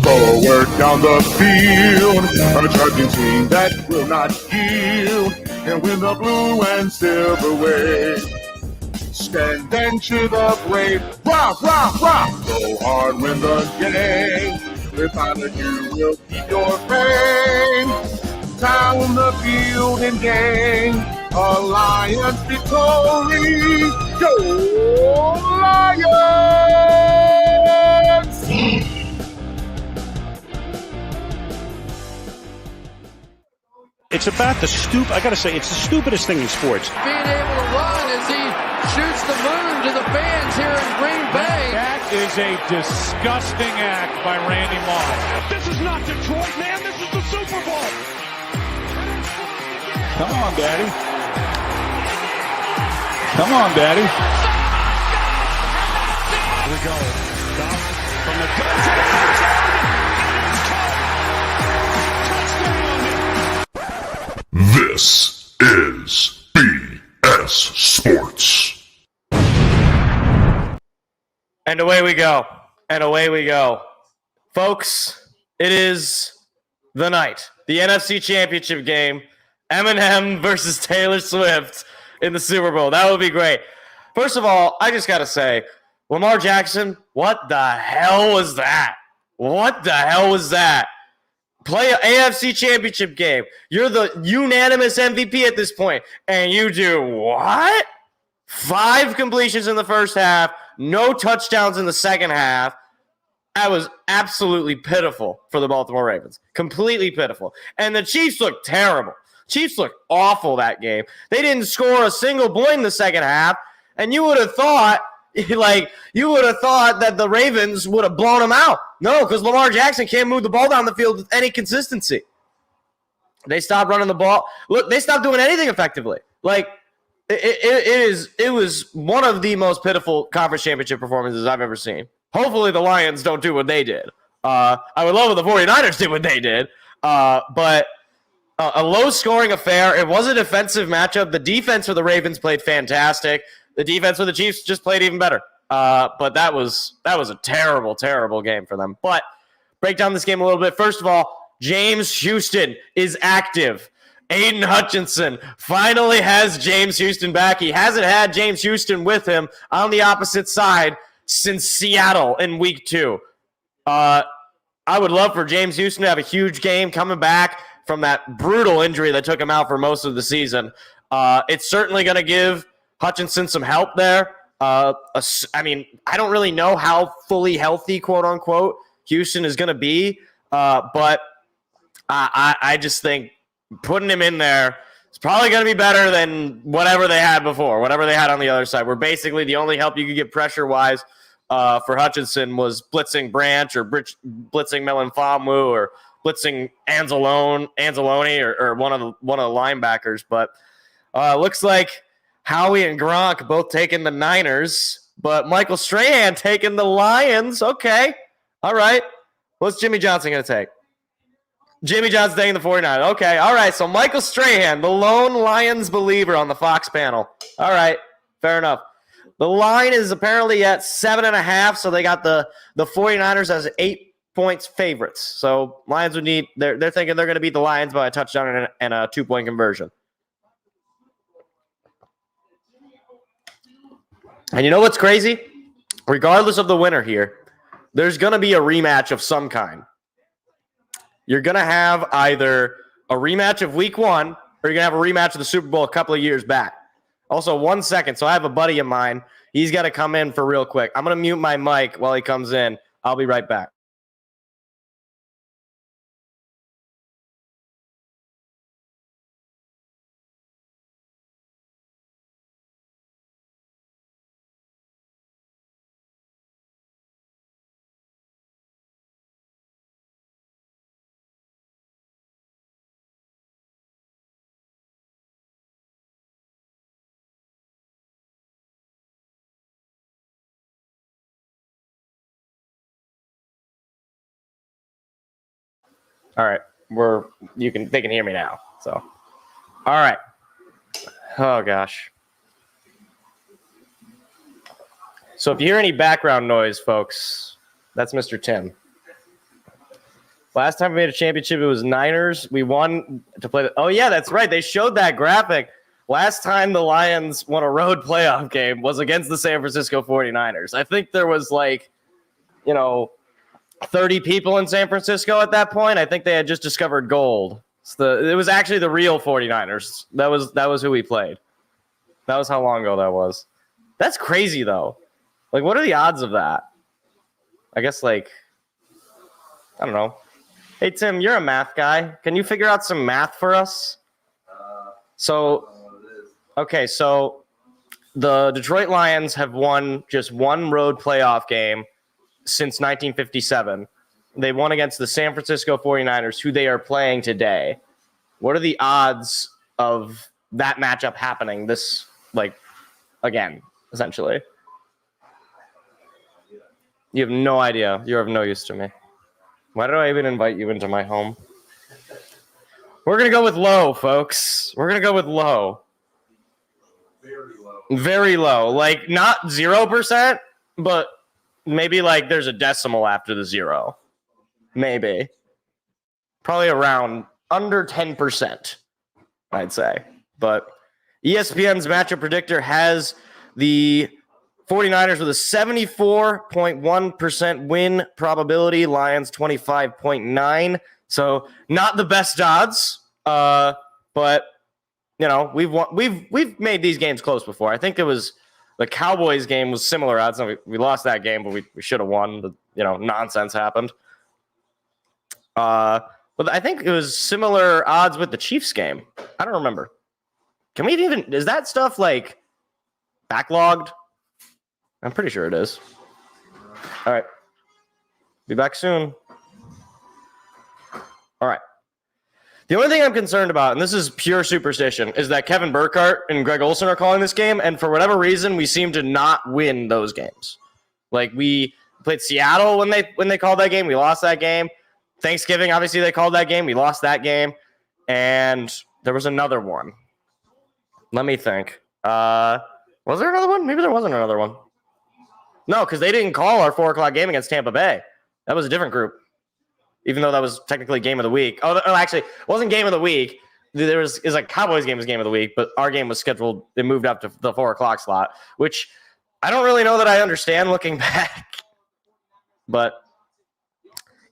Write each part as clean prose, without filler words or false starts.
Forward down the field, a charging team that will not yield, and win the blue and silver wave. Stand and cheer the brave, rock, rock, rock. Go hard, win the game. With honor, you will keep your fame. Down the field and gain a Lions victory. Go Lions! It's about I gotta say, it's the stupidest thing in sports. Being able to run as he shoots the moon to the fans here in Green Bay. That is a disgusting act by Randy Moss. This is not Detroit, man. This is the Super Bowl. Come on, Daddy. Come on, Daddy. Here we go. Stop from the gun to the touchdown. This is BS Sports. And away we go. And away we go. Folks, it is the night. The NFC Championship game. Eminem versus Taylor Swift in the Super Bowl. That would be great. First of all, I just got to say, Lamar Jackson, what the hell was that? What the hell was that? Play an AFC Championship game. You're the unanimous MVP at this point, and you do what? 5 completions in the first half, no touchdowns in the second half. That was absolutely pitiful for the Baltimore Ravens. Completely pitiful. And the Chiefs looked terrible. Chiefs looked awful that game. They didn't score a single point in the second half, and you would have thought that the Ravens would have blown them out. No, because Lamar Jackson can't move the ball down the field with any consistency. They stopped running the ball. Look, they stopped doing anything effectively. Like, it was one of the most pitiful conference championship performances I've ever seen. Hopefully the Lions don't do what they did. I would love if the 49ers did what they did. But a low-scoring affair. It was a defensive matchup. The defense for the Ravens played fantastic. The defense for the Chiefs just played even better. But that was a terrible, terrible game for them. But break down this game a little bit. First of all, James Houston is active. Aiden Hutchinson finally has James Houston back. He hasn't had James Houston with him on the opposite side since Seattle in week 2. I would love for James Houston to have a huge game coming back from that brutal injury that took him out for most of the season. It's certainly going to give Hutchinson some help there. I don't really know how fully healthy, quote unquote, Houston is going to be, but I just think putting him in there is probably going to be better than whatever they had before, whatever they had on the other side, where basically the only help you could get pressure-wise for Hutchinson was blitzing Branch or blitzing Melanfamu or blitzing Anzalone or one of the linebackers. But looks like Howie and Gronk both taking the Niners, but Michael Strahan taking the Lions. Okay. All right. What's Jimmy Johnson going to take? Jimmy Johnson taking the 49ers. Okay. All right. So Michael Strahan, the lone Lions believer on the Fox panel. All right. Fair enough. The line is apparently at 7.5, so they got the 49ers as 8 points favorites. So Lions would need – they're thinking they're going to beat the Lions by a touchdown and a 2-point conversion. And you know what's crazy? Regardless of the winner here, there's going to be a rematch of some kind. You're going to have either a rematch of week 1 or you're going to have a rematch of the Super Bowl a couple of years back. Also, 1 second. So I have a buddy of mine. He's got to come in for real quick. I'm going to mute my mic while he comes in. I'll be right back. All right, they can hear me now. So, all right. Oh gosh. So if you hear any background noise, folks, that's Mr. Tim. Last time we made a championship, it was Niners. We won to play. Oh, yeah, that's right. They showed that graphic. Last time the Lions won a road playoff game was against the San Francisco 49ers. I think there was 30 people in San Francisco at that point. I think they had just discovered gold. It was actually the real 49ers. That was who we played. That was how long ago that was. That's crazy, though. What are the odds of that? I guess, I don't know. Hey, Tim, you're a math guy. Can you figure out some math for us? So the Detroit Lions have won just one road playoff game since 1957. They won against the San Francisco 49ers, who they are playing today. What are the odds of that matchup happening again, essentially? You have no idea. You're of no use to me. Why did I even invite you into my home? We're going to go with low, folks. We're going to go with low. Very low. Very low. Not 0%, but maybe there's a decimal after the 0. Maybe. Probably around under 10%, I'd say. But ESPN's matchup predictor has the 49ers with a 74.1% win probability, Lions 25.9%. So not the best odds, but we've made these games close before. I think it was the Cowboys game was similar odds. We lost that game, but we should have won. But nonsense happened. But I think it was similar odds with the Chiefs game. I don't remember. Is that stuff backlogged? I'm pretty sure it is. All right. Be back soon. All right. The only thing I'm concerned about, and this is pure superstition, is that Kevin Burkhardt and Greg Olsen are calling this game, and for whatever reason, we seem to not win those games. We played Seattle when they called that game. We lost that game. Thanksgiving, obviously, they called that game. We lost that game. And there was another one. Let me think. Was there another one? Maybe there wasn't another one. No, because they didn't call our 4 o'clock game against Tampa Bay. That was a different group, even though that was technically game of the week. Oh, actually, it wasn't game of the week. Cowboys game was game of the week, but our game was scheduled. It moved up to the 4 o'clock slot, which I don't really know that I understand looking back. But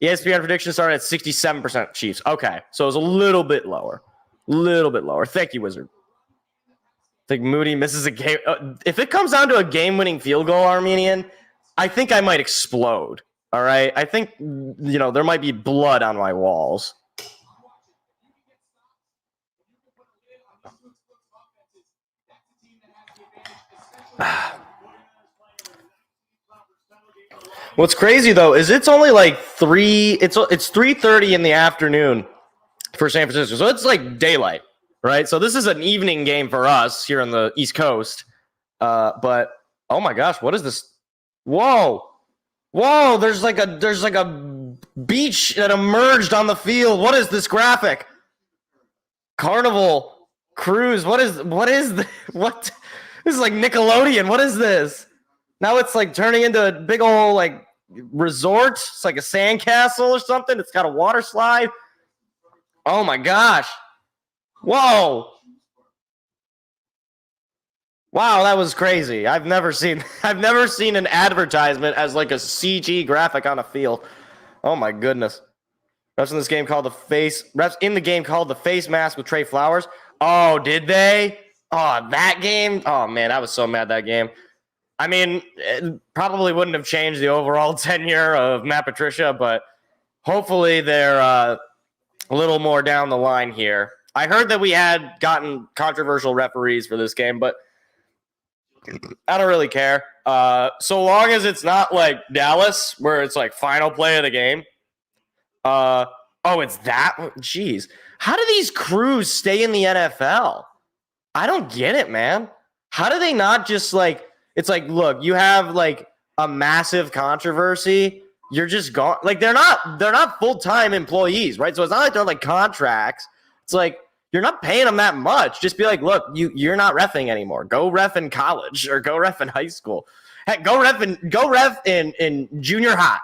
ESPN prediction started at 67% Chiefs. Okay, so it was a little bit lower. Thank you, Wizard. I think Moody misses a game. If it comes down to a game-winning field goal, Armenian, I think I might explode. All right? I think, there might be blood on my walls. What's crazy, though, is it's only it's 3:30 in the afternoon for San Francisco. So it's daylight. Right, so this is an evening game for us here on the East Coast. But oh my gosh, what is this? Whoa! There's a beach that emerged on the field. What is this graphic? Carnival Cruise. What is what? This is Nickelodeon. What is this? Now it's turning into a big old resort. It's a sandcastle or something. It's got a water slide. Oh my gosh. Whoa! Wow, that was crazy. I've never seen an advertisement as a CG graphic on a field. Oh my goodness. Refs in the game called the face mask with Trey Flowers. Oh, did they? Oh, that game? Oh man, I was so mad that game. I mean, it probably wouldn't have changed the overall tenure of Matt Patricia, but hopefully they're a little more down the line here. I heard that we had gotten controversial referees for this game, but I don't really care. So long as it's not Dallas, where it's final play of the game. It's that? Jeez. How do these crews stay in the NFL? I don't get it, man. How do they not just it's look, you have a massive controversy. You're just gone. They're not full-time employees, right? So it's not they're contracts. It's you're not paying them that much. Just be look, you're not reffing anymore. Go ref in college or go ref in high school. Heck, go ref in junior high.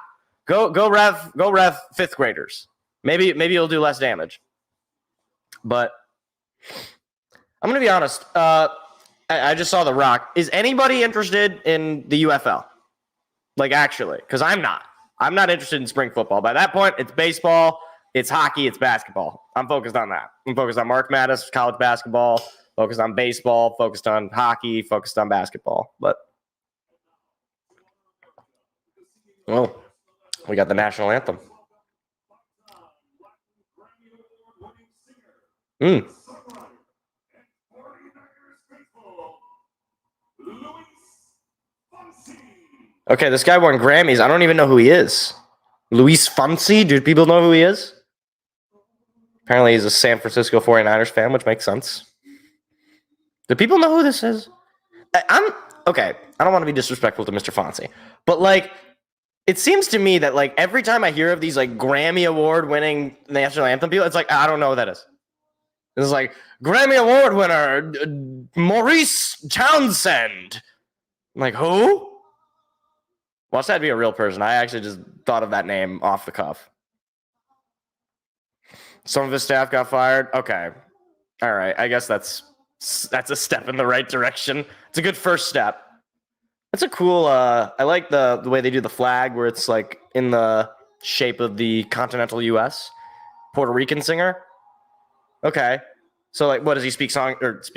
Go ref fifth graders. Maybe you'll do less damage. But I'm gonna be honest. I just saw The Rock. Is anybody interested in the UFL? Like, actually, because I'm not. I'm not interested in spring football. By that point, it's baseball, it's hockey, it's basketball. I'm focused on that. I'm focused on March Madness, college basketball, focused on baseball, focused on hockey, focused on basketball. But, well, we got the national anthem. Okay, this guy won Grammys. I don't even know who he is. Luis Fonsi? Do people know who he is? Apparently he's a San Francisco 49ers fan, which makes sense. Do people know who this is? Okay, I don't want to be disrespectful to Mr. Fonsi, but like, it seems to me that like every time I hear of these like Grammy Award winning national anthem people, it's like, I don't know who that is. It's like Grammy Award winner Maurice Townsend. I'm like, who? Watch that be a real person. I actually just thought of that name off the cuff. Some of his staff got fired. Okay. All right. I guess that's a step in the right direction. It's a good first step. That's a cool I like the way they do the flag where it's like in the shape of the continental US. Puerto Rican singer. Okay. So like what does he speak does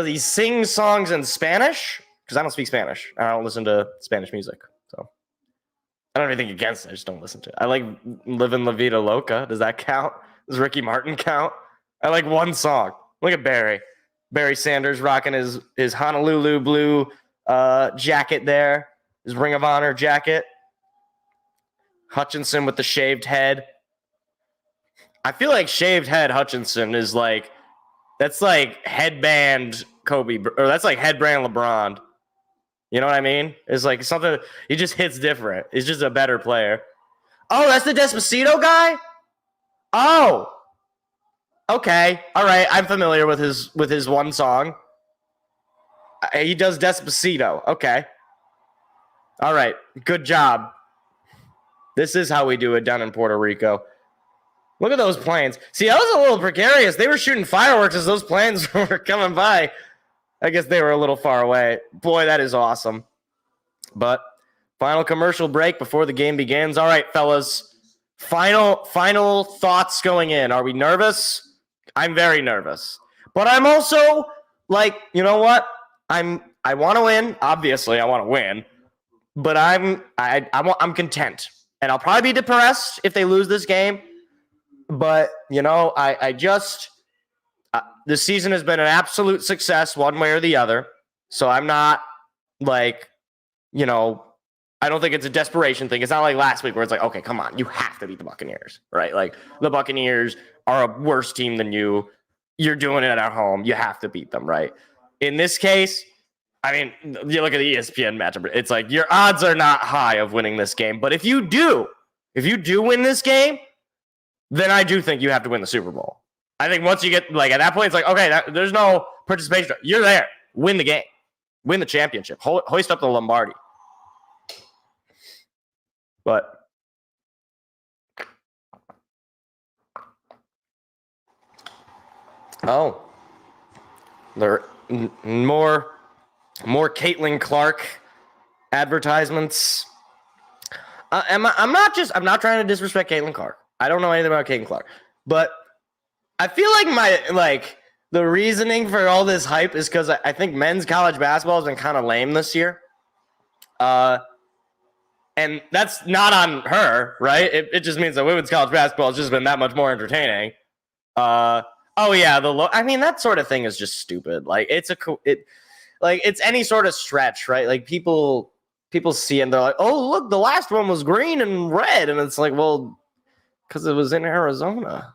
he sing songs in Spanish? Because I don't speak Spanish. I don't listen to Spanish music. So I don't have anything against it. I just don't listen to it. I like Livin' La Vida Loca. Does that count? Does Ricky Martin count? I like one song. Look at Barry. Barry Sanders rocking his Honolulu blue jacket there. His Ring of Honor jacket. Hutchinson with the shaved head. I feel like shaved head Hutchinson is like, that's like headband Kobe, or that's like headband LeBron. You know what I mean? It's like something, he just hits different. He's just a better player. Oh, that's the Despacito guy? Oh. Okay. All right. I'm familiar with his one song. He does Despacito. Okay. All right. Good job. This is how we do it down in Puerto Rico. Look at those planes. See, that was a little precarious. They were shooting fireworks as those planes were coming by. I guess they were a little far away. Boy, that is awesome. But final commercial break before the game begins. All right, fellas. Final thoughts going in. Are we nervous? I'm very nervous. But I'm also like, you know what? I want to win. Obviously, I want to win. But I'm content. And I'll probably be depressed if they lose this game. But, you know, this season has been an absolute success one way or the other. So I'm not like, you know, I don't think it's a desperation thing. It's not like last week where it's like, okay, come on, you have to beat the Buccaneers, right? Like the Buccaneers are a worse team than you. You're doing it at home. You have to beat them, right? In this case, I mean, you look at the ESPN matchup. It's like your odds are not high of winning this game. But if you do win this game, then I do think you have to win the Super Bowl. I think once you get, like, at that point, it's like, okay, there's no participation. You're there. Win the game. Win the championship. Hoist up the Lombardi. But there are more Caitlin Clark advertisements. I'm not trying to disrespect Caitlin Clark. I don't know anything about Caitlin Clark, but I feel like the reasoning for all this hype is because I think men's college basketball has been kind of lame this year. And that's not on her, right? It just means that women's college basketball has just been that much more entertaining. I mean, that sort of thing is just stupid. Like it's any sort of stretch, right? Like people see and they're like, oh, look, the last one was green and red. And it's like, well, because it was in Arizona.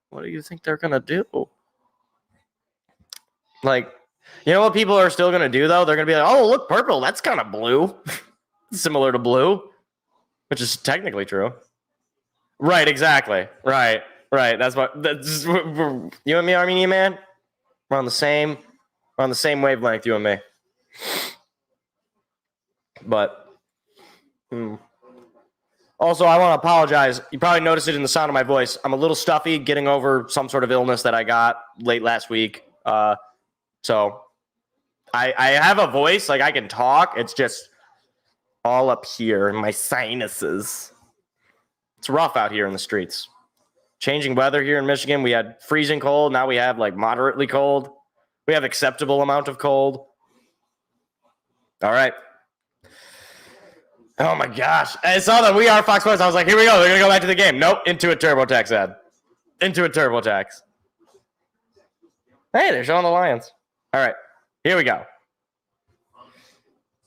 What do you think they're going to do? Like, you know what people are still going to do, though? They're going to be like, oh, look, purple. That's kind of blue. Similar to blue, which is technically true. Right, exactly. Right. That's you and me, Armenian man. We're on the same wavelength, you and me. But also, I want to apologize. You probably noticed it in the sound of my voice. I'm a little stuffy, getting over some sort of illness that I got late last week. So I have a voice, like I can talk. It's just all up here in my sinuses. It's rough out here in the streets. Changing weather here in Michigan. We had freezing cold. Now we have like moderately cold. We have acceptable amount of cold. All right. Oh my gosh. I saw that We Are Fox Sports. I was like, here we go. They're going to go back to the game. Nope. Into a TurboTax ad. Into a TurboTax. Hey, they're showing the Lions. All right. Here we go.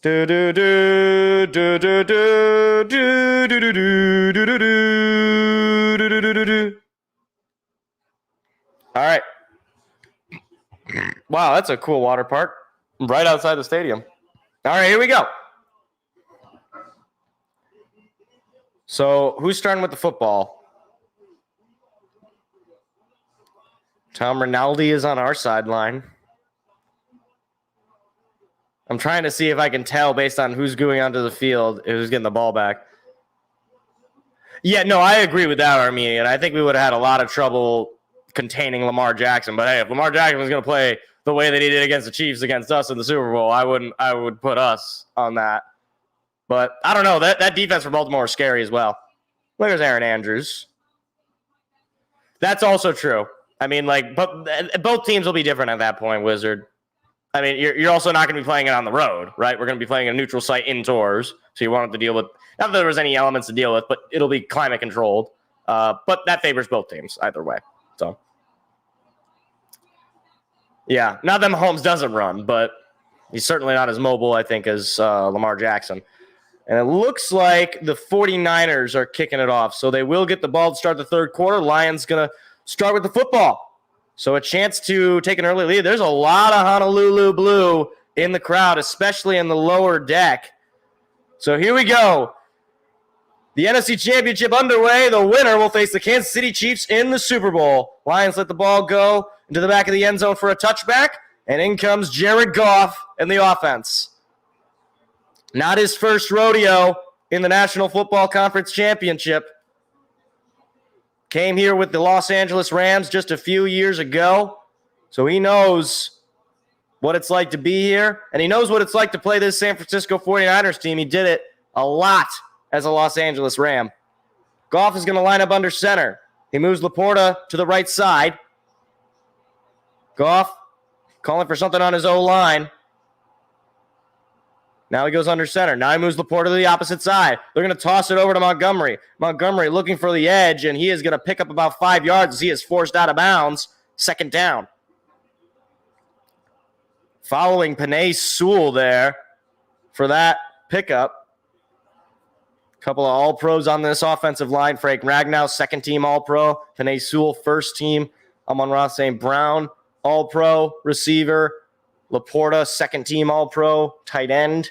Do do do do do do do do do do do do do do do. All right. Wow, that's a cool water park right outside the stadium. All right, here we go. So, who's starting with the football? Tom Rinaldi is on our sideline. I'm trying to see if I can tell based on who's going onto the field, who's getting the ball back. Yeah, no, I agree with that, Armenian. I think we would have had a lot of trouble containing Lamar Jackson. But hey, if Lamar Jackson was going to play the way that he did against the Chiefs against us in the Super Bowl, I would put us on that. But I don't know. That defense for Baltimore is scary as well. There's Aaron Andrews. That's also true. I mean, like, but both teams will be different at that point, Wizard. I mean, you're also not going to be playing it on the road, right? We're going to be playing a neutral site indoors, so you won't have to deal with, not that there was any elements to deal with, but it'll be climate controlled. But that favors both teams either way. So, yeah, not that Mahomes doesn't run, but he's certainly not as mobile, I think, as Lamar Jackson. And it looks like the 49ers are kicking it off, so they will get the ball to start the third quarter. Lions going to start with the football. So a chance to take an early lead. There's a lot of Honolulu blue in the crowd, especially in the lower deck. So here we go. The NFC Championship underway. The winner will face the Kansas City Chiefs in the Super Bowl. Lions let the ball go into the back of the end zone for a touchback, and in comes Jared Goff in the offense. Not his first rodeo in the National Football Conference Championship. Came here with the Los Angeles Rams just a few years ago, so he knows what it's like to be here, and he knows what it's like to play this San Francisco 49ers team. He did it a lot as a Los Angeles Ram. Goff is going to line up under center. He moves Laporta to the right side. Goff calling for something on his O-line. Now he goes under center. Now he moves Laporta to the opposite side. They're going to toss it over to Montgomery. Montgomery looking for the edge, and he is going to pick up about 5 yards as he is forced out of bounds. Second down. Following Penei Sewell there for that pickup. Couple of all-pros on this offensive line. Frank Ragnow, second-team all-pro. Penei Sewell, first-team. Amon-Ra St. Brown, all-pro receiver. Laporta, second-team all-pro, tight end.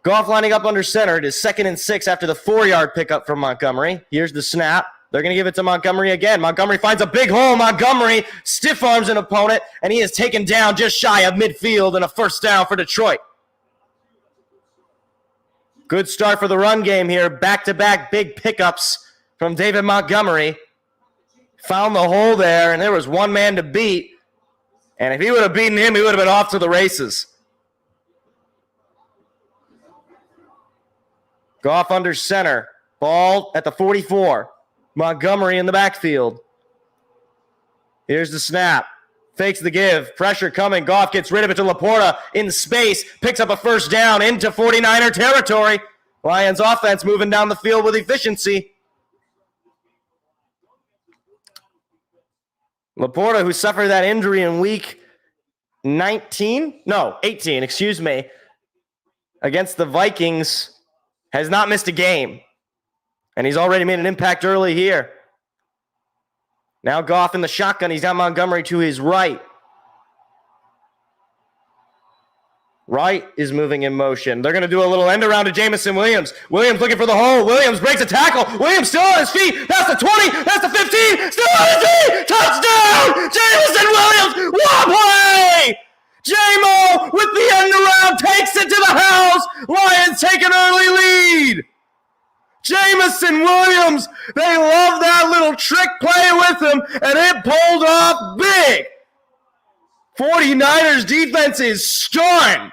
Goff lining up under center. It is 2nd and 6 after the 4-yard pickup from Montgomery. Here's the snap. They're going to give it to Montgomery again. Montgomery finds a big hole. Montgomery stiff arms an opponent, and he is taken down just shy of midfield and a first down for Detroit. Good start for the run game here. Back-to-back big pickups from David Montgomery. Found the hole there, and there was one man to beat. And if he would have beaten him, he would have been off to the races. Goff under center. Ball at the 44. Montgomery in the backfield. Here's the snap. Fakes the give. Pressure coming. Goff gets rid of it to Laporta in space. Picks up a first down into 49er territory. Lions offense moving down the field with efficiency. Laporta, who suffered that injury in week 18, against the Vikings, has not missed a game. And he's already made an impact early here. Now Goff in the shotgun. He's got Montgomery to his right. Wright is moving in motion. They're going to do a little end around to Jamison Williams. Williams looking for the hole. Williams breaks a tackle. Williams still on his feet. That's the 20. That's the 15. Still on his feet. Touchdown! Jamison Williams. What a play! J-Mo with the end around takes it to the house. Lions take an early lead. Jamison Williams, they love that little trick play with him, and it pulled off big. 49ers defense is stunned.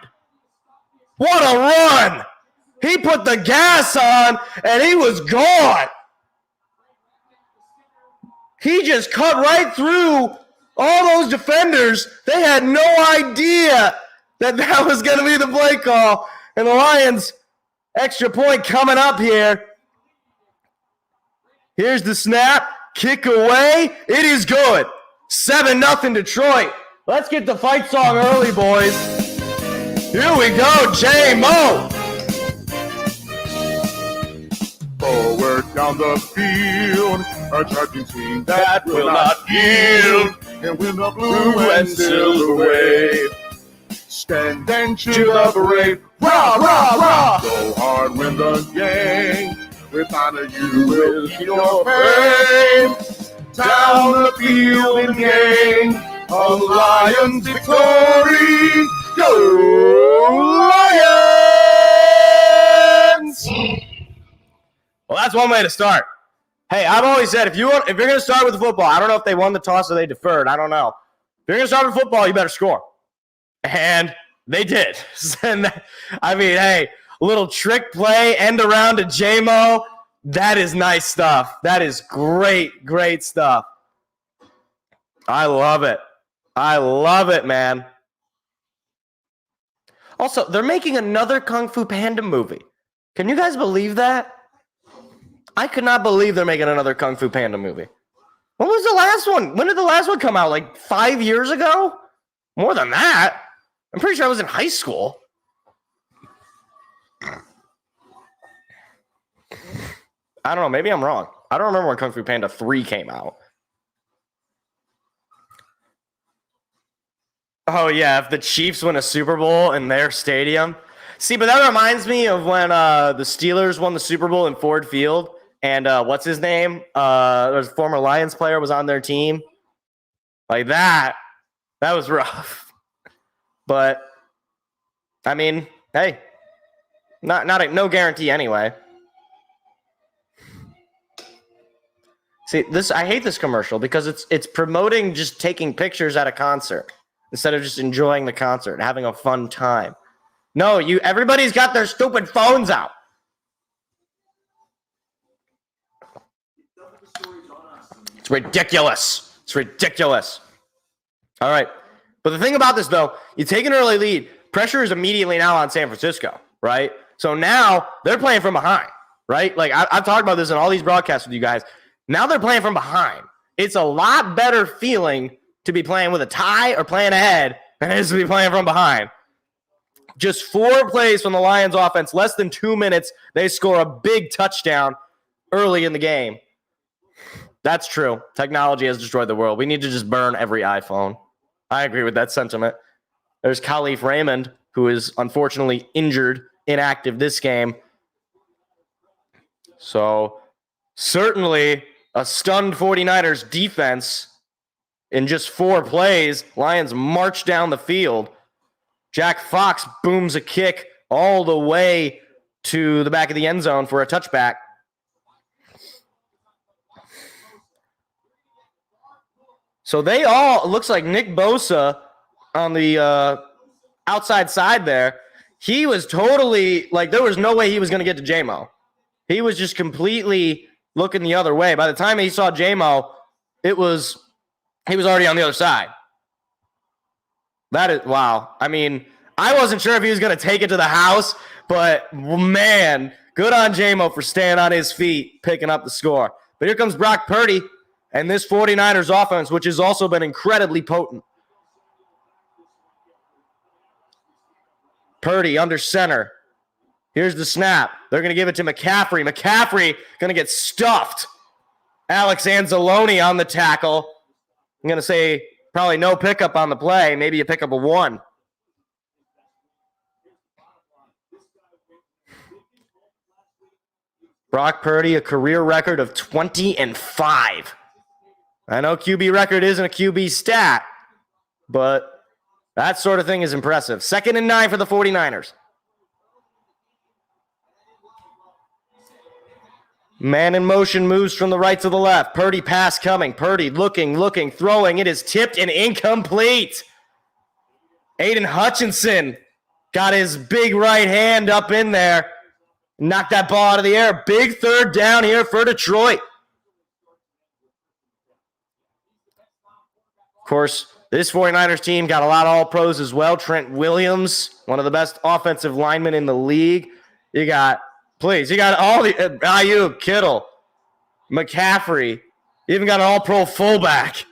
What a run. He put the gas on, and he was gone. He just cut right through all those defenders. They had no idea that was going to be the play call. And the Lions, extra point coming up here. Here's the snap. Kick away. It is good. 7-0 Detroit. Let's get the fight song early, boys. Here we go, J-Mo. Forward down the field, a charging team that will not yield, and win the blue and silver wave. Stand and cheer the brave, rah, rah, rah! Go hard, win the game, with honor you will keep your fame. Down the field in game, a Lions victory, go Lions! Well, that's one way to start. Hey, I've always said if you're going to start with the football, I don't know if they won the toss or they deferred. I don't know. If you're going to start with football, you better score. And they did. I mean, hey, little trick play, end around to J-Mo. That is nice stuff. That is great, great stuff. I love it. I love it, man. Also, they're making another Kung Fu Panda movie. Can you guys believe that? I could not believe they're making another Kung Fu Panda movie. When was the last one? When did the last one come out? Like 5 years ago? More than that. I'm pretty sure I was in high school. I don't know. Maybe I'm wrong. I don't remember when Kung Fu Panda 3 came out. Oh, yeah. If the Chiefs win a Super Bowl in their stadium. See, but that reminds me of when the Steelers won the Super Bowl in Ford Field. And what's his name? There's a former Lions player was on their team. Like that. That was rough. But, I mean, hey. No guarantee anyway. See, I hate this commercial because it's promoting just taking pictures at a concert instead of just enjoying the concert and having a fun time. No, everybody's got their stupid phones out. It's ridiculous. It's ridiculous. All right. But the thing about this, though, you take an early lead. Pressure is immediately now on San Francisco, right? So now they're playing from behind, right? Like I've talked about this in all these broadcasts with you guys. Now they're playing from behind. It's a lot better feeling to be playing with a tie or playing ahead than it is to be playing from behind. Just 4 plays from the Lions offense, less than 2 minutes, they score a big touchdown early in the game. That's true. Technology has destroyed the world. We need to just burn every iPhone. I agree with that sentiment. There's Khalif Raymond, who is unfortunately injured, inactive this game. So certainly a stunned 49ers defense in just 4 plays. Lions march down the field. Jack Fox booms a kick all the way to the back of the end zone for a touchback. So it looks like Nick Bosa on the outside side there, he was totally, like there was no way he was going to get to J-Mo. He was just completely looking the other way. By the time he saw J-Mo, he was already on the other side. That is, wow. I mean, I wasn't sure if he was going to take it to the house, but man, good on J-Mo for staying on his feet, picking up the score. But here comes Brock Purdy and this 49ers offense, which has also been incredibly potent. Purdy under center. Here's the snap. They're going to give it to McCaffrey. McCaffrey going to get stuffed. Alex Anzalone on the tackle. I'm going to say probably no pickup on the play. Maybe a pickup of 1. Brock Purdy, a career record of 20-5. I know QB record isn't a QB stat, but That sort of thing is impressive. 2nd and 9 for the 49ers. Man in motion moves from the right to the left. Purdy pass coming. Purdy looking, throwing. It is tipped and incomplete. Aiden Hutchinson got his big right hand up in there. Knocked that ball out of the air. Big 3rd down here for Detroit. Of course, this 49ers team got a lot of all-pros as well. Trent Williams, one of the best offensive linemen in the league. You got all the Ayuk, Kittle, McCaffrey. You even got an all-pro fullback.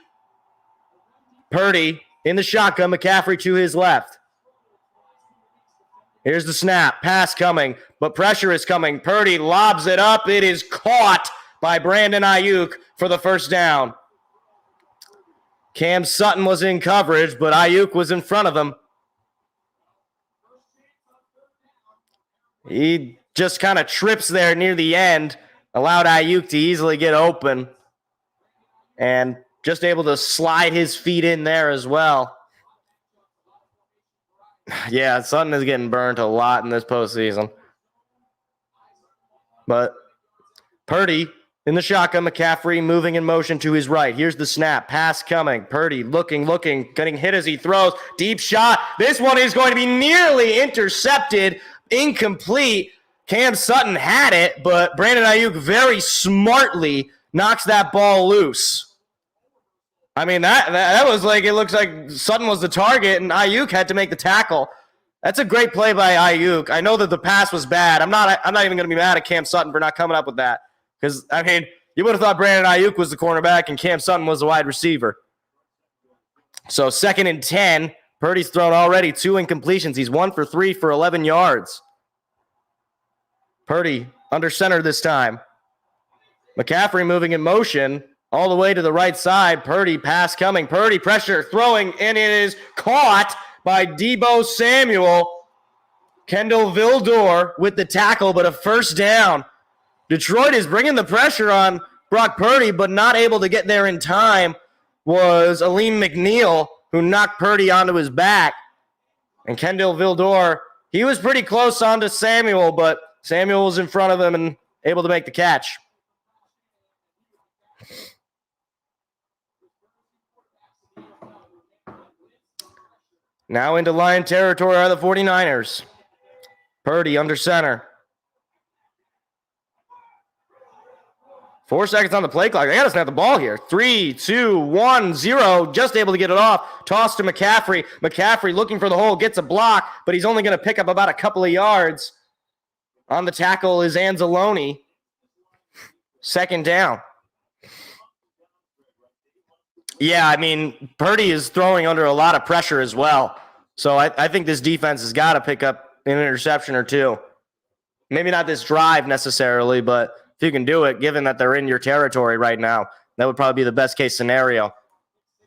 Purdy in the shotgun, McCaffrey to his left. Here's the snap. Pass coming, but pressure is coming. Purdy lobs it up. It is caught by Brandon Ayuk for the 1st down. Cam Sutton was in coverage, but Ayuk was in front of him. He just kind of trips there near the end, allowed Ayuk to easily get open, and just able to slide his feet in there as well. Yeah, Sutton is getting burnt a lot in this postseason. But Purdy in the shotgun, McCaffrey moving in motion to his right. Here's the snap. Pass coming. Purdy looking, getting hit as he throws. Deep shot. This one is going to be nearly intercepted. Incomplete. Cam Sutton had it, but Brandon Ayuk very smartly knocks that ball loose. I mean, that was like, it looks like Sutton was the target and Ayuk had to make the tackle. That's a great play by Ayuk. I know that the pass was bad. I'm not even going to be mad at Cam Sutton for not coming up with that. Because, I mean, you would have thought Brandon Ayuk was the cornerback and Cam Sutton was the wide receiver. So 2nd and 10. Purdy's thrown already 2 incompletions. He's 1 for 3 for 11 yards. Purdy under center this time. McCaffrey moving in motion all the way to the right side. Purdy pass coming. Purdy pressure throwing, and it is caught by Deebo Samuel. Kendall Vildor with the tackle, but a 1st down. Detroit is bringing the pressure on Brock Purdy, but not able to get there in time was Aleem McNeil, who knocked Purdy onto his back. And Kendall Vildor, he was pretty close onto Samuel, but Samuel was in front of him and able to make the catch. Now into Lion territory are the 49ers. Purdy under center. 4 seconds on the play clock. They got to snap the ball here. 3, 2, 1, 0. Just able to get it off. Toss to McCaffrey. McCaffrey looking for the hole. Gets a block, but he's only going to pick up about a couple of yards. On the tackle is Anzalone. 2nd down. Yeah, I mean, Purdy is throwing under a lot of pressure as well. So I think this defense has got to pick up an interception or 2. Maybe not this drive necessarily, but if you can do it, given that they're in your territory right now, that would probably be the best case scenario.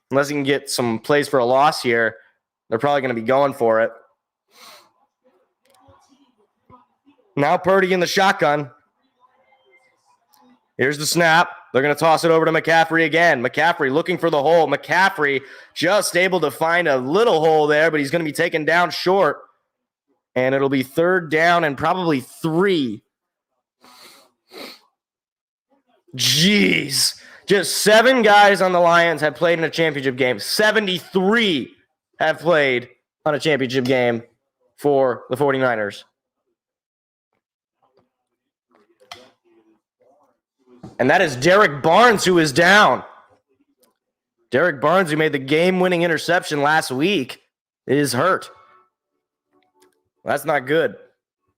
Unless you can get some plays for a loss here, they're probably going to be going for it. Now Purdy in the shotgun. Here's the snap. They're going to toss it over to McCaffrey again. McCaffrey looking for the hole. McCaffrey just able to find a little hole there, but he's going to be taken down short. And it'll be 3rd down and probably 3. Jeez. Just 7 guys on the Lions have played in a championship game. 73 have played on a championship game for the 49ers. And that is Derek Barnes, who is down. Derek Barnes, who made the game-winning interception last week, is hurt. That's not good.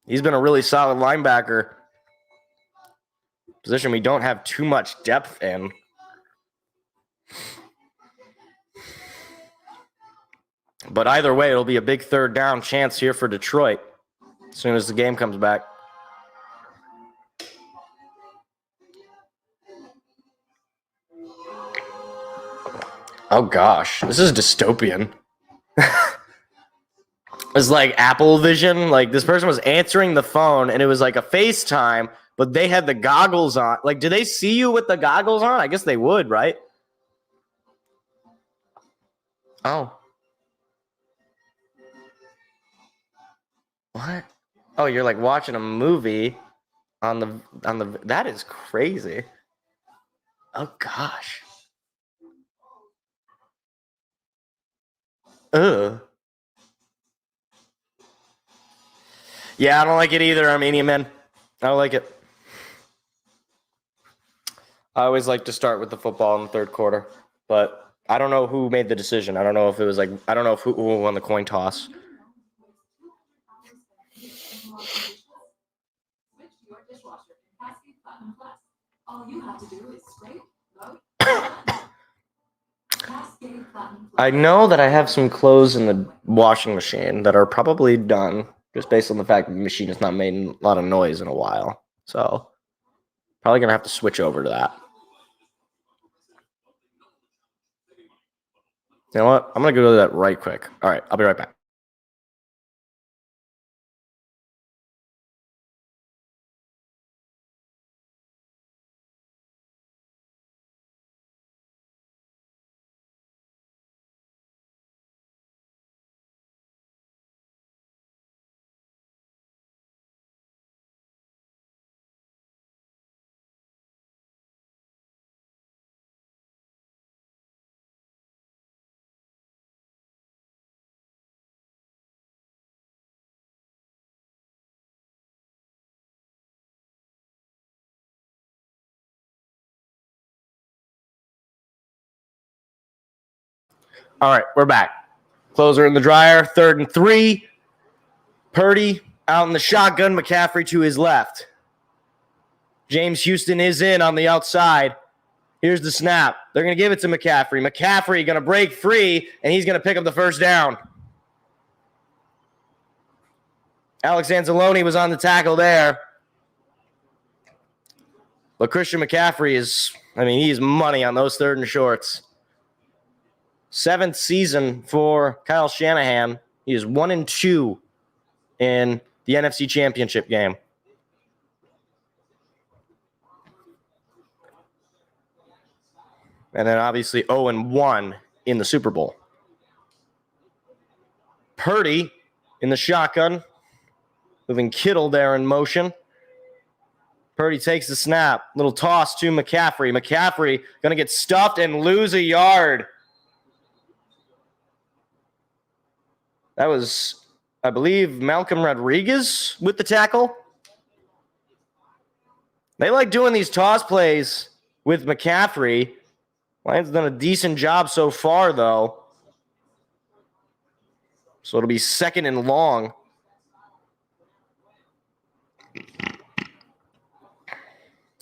He's been a really solid linebacker. Position we don't have too much depth in. But either way, it'll be a big 3rd down chance here for Detroit as soon as the game comes back. Oh, gosh. This is dystopian. It's like Apple Vision. Like, this person was answering the phone, and it was like a FaceTime, but they had the goggles on. Like, do they see you with the goggles on? I guess they would, right? Oh. What? Oh, you're like watching a movie on the. That is crazy. Oh gosh. Ugh. Yeah, I don't like it either, Armenian man. I don't like it. I always like to start with the football in the third quarter, but I don't know who made the decision. I don't know if it was like I don't know who won the coin toss. I know that I have some clothes in the washing machine that are probably done, just based on the fact that the machine has not made a lot of noise in a while. So, probably going to have to switch over to that. You know what? I'm going to go to that right quick. All right, I'll be right back. All right, we're back. Clothes are in the dryer. 3rd and 3. Purdy out in the shotgun. McCaffrey to his left. James Houston is in on the outside. Here's the snap. They're going to give it to McCaffrey. McCaffrey going to break free, and he's going to pick up the first down. Alex Anzalone was on the tackle there. But Christian McCaffrey he's money on those 3rd and shorts. 7th season for Kyle Shanahan. He is 1-2 in the NFC Championship game. And then obviously 0-1 in the Super Bowl. Purdy in the shotgun. Moving Kittle there in motion. Purdy takes the snap. Little toss to McCaffrey. McCaffrey going to get stuffed and lose a yard. That was, I believe, Malcolm Rodriguez with the tackle. They like doing these toss plays with McCaffrey. Lions done a decent job so far, though. So it'll be 2nd and long.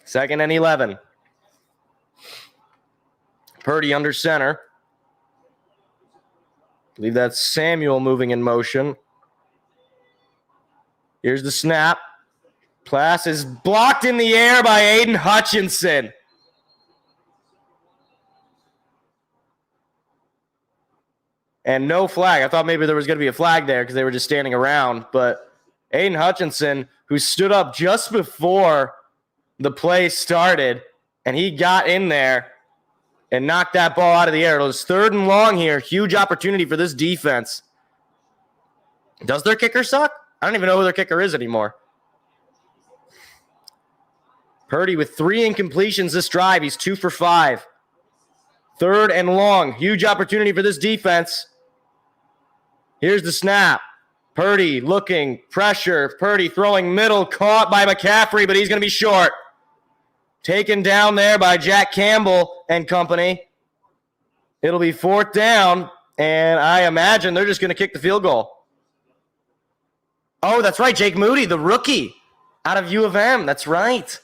Second and 11. Purdy under center. I believe that's Samuel moving in motion. Here's the snap. Pass is blocked in the air by Aiden Hutchinson. And no flag. I thought maybe there was going to be a flag there because they were just standing around. But Aiden Hutchinson, who stood up just before the play started, and he got in there and knocked that ball out of the air. It was 3rd and long here. Huge opportunity for this defense. Does their kicker suck? I don't even know who their kicker is anymore. Purdy with 3 incompletions this drive. He's 2 for 5. 3rd and long. Huge opportunity for this defense. Here's the snap. Purdy looking, pressure. Purdy throwing middle, caught by McCaffrey, but he's going to be short. Taken down there by Jack Campbell and company. It'll be 4th down, and I imagine they're just going to kick the field goal. Oh, that's right, Jake Moody, the rookie out of U of M. That's right.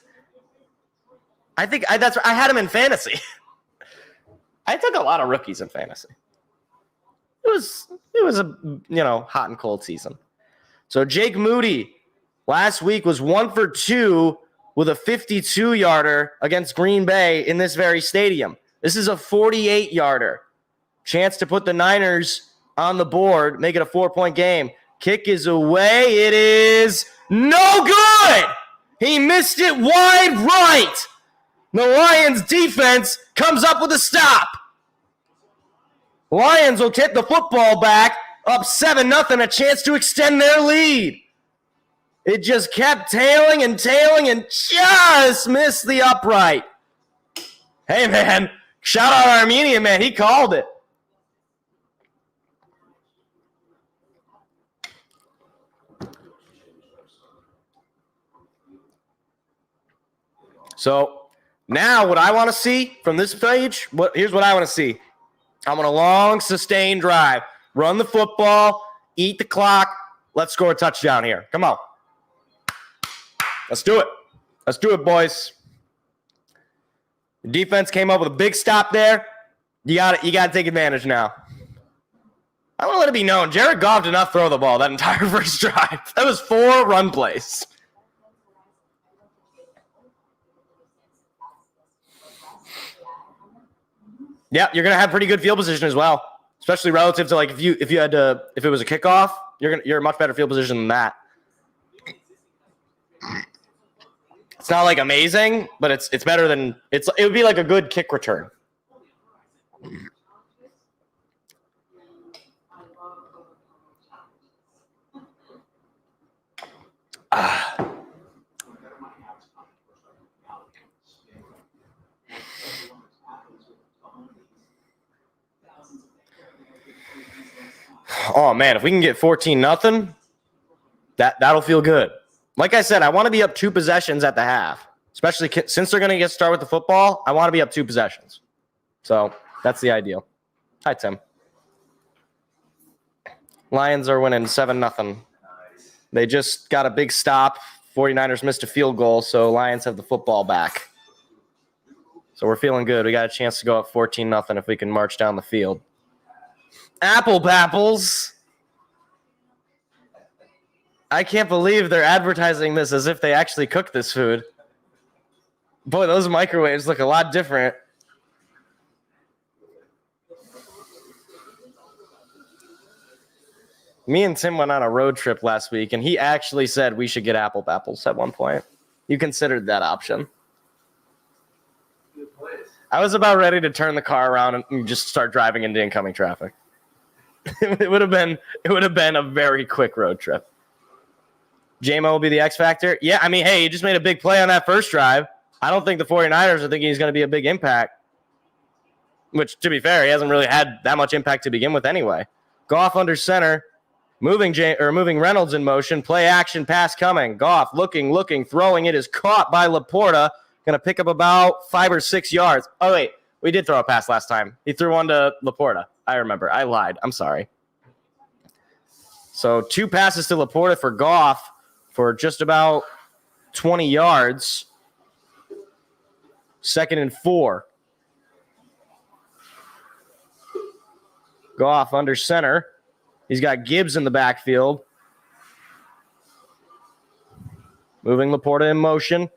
I had him in fantasy. I took a lot of rookies in fantasy. It was a hot and cold season. So Jake Moody last week was 1 for 2 with a 52-yarder against Green Bay in this very stadium. This is a 48-yarder. Chance to put the Niners on the board, make it a 4-point game. Kick is away. It is no good. He missed it wide right. The Lions defense comes up with a stop. Lions will get the football back, up 7-0, a chance to extend their lead. It just kept tailing and just missed the upright. Hey, man. Shout out Armenian, man. He called it. So now what I want to see from this page, here's what I want to see. I want a long, sustained drive. Run the football, eat the clock. Let's score a touchdown here. Come on. Let's do it. Let's do it, boys. The defense came up with a big stop there. You got to take advantage now. I want to let it be known, Jared Goff did not throw the ball that entire first drive. That was 4 run plays. Yeah, you're gonna have pretty good field position as well, especially relative to like if it was a kickoff, you're a much better field position than that. It's not like amazing, but it's better than it would be like a good kick return. Oh man, if we can get 14-0, that'll feel good. Like I said, I want to be up 2 possessions at the half, especially since they're going to get started with the football. I want to be up 2 possessions. So that's the ideal. Hi, Tim. Lions are winning 7-0. They just got a big stop. 49ers missed a field goal, so Lions have the football back. So we're feeling good. We got a chance to go up 14-0 if we can march down the field. Apple Papples. I can't believe they're advertising this as if they actually cook this food. Boy, those microwaves look a lot different. Me and Tim went on a road trip last week, and he actually said we should get Apple Papples at one point. You considered that option. I was about ready to turn the car around and just start driving into incoming traffic. It would have been a very quick road trip. J-Mo will be the X factor. Yeah, I mean, hey, he just made a big play on that first drive. I don't think the 49ers are thinking he's going to be a big impact. Which, to be fair, he hasn't really had that much impact to begin with anyway. Goff under center, moving Reynolds in motion. Play action, pass coming. Goff looking, throwing. It is caught by Laporta. Going to pick up about 5 or 6 yards. Oh, wait. We did throw a pass last time. He threw one to Laporta. I remember. I lied. I'm sorry. So 2 passes to Laporta for Goff for just about 20 yards. 2nd and 4. Goff under center. He's got Gibbs in the backfield. Moving Laporta in motion.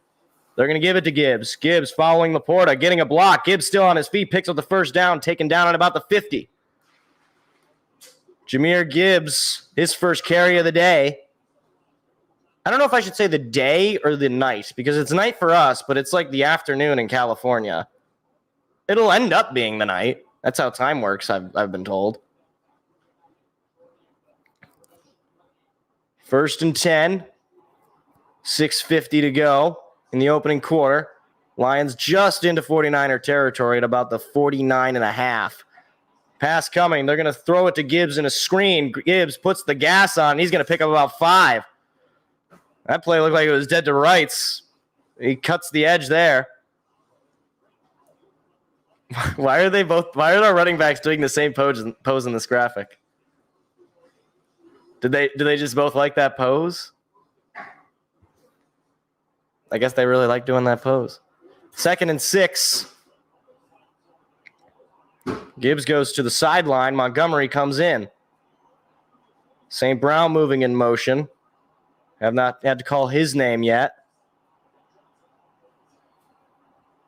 They're going to give it to Gibbs. Gibbs following Laporta, getting a block. Gibbs still on his feet, picks up the first down, taken down at about the 50. Jahmyr Gibbs, his first carry of the day. I don't know if I should say the day or the night, because it's night for us, but it's like the afternoon in California. It'll end up being the night. That's how time works, I've been told. 1st and 10. 6:50 to go in the opening quarter. Lions just into 49er territory at about the 49.5. Pass coming. They're going to throw it to Gibbs in a screen. Gibbs puts the gas on. He's going to pick up about 5. That play looked like it was dead to rights. He cuts the edge there. Why are our running backs doing the same pose in this graphic? Do they just both like that pose? I guess they really like doing that pose. 2nd and 6. Gibbs goes to the sideline. Montgomery comes in. St. Brown moving in motion. Have not had to call his name yet.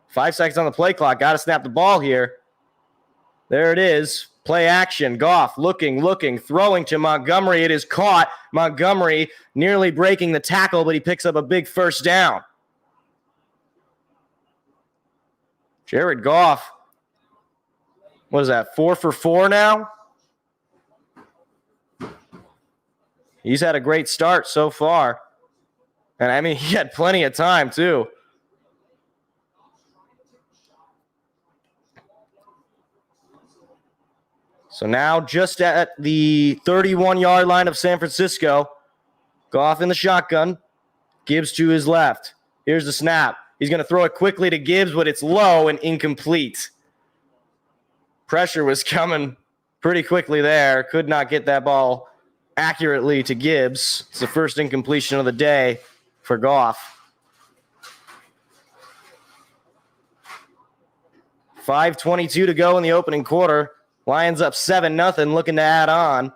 5 seconds on the play clock. Got to snap the ball here. There it is. Play action. Goff looking, throwing to Montgomery. It is caught. Montgomery nearly breaking the tackle, but he picks up a big first down. Jared Goff. What is that, 4 for 4 now? He's had a great start so far. And I mean, he had plenty of time, too. So now just at the 31-yard line of San Francisco, Goff in the shotgun, Gibbs to his left. Here's the snap. He's going to throw it quickly to Gibbs, but it's low and incomplete. Pressure was coming pretty quickly there. Could not get that ball accurately to Gibbs. It's the first incompletion of the day for Goff. 5:22 to go in the opening quarter. Lions up 7-0, looking to add on.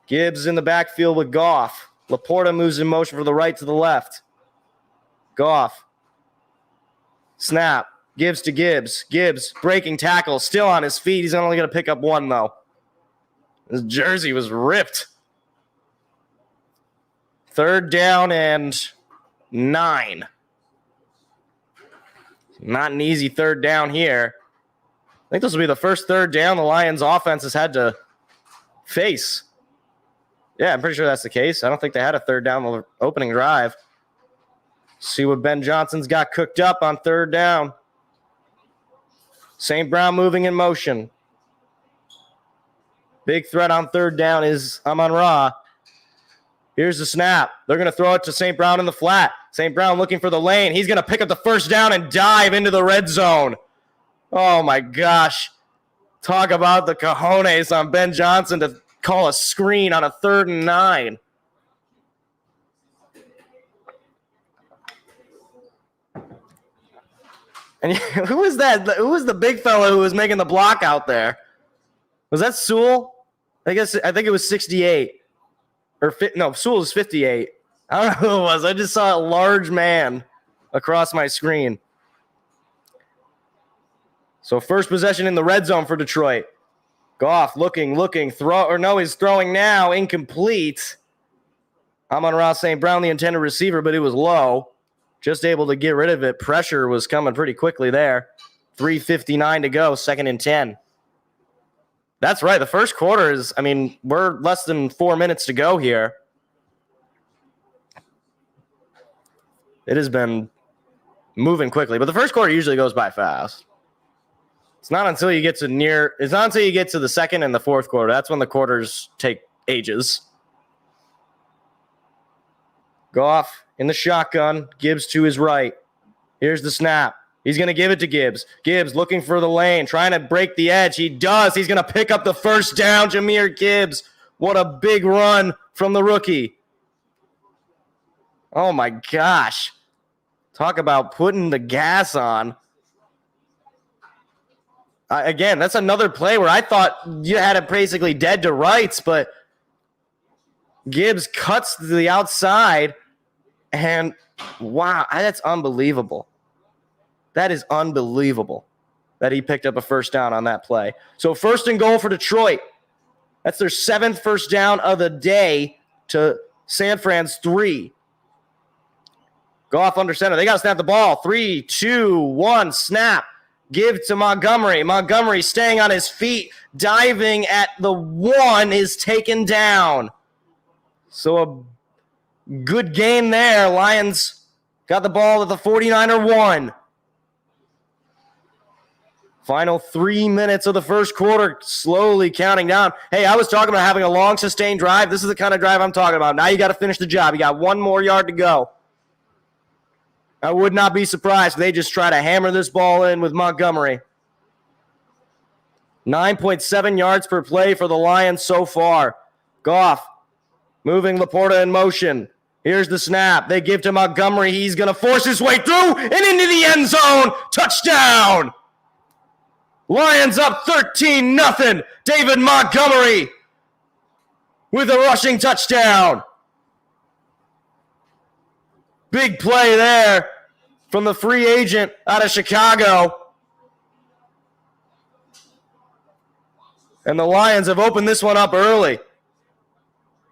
Gibbs in the backfield with Goff. Laporta moves in motion from the right to the left. Goff. Snap. Gibbs to Gibbs. Gibbs breaking tackle. Still on his feet. He's only going to pick up one, though. His jersey was ripped. 3rd down and 9. Not an easy 3rd down here. I think this will be the first 3rd down the Lions offense has had to face. Yeah, I'm pretty sure that's the case. I don't think they had a 3rd down on the opening drive. See what Ben Johnson's got cooked up on 3rd down. St. Brown moving in motion. Big threat on 3rd down is Amon-Ra. Here's the snap. They're going to throw it to St. Brown in the flat. St. Brown looking for the lane. He's going to pick up the 1st down and dive into the red zone. Oh, my gosh. Talk about the cojones on Ben Johnson to call a screen on a 3rd and 9. And who was that? Who was the big fella who was making the block out there? Was that Sewell? I think it was 68. Sewell was 58. I don't know who it was. I just saw a large man across my screen. So first possession in the red zone for Detroit. Goff looking, he's throwing now, incomplete. Amon-Ra St. Brown, the intended receiver, but it was low. Just able to get rid of it. Pressure was coming pretty quickly there. 3:59 to go, 2nd and 10. That's right. The first quarter is, we're less than 4 minutes to go here. It has been moving quickly, but the first quarter usually goes by fast. It's not until you get to the 2nd and the 4th quarter. That's when the quarters take ages. Goff in the shotgun. Gibbs to his right. Here's the snap. He's going to give it to Gibbs. Gibbs looking for the lane, trying to break the edge. He does. He's going to pick up the 1st down. Jahmyr Gibbs. What a big run from the rookie. Oh, my gosh. Talk about putting the gas on. Again, that's another play where I thought you had it basically dead to rights, but Gibbs cuts to the outside, and wow, that's unbelievable. That is unbelievable that he picked up a 1st down on that play. So 1st and goal for Detroit. That's their 7th 1st down of the day to San Fran's 3. Goff under center. They got to snap the ball. 3, 2, 1, snap. Give to Montgomery. Montgomery staying on his feet, diving at the 1 is taken down. So a good game there. Lions got the ball at the 49er 1. Final 3 minutes of the first quarter, slowly counting down. Hey, I was talking about having a long, sustained drive. This is the kind of drive I'm talking about. Now you got to finish the job. You got 1 more yard to go. I would not be surprised if they just try to hammer this ball in with Montgomery. 9.7 yards per play for the Lions so far. Goff moving Laporta in motion. Here's the snap. They give to Montgomery. He's going to force his way through and into the end zone. Touchdown! Lions up 13-0. David Montgomery with a rushing touchdown. Big play there from the free agent out of Chicago. And the Lions have opened this one up early.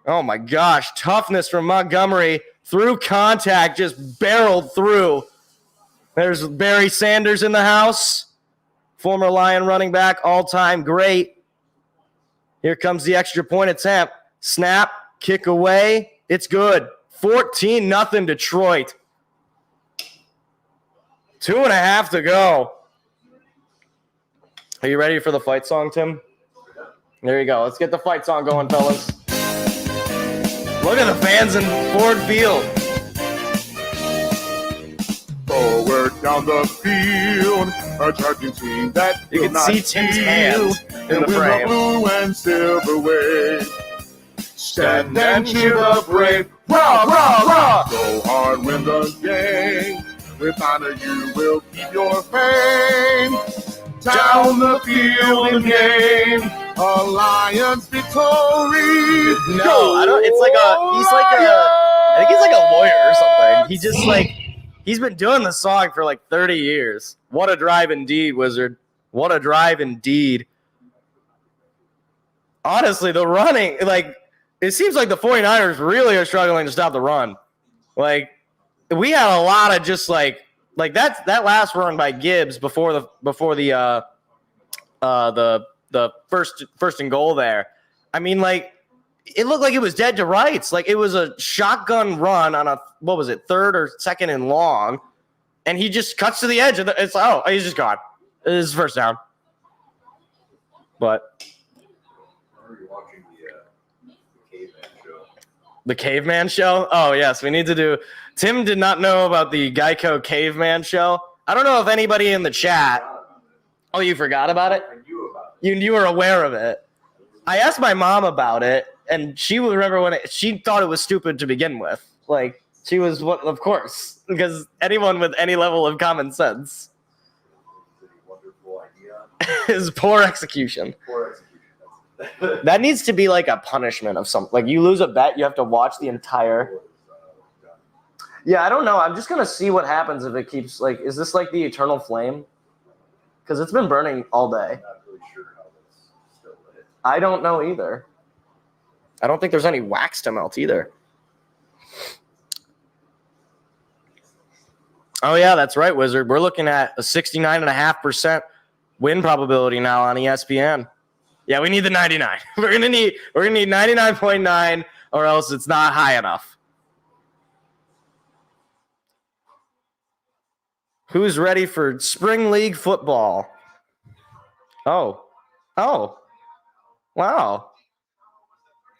Oh my gosh, toughness from Montgomery through contact, just barreled through. There's Barry Sanders in the house, former Lion running back, all-time great. Here comes the extra point attempt. Snap, kick away. It's good. 14-0 Detroit. 2.5 to go. Are you ready for the fight song, Tim? There you go. Let's get the fight song going, fellas. Look at the fans in Ford Field. Forward down the field, a charging team that You will can not see Tim's yield, hand in and the win frame. blue and silver wave. Stand and cheer the brave. Rah, rah, rah! Go hard, win the game. With honor you will keep your fame. Down the field and game, a Lions victory. No, I don't. It's like I think he's like a lawyer or something. He just like, he's been doing the song for like 30 years. What a drive indeed, Wizard. What a drive indeed. Honestly, the running, like, it seems like the 49ers really are struggling to stop the run. Like, we had a lot of just like that last run by Gibbs before the first and goal there. I mean, like, it looked like it was dead to rights. Like, it was a shotgun run on a, what was it, third or second and long, and he just cuts to the edge. And it's like, oh, he's just gone. This is first down. But Are you watching the Caveman Show? the Caveman Show? Oh, yes, we need to do. Tim did not know about the Geico Caveman Show. I don't know if anybody in the chat. Oh, you forgot about it? I knew about it. You were aware of it. I asked my mom about it, and she would remember when she thought it was stupid to begin with. Like, she was, of course, because anyone with any level of common sense It's a wonderful idea. is poor execution. Poor execution. That needs to be like a punishment of something. Like, you lose a bet, you have to watch the entire. Yeah, I don't know. I'm just going to see what happens if it keeps, like, is this like the eternal flame? Because it's been burning all day. I'm not really sure how that's still lit. I don't know either. I don't think there's any wax to melt either. Oh, yeah, that's right, Wizard. We're looking at a 69.5% win probability now on ESPN. Yeah, we need the 99. We're gonna need 99.9, or else it's not high enough. Who's ready for spring league football? Oh, wow.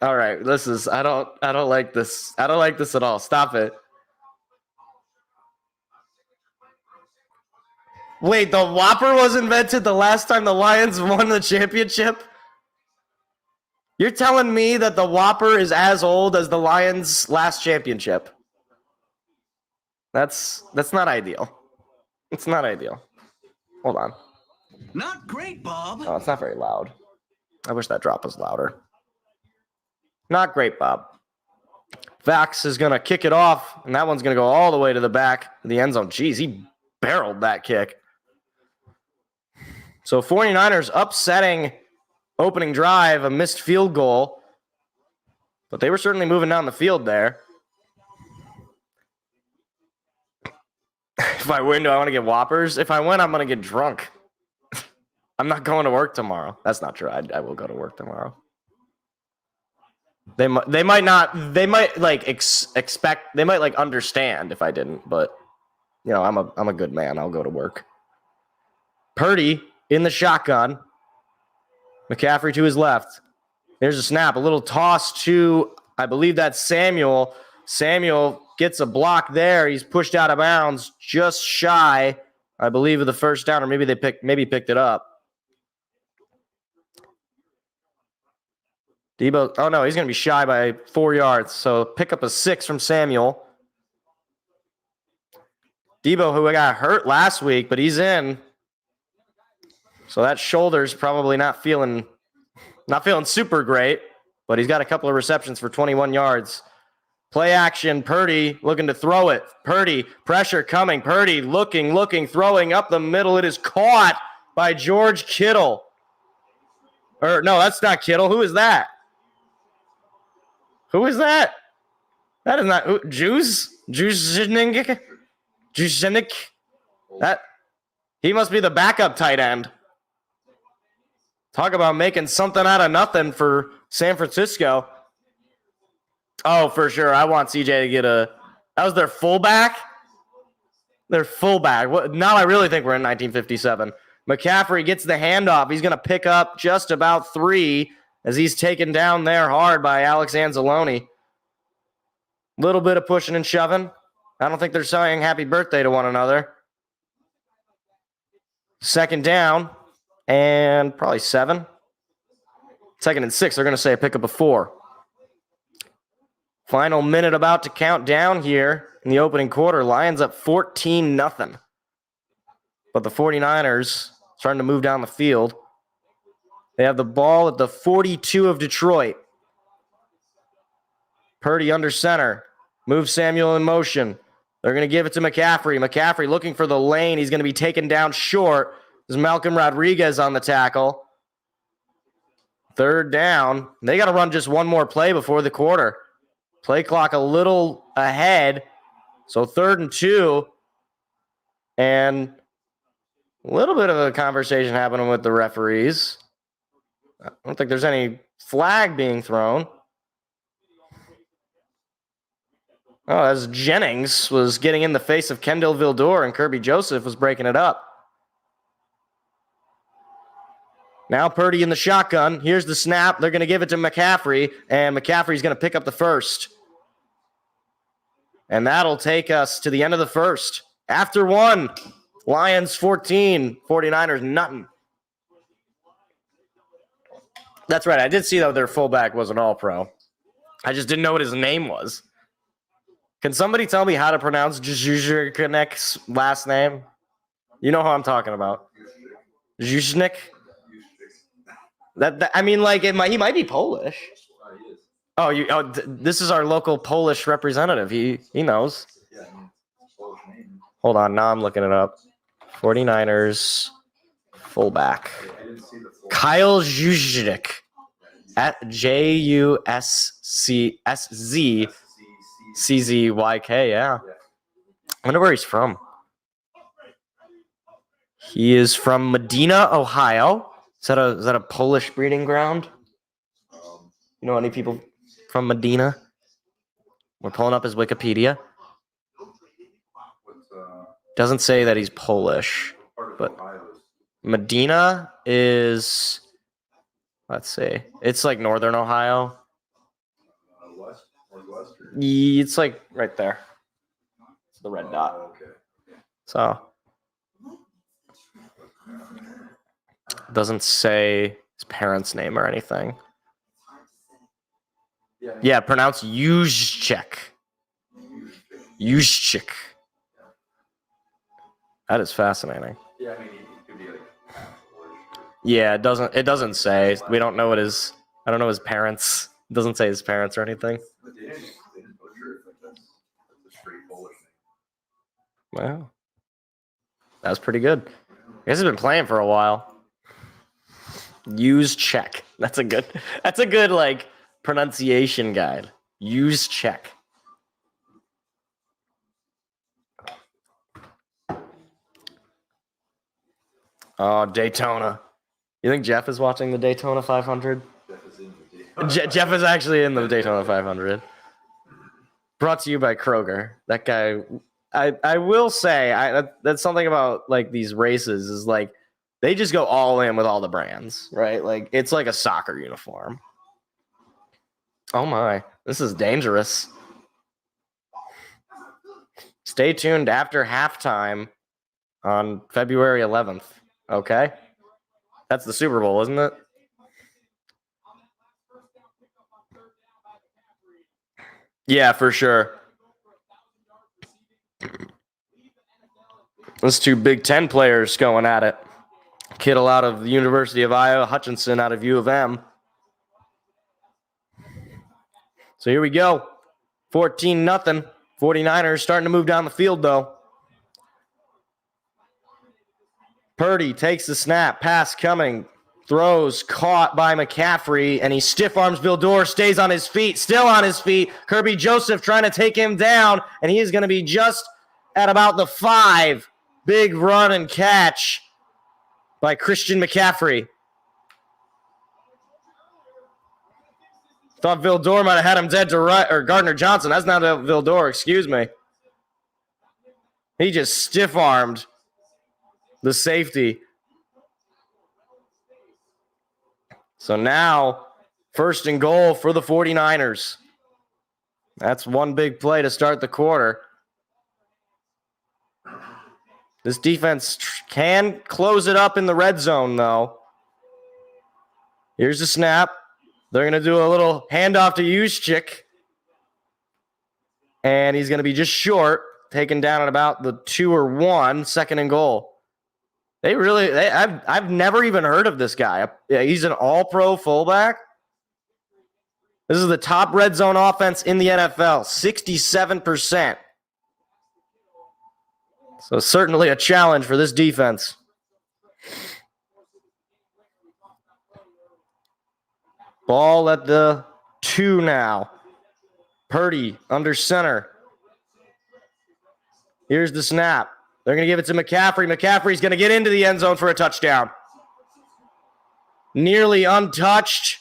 All right, this is. I don't like this. I don't like this at all. Stop it. Wait, the Whopper was invented the last time the Lions won the championship? You're telling me that the Whopper is as old as the Lions' last championship? That's not ideal. It's not ideal. Hold on. Not great, Bob. Oh, it's not very loud. I wish that drop was louder. Not great, Bob. Vax is going to kick it off, and that one's going to go all the way to the back of the end zone. Jeez, he barreled that kick. So 49ers upsetting opening drive, a missed field goal. But they were certainly moving down the field there. If I win, do I want to get Whoppers? If I win, I'm going to get drunk. I'm not going to work tomorrow. That's not true. I will go to work tomorrow. They might not. They might like expect. They might like understand if I didn't. But you know, I'm a good man. I'll go to work. Purdy in the shotgun. McCaffrey to his left. There's a snap. A little toss to, I believe that's Samuel. Samuel gets a block there. He's pushed out of bounds, just shy, I believe, of the first down, or maybe picked it up. Debo, oh no, he's going to be shy by 4 yards. So pick up a 6 from Samuel. Debo, who got hurt last week, but he's in. So that shoulder's probably not feeling super great, but he's got a couple of receptions for 21 yards. Play action, Purdy looking to throw it. Purdy, pressure coming. Purdy looking, throwing up the middle. It is caught by George Kittle. Or no, that's not Kittle. Who is that? Who is that? That is not Juice Znick. That he must be the backup tight end. Talk about making something out of nothing for San Francisco. Oh, for sure. I want CJ to get a. That was their fullback. Their fullback. What? Now I really think we're in 1957. McCaffrey gets the handoff. He's going to pick up just about 3 as he's taken down there hard by Alex Anzalone. Little bit of pushing and shoving. I don't think they're saying happy birthday to one another. Second down and probably 7. Second and 6. They're going to say a pickup of 4. Final minute about to count down here in the opening quarter. Lions up 14-0. But the 49ers starting to move down the field. They have the ball at the 42 of Detroit. Purdy under center. Moves Samuel in motion. They're going to give it to McCaffrey. McCaffrey looking for the lane. He's going to be taken down short. There's Malcolm Rodriguez on the tackle. Third down. They got to run just one more play before the quarter. Play clock a little ahead. So 3rd and 2. And a little bit of a conversation happening with the referees. I don't think there's any flag being thrown. Oh, as Jennings was getting in the face of Kendall Vildor and Kirby Joseph was breaking it up. Now Purdy in the shotgun. Here's the snap. They're going to give it to McCaffrey, and McCaffrey's going to pick up the first. And that'll take us to the end of the first. After 1, Lions 14, 49ers nothing. That's right. I did see that their fullback was an all-pro. I just didn't know what his name was. Can somebody tell me how to pronounce Juzhnik's last name? You know who I'm talking about. Juzhnik? I mean, like, he might be Polish. This is our local Polish representative. He knows. Hold on, now I'm looking it up. 49ers fullback. Kyle Juzhnik at JUSCSZCZYK. Yeah. I wonder where he's from. He is from Medina, Ohio. Is that a Polish breeding ground? You know any people from Medina? We're pulling up his Wikipedia. Doesn't say that he's Polish, but Medina is, let's see, it's like northern Ohio. It's like right there. It's the red dot. So doesn't say his parents' name or anything. Yeah, pronounced Juszczyk. Juszczyk. That is fascinating. Yeah, I mean, he could be like. Yeah, it doesn't say. We don't know what his. I don't know his parents. It doesn't say his parents or anything. But they didn't butcher it. Like that's a straight Polish thing. Wow, that was pretty good. You guys have been playing for a while. Juszczyk. That's a good like pronunciation guide. Juszczyk. Oh, Daytona. You think Jeff is watching the Daytona 500? Jeff is actually in the Daytona 500. Brought to you by Kroger. That guy, I will say, that's something about like these races is like they just go all in with all the brands, right? Like it's like a soccer uniform. Oh my, this is dangerous. Stay tuned after halftime on February 11th. Okay? That's the Super Bowl, isn't it? Yeah, for sure. Those 2 Big Ten players going at it. Kittle out of the University of Iowa, Hutchinson out of U of M. So here we go. 14-0. 49ers starting to move down the field, though. Purdy takes the snap. Pass coming. Throws. Caught by McCaffrey. And he stiff arms Vildor. Stays on his feet. Still on his feet. Kirby Joseph trying to take him down. And he is going to be just at about the 5. Big run and catch by Christian McCaffrey. Thought Vildor might have had him dead to right, or Gardner Johnson. That's not Vildor, excuse me. He just stiff-armed the safety. So now, 1st and goal for the 49ers. That's one big play to start the quarter. This defense can close it up in the red zone, though. Here's the snap. They're going to do a little handoff to Juszczyk. And he's going to be just short, taken down at about the 2 or 1, 2nd and goal. I've never even heard of this guy. He's an all-pro fullback. This is the top red zone offense in the NFL, 67%. So certainly a challenge for this defense. Ball at the 2 now. Purdy under center. Here's the snap. They're going to give it to McCaffrey. McCaffrey's going to get into the end zone for a touchdown. Nearly untouched.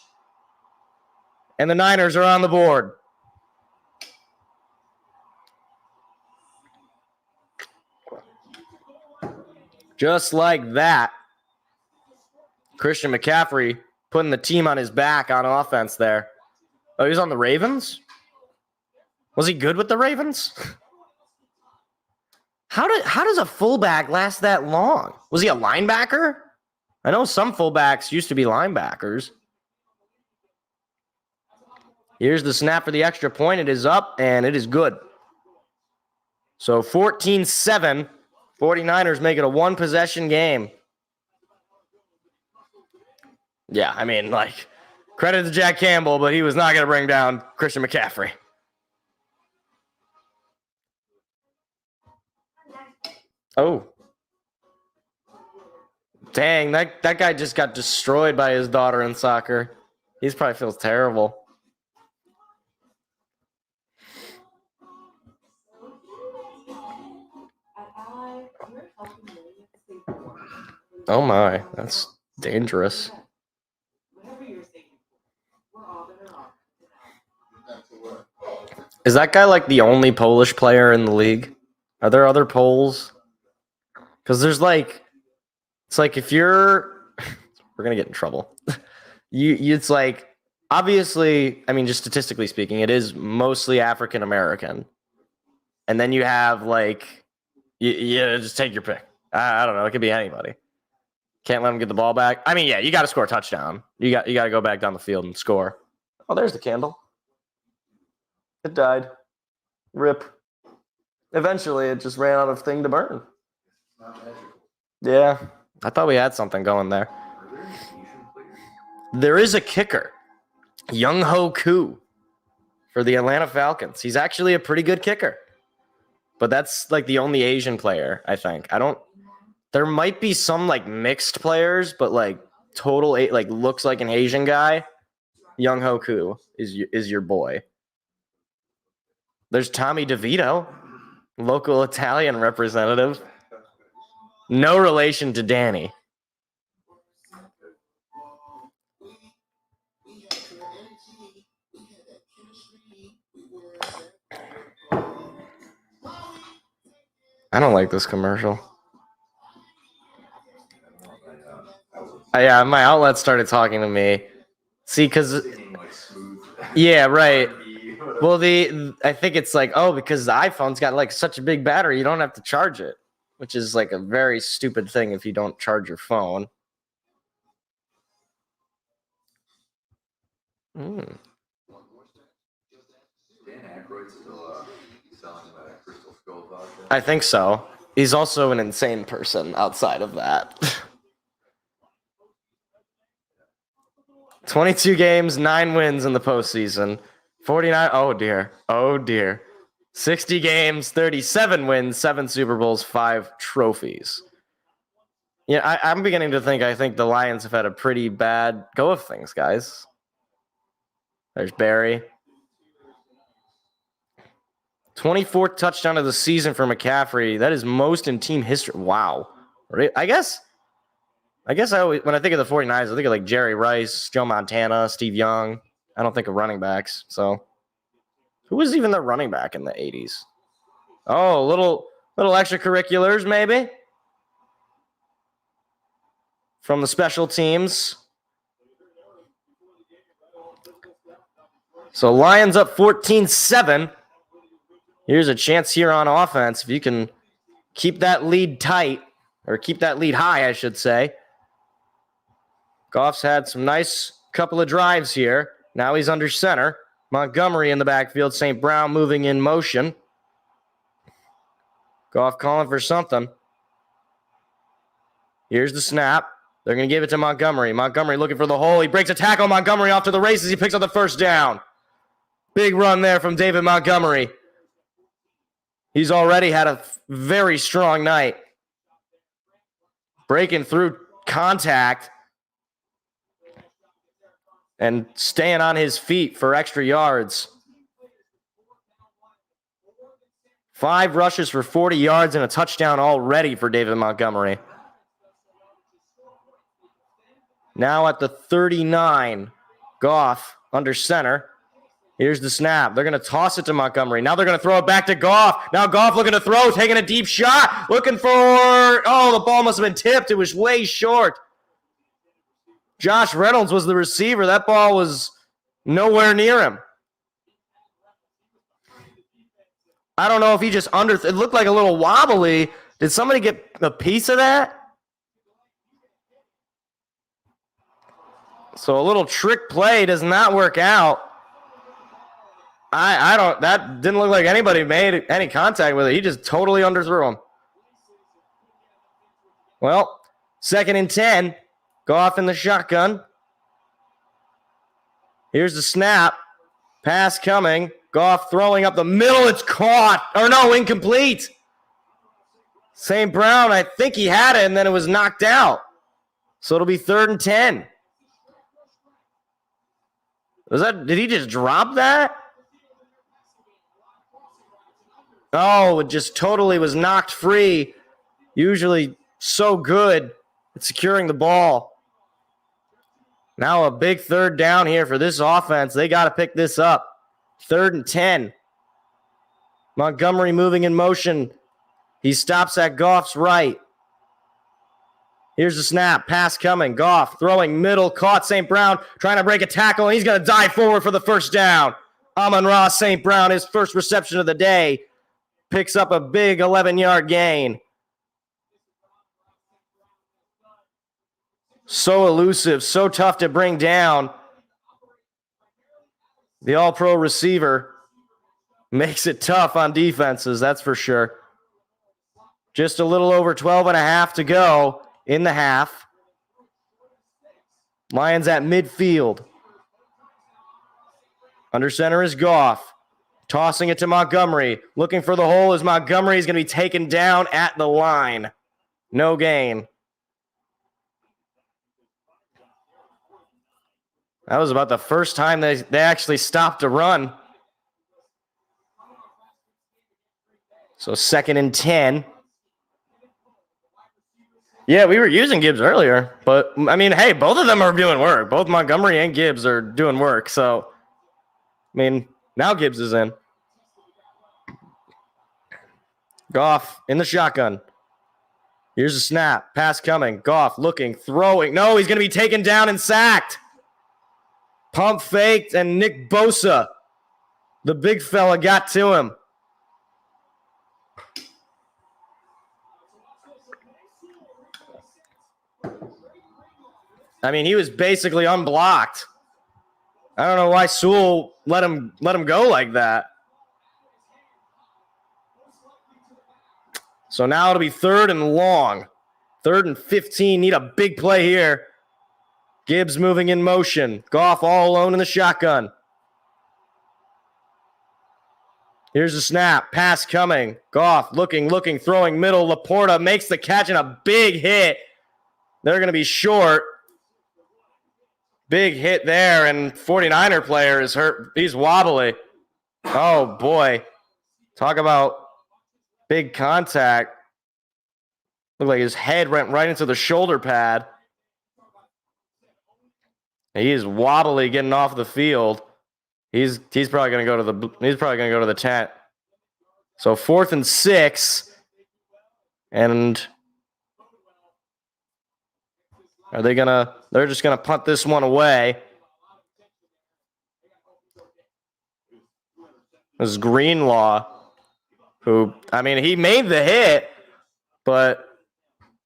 And the Niners are on the board. Just like that. Christian McCaffrey putting the team on his back on offense there. Oh, he was on the Ravens? Was he good with the Ravens? How does a fullback last that long? Was he a linebacker? I know some fullbacks used to be linebackers. Here's the snap for the extra point. It is up, and it is good. So 14-7. 49ers make it a one-possession game. Yeah, I mean, like, credit to Jack Campbell, but he was not going to bring down Christian McCaffrey. Oh. Dang, that guy just got destroyed by his daughter in soccer. He probably feels terrible. Oh my, that's dangerous. Is that guy like the only Polish player in the league? Are there other Poles? Because there's like, it's like if you're, we're gonna get in trouble. It's like, obviously, I mean, just statistically speaking, it is mostly African American, and then you have like, you just take your pick. I don't know, it could be anybody. Can't let him get the ball back. I mean, yeah, you got to score a touchdown. You got to go back down the field and score. Oh, there's the candle. It died. Rip. Eventually, it just ran out of thing to burn. Yeah, I thought we had something going there. There is a kicker, Young-Ho Koo, for the Atlanta Falcons. He's actually a pretty good kicker, but that's like the only Asian player, I think. There might be some like mixed players, but like total like looks like an Asian guy. Young-Ho Koo is your boy. There's Tommy DeVito, local Italian representative. No relation to Danny. I don't like this commercial. Yeah, my outlet started talking to me. See, because yeah, right. Well, I think it's like, oh, because the iPhone's got like such a big battery, you don't have to charge it, which is like a very stupid thing if you don't charge your phone. I think so. He's also an insane person outside of that. 22 games, 9 wins in the postseason. 49, oh dear. 60 games, 37 wins, 7 Super Bowls, 5 trophies. Yeah, I'm beginning to think I think the Lions have had a pretty bad go of things, guys. There's Barry. 24th touchdown of the season for McCaffrey. That is most in team history. Wow. I guess I always, when I think of the 49ers, I think of like Jerry Rice, Joe Montana, Steve Young. I don't think of running backs. So who was even the running back in the 80s? Oh, little extracurriculars maybe from the special teams. So Lions up 14-7. Here's a chance here on offense. If you can keep that lead tight, or keep that lead high, I should say. Goff's had some nice couple of drives here. Now he's under center. Montgomery in the backfield. St. Brown moving in motion. Goff calling for something. Here's the snap. They're going to give it to Montgomery. Montgomery looking for the hole. He breaks a tackle. Montgomery off to the races. He picks up the first down. Big run there from David Montgomery. He's already had a very strong night. Breaking through contact and staying on his feet for extra yards. 5 rushes for 40 yards and a touchdown already for David Montgomery. Now at the 39, Goff under center. Here's the snap. They're going to toss it to Montgomery. Now they're going to throw it back to Goff. Now Goff looking to throw, taking a deep shot, looking for, the ball must have been tipped. It was way short. Josh Reynolds was the receiver. That ball was nowhere near him. I don't know if he just it looked like a little wobbly. Did somebody get a piece of that? So a little trick play does not work out. That didn't look like anybody made any contact with it. He just totally underthrew him. Well, 2nd and 10. Goff in the shotgun. Here's the snap. Pass coming. Goff throwing up the middle. It's caught. Incomplete. St. Brown, I think he had it, and then it was knocked out. So it'll be 3rd and 10. Did he just drop that? Oh, it just totally was knocked free. Usually so good at securing the ball. Now a big 3rd down here for this offense. They got to pick this up. 3rd and 10. Montgomery moving in motion. He stops at Goff's right. Here's the snap. Pass coming. Goff throwing middle. Caught St. Brown trying to break a tackle, and he's going to dive forward for the first down. Amon-Ra St. Brown, his first reception of the day, picks up a big 11-yard gain. So elusive, so tough to bring down. The all-pro receiver makes it tough on defenses, that's for sure. Just a little over 12 and a half to go in the half. Lions at midfield. Under center is Goff. Tossing it to Montgomery. Looking for the hole as Montgomery is going to be taken down at the line. No gain. That was about the first time they actually stopped a run. So 2nd and 10. Yeah, we were using Gibbs earlier, but I mean, hey, both of them are doing work. Both Montgomery and Gibbs are doing work. So, I mean, now Gibbs is in. Goff in the shotgun. Here's a snap. Pass coming. Goff looking, throwing. No, he's going to be taken down and sacked. Pump faked, and Nick Bosa, the big fella, got to him. I mean, he was basically unblocked. I don't know why Sewell let him go like that. So now it'll be 3rd and long. 3rd and 15. Need a big play here. Gibbs moving in motion. Goff all alone in the shotgun. Here's the snap. Pass coming. Goff looking, throwing middle. Laporta makes the catch and a big hit. They're going to be short. Big hit there, and 49er player is hurt. He's wobbly. Oh, boy. Talk about big contact. Looked like his head went right into the shoulder pad. He is wobbly getting off the field. He's probably gonna go to the tent. So 4th and 6, and they're just gonna punt this one away. This is Greenlaw, who, I mean, he made the hit, but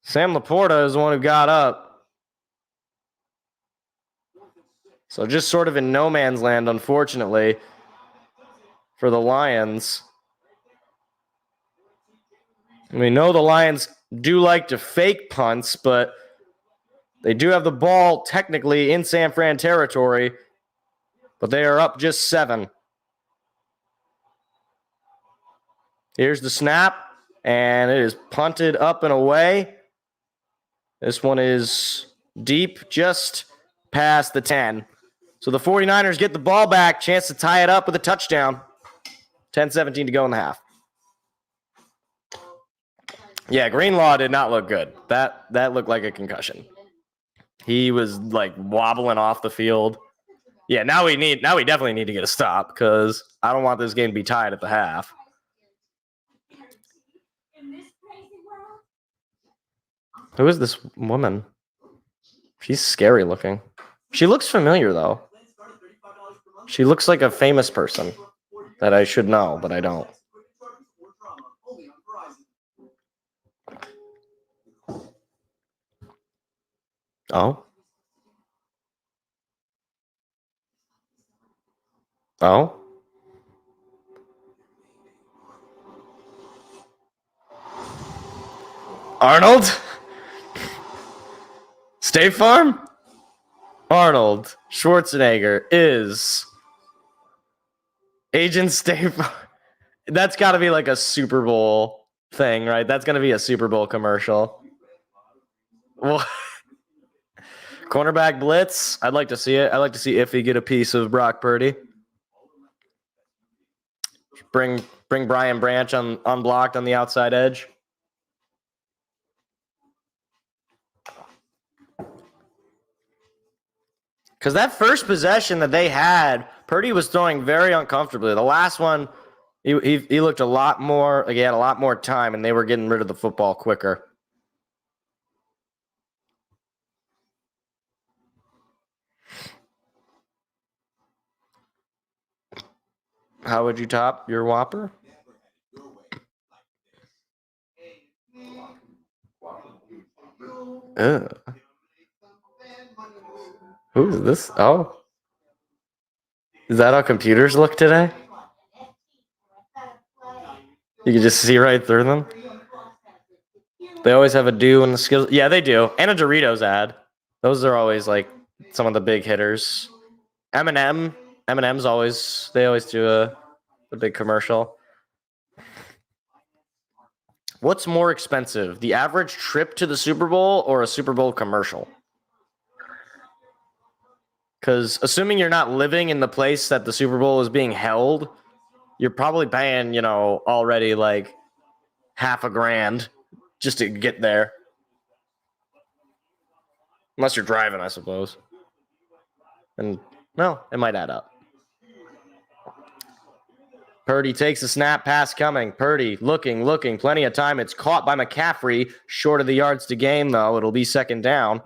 Sam Laporta is the one who got up. So just sort of in no man's land, unfortunately, for the Lions. We know the Lions do like to fake punts, but they do have the ball technically in San Fran territory, but they are up just 7. Here's the snap, and it is punted up and away. This one is deep, just past the 10. So the 49ers get the ball back, chance to tie it up with a touchdown. 10-17 to go in the half. Yeah, Greenlaw did not look good. That looked like a concussion. He was like wobbling off the field. Yeah, now we definitely need to get a stop because I don't want this game to be tied at the half. Who is this woman? She's scary looking. She looks familiar though. She looks like a famous person that I should know, but I don't. Oh? Oh? Arnold? State Farm? Arnold Schwarzenegger is Agent State Farm. That's got to be like a Super Bowl thing, right? That's going to be a Super Bowl commercial. Well, cornerback blitz. I'd like to see it. I'd like to see Iffy get a piece of Brock Purdy. Bring Brian Branch unblocked on the outside edge. Because that first possession that they had, Purdy was throwing very uncomfortably. The last one, he looked a lot more, like he had a lot more time, and they were getting rid of the football quicker. How would you top your Whopper? Ugh. Who is this? Oh. Is that how computers look today? You can just see right through them. They always have a do and the skills. Yeah, they do. And a Doritos ad. Those are always like some of the big hitters. Eminem's always, they always do a big commercial. What's more expensive, the average trip to the Super Bowl or a Super Bowl commercial? Because assuming you're not living in the place that the Super Bowl is being held, you're probably paying, already like $500 just to get there. Unless you're driving, I suppose. And no, it might add up. Purdy takes a snap, pass coming. Purdy looking, plenty of time. It's caught by McCaffrey, short of the yards to gain, though. It'll be second down.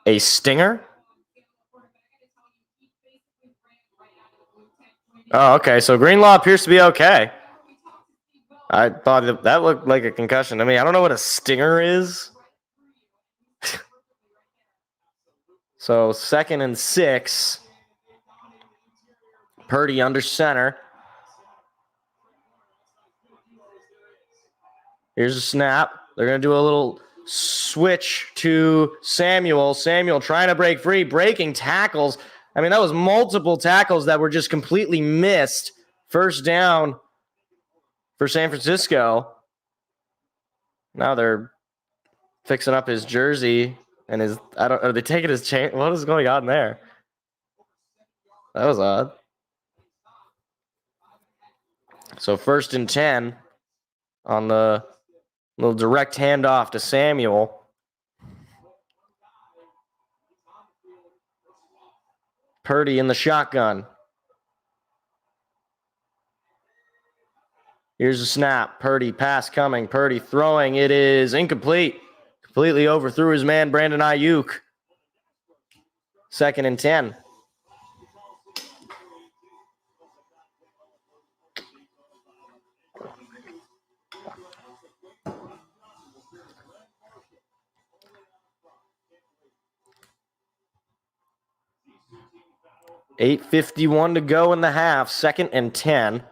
A stinger? Oh, okay. So Greenlaw appears to be okay. I thought that looked like a concussion. I mean, I don't know what a stinger is. So 2nd and 6. Purdy under center. Here's a snap. They're going to do a little switch to Samuel. Samuel trying to break free, breaking tackles. I mean, that was multiple tackles that were just completely missed. First down for San Francisco. Now they're fixing up his jersey and are they taking his chain? What is going on there? That was odd. So 1st and 10 on the little direct handoff to Samuel. Purdy in the shotgun. Here's a snap. Purdy, pass coming. Purdy throwing. It is incomplete. Completely overthrew his man, Brandon Ayuk. 2nd and 10. $8:51 to go in the half. 2nd and 10.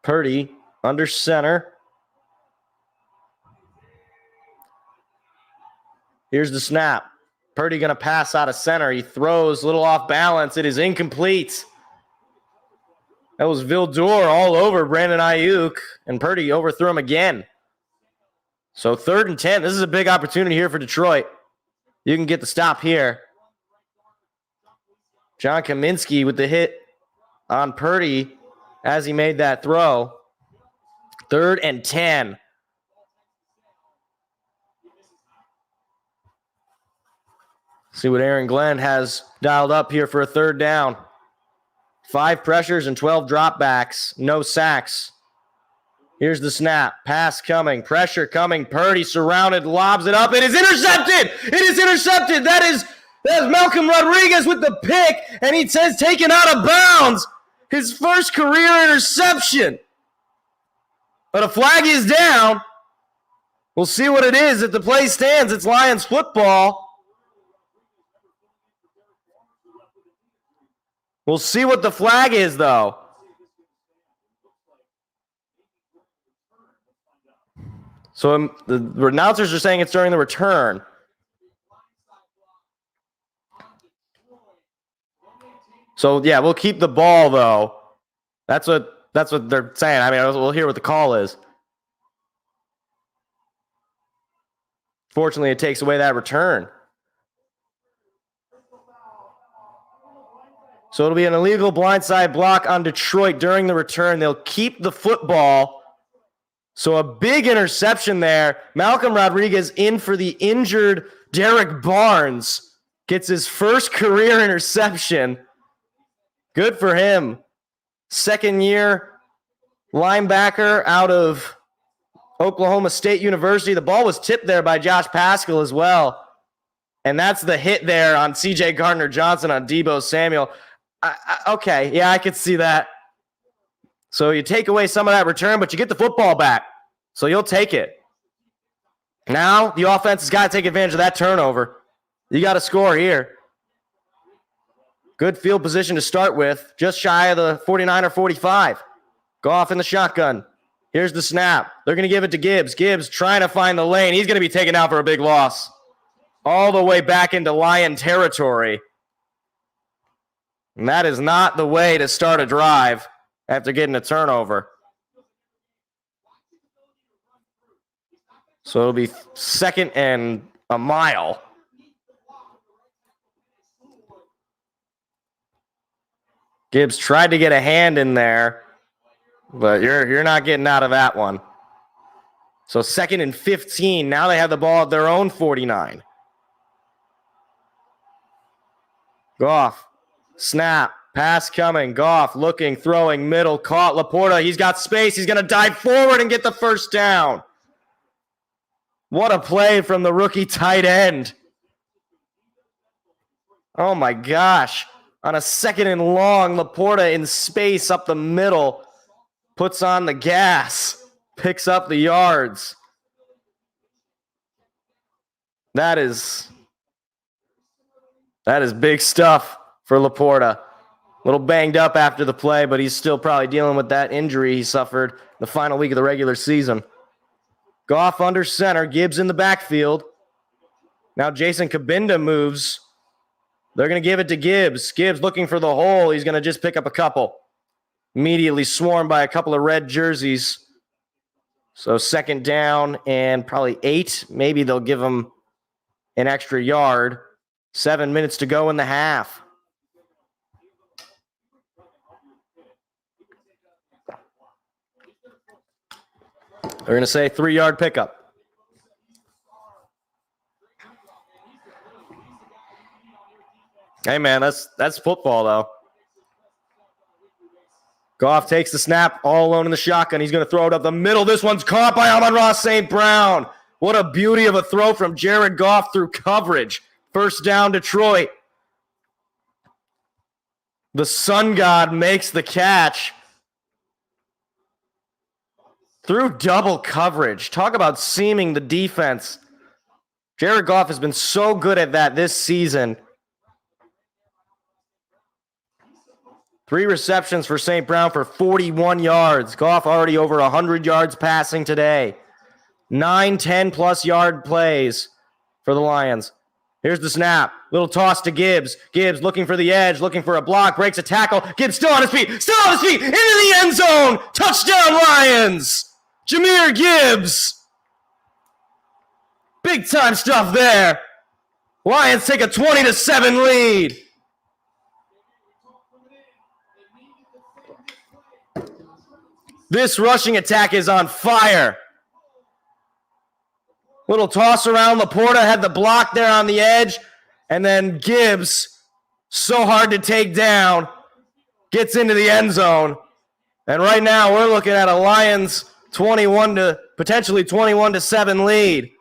Purdy under center. Here's the snap. Purdy going to pass out of center. He throws a little off balance. It is incomplete. That was Vildor all over Brandon Ayuk, and Purdy overthrew him again. So 3rd and 10. This is a big opportunity here for Detroit. You can get the stop here. John Kaminsky with the hit on Purdy as he made that throw. 3rd and 10. See what Aaron Glenn has dialed up here for a 3rd down. 5 pressures and 12 dropbacks. No sacks. Here's the snap. Pass coming. Pressure coming. Purdy surrounded. Lobs it up. It is intercepted. It is intercepted. That is Malcolm Rodriguez with the pick. And he says taken out of bounds. His first career interception. But a flag is down. We'll see what it is. If the play stands, it's Lions football. We'll see what the flag is, though. So the announcers are saying it's during the return. So, yeah, we'll keep the ball, though. That's what they're saying. I mean, we'll hear what the call is. Fortunately, it takes away that return. So it'll be an illegal blindside block on Detroit during the return. They'll keep the football. So a big interception there. Malcolm Rodriguez in for the injured Derek Barnes. Gets his first career interception. Good for him. 2nd-year linebacker out of Oklahoma State University. The ball was tipped there by Josh Paschal as well. And that's the hit there on C.J. Gardner-Johnson on Deebo Samuel. Okay, yeah, I could see that. So you take away some of that return, but you get the football back. So you'll take it. Now the offense has got to take advantage of that turnover. You got to score here. Good field position to start with. Just shy of the 49 or 45. Goff in the shotgun. Here's the snap. They're going to give it to Gibbs. Gibbs trying to find the lane. He's going to be taken out for a big loss. All the way back into Lion territory. And that is not the way to start a drive after getting a turnover. So it'll be 2nd and a mile. Gibbs tried to get a hand in there, but you're not getting out of that one. So 2nd and 15. Now they have the ball at their own 49. Goff. Snap. Pass coming. Goff looking, throwing, middle, caught. Laporta, he's got space. He's going to dive forward and get the first down. What a play from the rookie tight end. Oh, my gosh. On a 2nd and long, Laporta in space up the middle. Puts on the gas. Picks up the yards. That is big stuff for Laporta. A little banged up after the play, but he's still probably dealing with that injury he suffered the final week of the regular season. Goff under center. Gibbs in the backfield. Now Jason Kabinda moves. They're going to give it to Gibbs. Gibbs looking for the hole. He's going to just pick up a couple. Immediately swarmed by a couple of red jerseys. So 2nd down and probably 8. Maybe they'll give him an extra yard. 7 minutes to go in the half. They're going to say 3-yard pickup. Hey, man, that's football, though. Goff takes the snap all alone in the shotgun. He's going to throw it up the middle. This one's caught by Amon-Ra St. Brown. What a beauty of a throw from Jared Goff through coverage. First down, Detroit. The sun god makes the catch through double coverage. Talk about seaming the defense. Jared Goff has been so good at that this season. 3 receptions for St. Brown for 41 yards. Goff already over 100 yards passing today. 9, 10-plus yard plays for the Lions. Here's the snap. Little toss to Gibbs. Gibbs looking for the edge, looking for a block, breaks a tackle. Gibbs still on his feet, into the end zone. Touchdown, Lions. Jahmyr Gibbs. Big time stuff there. Lions take a 20-7 lead. This rushing attack is on fire. Little toss around. Laporta had the block there on the edge. And then Gibbs, so hard to take down, gets into the end zone. And right now we're looking at a Lions potentially 21-7 lead.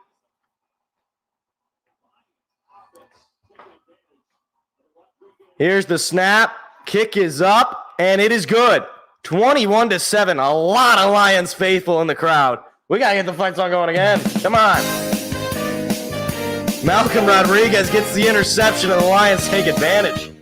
Here's the snap. Kick is up, and it is good. 21-7. A lot of Lions faithful in the crowd. We got to get the fight song going again. Come on. Malcolm Rodriguez gets the interception, and the Lions take advantage.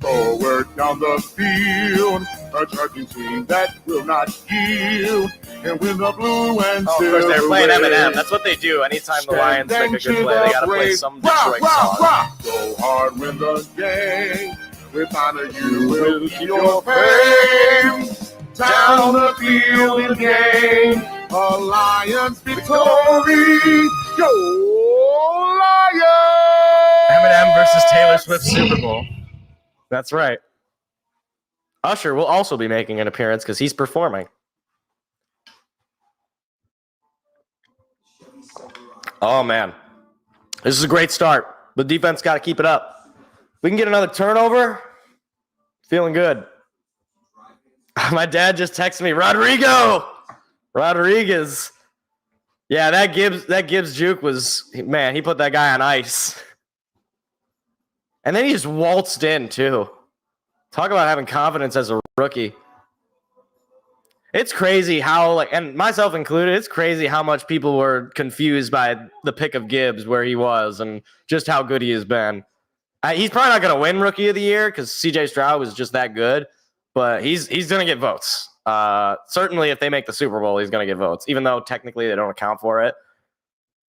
Forward down the field, a charging team that will not yield. And win the blue and of silver. course, they're playing wave. Eminem. That's what they do. Anytime the Lions make a good play, they got to play some Detroit song. Go hard, win the game. With honor, you will keep your fame. Down the field in game, a Lions victory. Go Lions! Eminem versus Taylor Swift Super Bowl. That's right. Usher will also be making an appearance because he's performing. Oh, man. This is a great start. The defense got to keep it up. We can get another turnover. Feeling good. My dad just texted me, Rodriguez. Yeah, that Gibbs juke was, man, he put that guy on ice. And then he just waltzed in, too. Talk about having confidence as a rookie. It's crazy how, and myself included, it's crazy how much people were confused by the pick of Gibbs where he was and just how good he has been. He's probably not going to win Rookie of the Year because C.J. Stroud was just that good, but he's going to get votes. Certainly, if they make the Super Bowl, he's going to get votes, even though technically they don't account for it.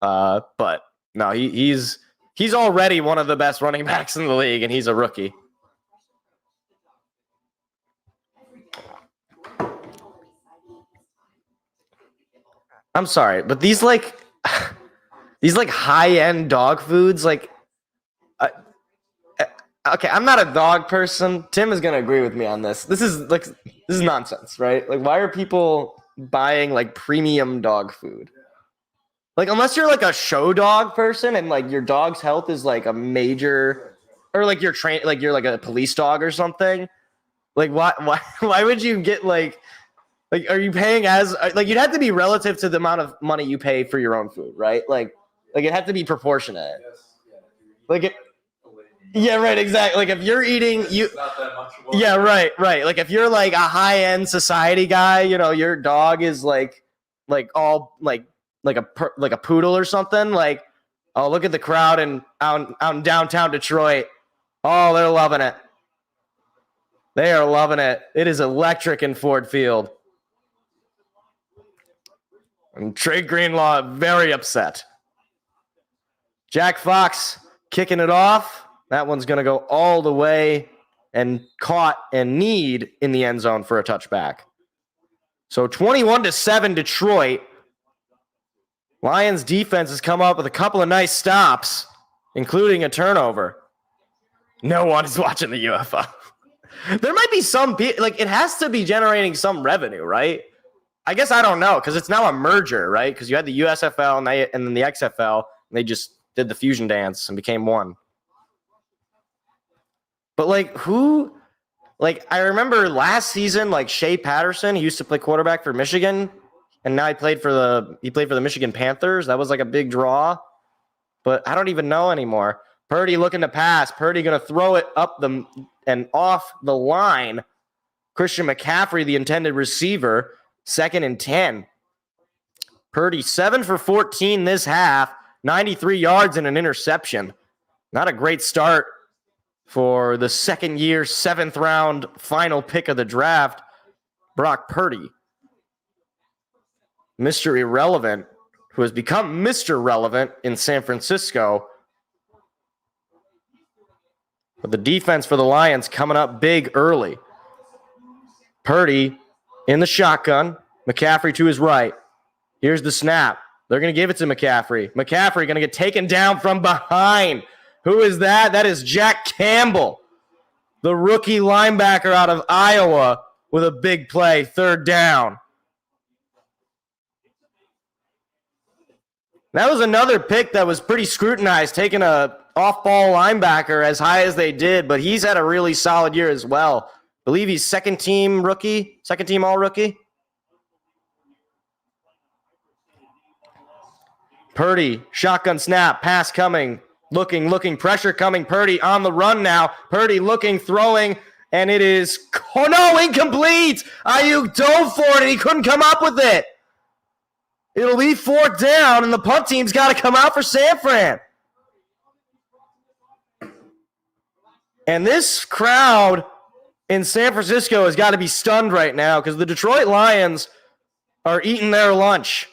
But no, he's already one of the best running backs in the league, and he's a rookie. I'm sorry, but these high-end dog foods, okay, I'm not a dog person. Tim is going to agree with me on this. This is nonsense, right? Why are people buying premium dog food? Unless you're a show dog person and your dog's health is a major, or you're trained, you're a police dog or something. Why would you get are you paying as you'd have to be relative to the amount of money you pay for your own food, right? It had to be proportionate. Yeah, right, exactly. If you're eating, yeah, right. If you're a high-end society guy, your dog is all like a poodle or something. Oh, look at the crowd out in downtown Detroit. Oh, they're loving it. They are loving it. It is electric in Ford Field. And Trey Greenlaw very upset. Jack Fox kicking it off. That one's going to go all the way and caught and kneed in the end zone for a touchback. So 21-7 Detroit. Lions defense has come up with a couple of nice stops, including a turnover. No one is watching the UFO. There might be some, it has to be generating some revenue, right? I guess I don't know, because it's now a merger, right? Because you had the USFL and then the XFL, and they just did the fusion dance and became one. But like who? Like I remember last season, like Shea Patterson, he used to play quarterback for Michigan, and now he played for the Michigan Panthers. That was like a big draw. But I don't even know anymore. Purdy looking to pass. Purdy going to throw it up and off the line. Christian McCaffrey, the intended receiver, 2nd and 10. Purdy 7 for 14 this half, 93 yards and an interception. Not a great start for the second year, 7th round final pick of the draft, Brock Purdy. Mr. Irrelevant, who has become Mr. Relevant in San Francisco. But the defense for the Lions coming up big early. Purdy in the shotgun. McCaffrey to his right. Here's the snap. They're going to give it to McCaffrey. McCaffrey going to get taken down from behind. Who is that? That is Jack Campbell, the rookie linebacker out of Iowa with a big play, 3rd down. That was another pick that was pretty scrutinized, taking a off-ball linebacker as high as they did, but he's had a really solid year as well. I believe he's second team all-rookie. Purdy, shotgun snap, pass coming, looking, pressure coming. Purdy on the run now. Purdy looking, throwing, and it is, oh no, incomplete. Ayuk dove for it, and he couldn't come up with it. It'll be 4th down, and the punt team's got to come out for San Fran. And this crowd in San Francisco has got to be stunned right now because the Detroit Lions are eating their lunch.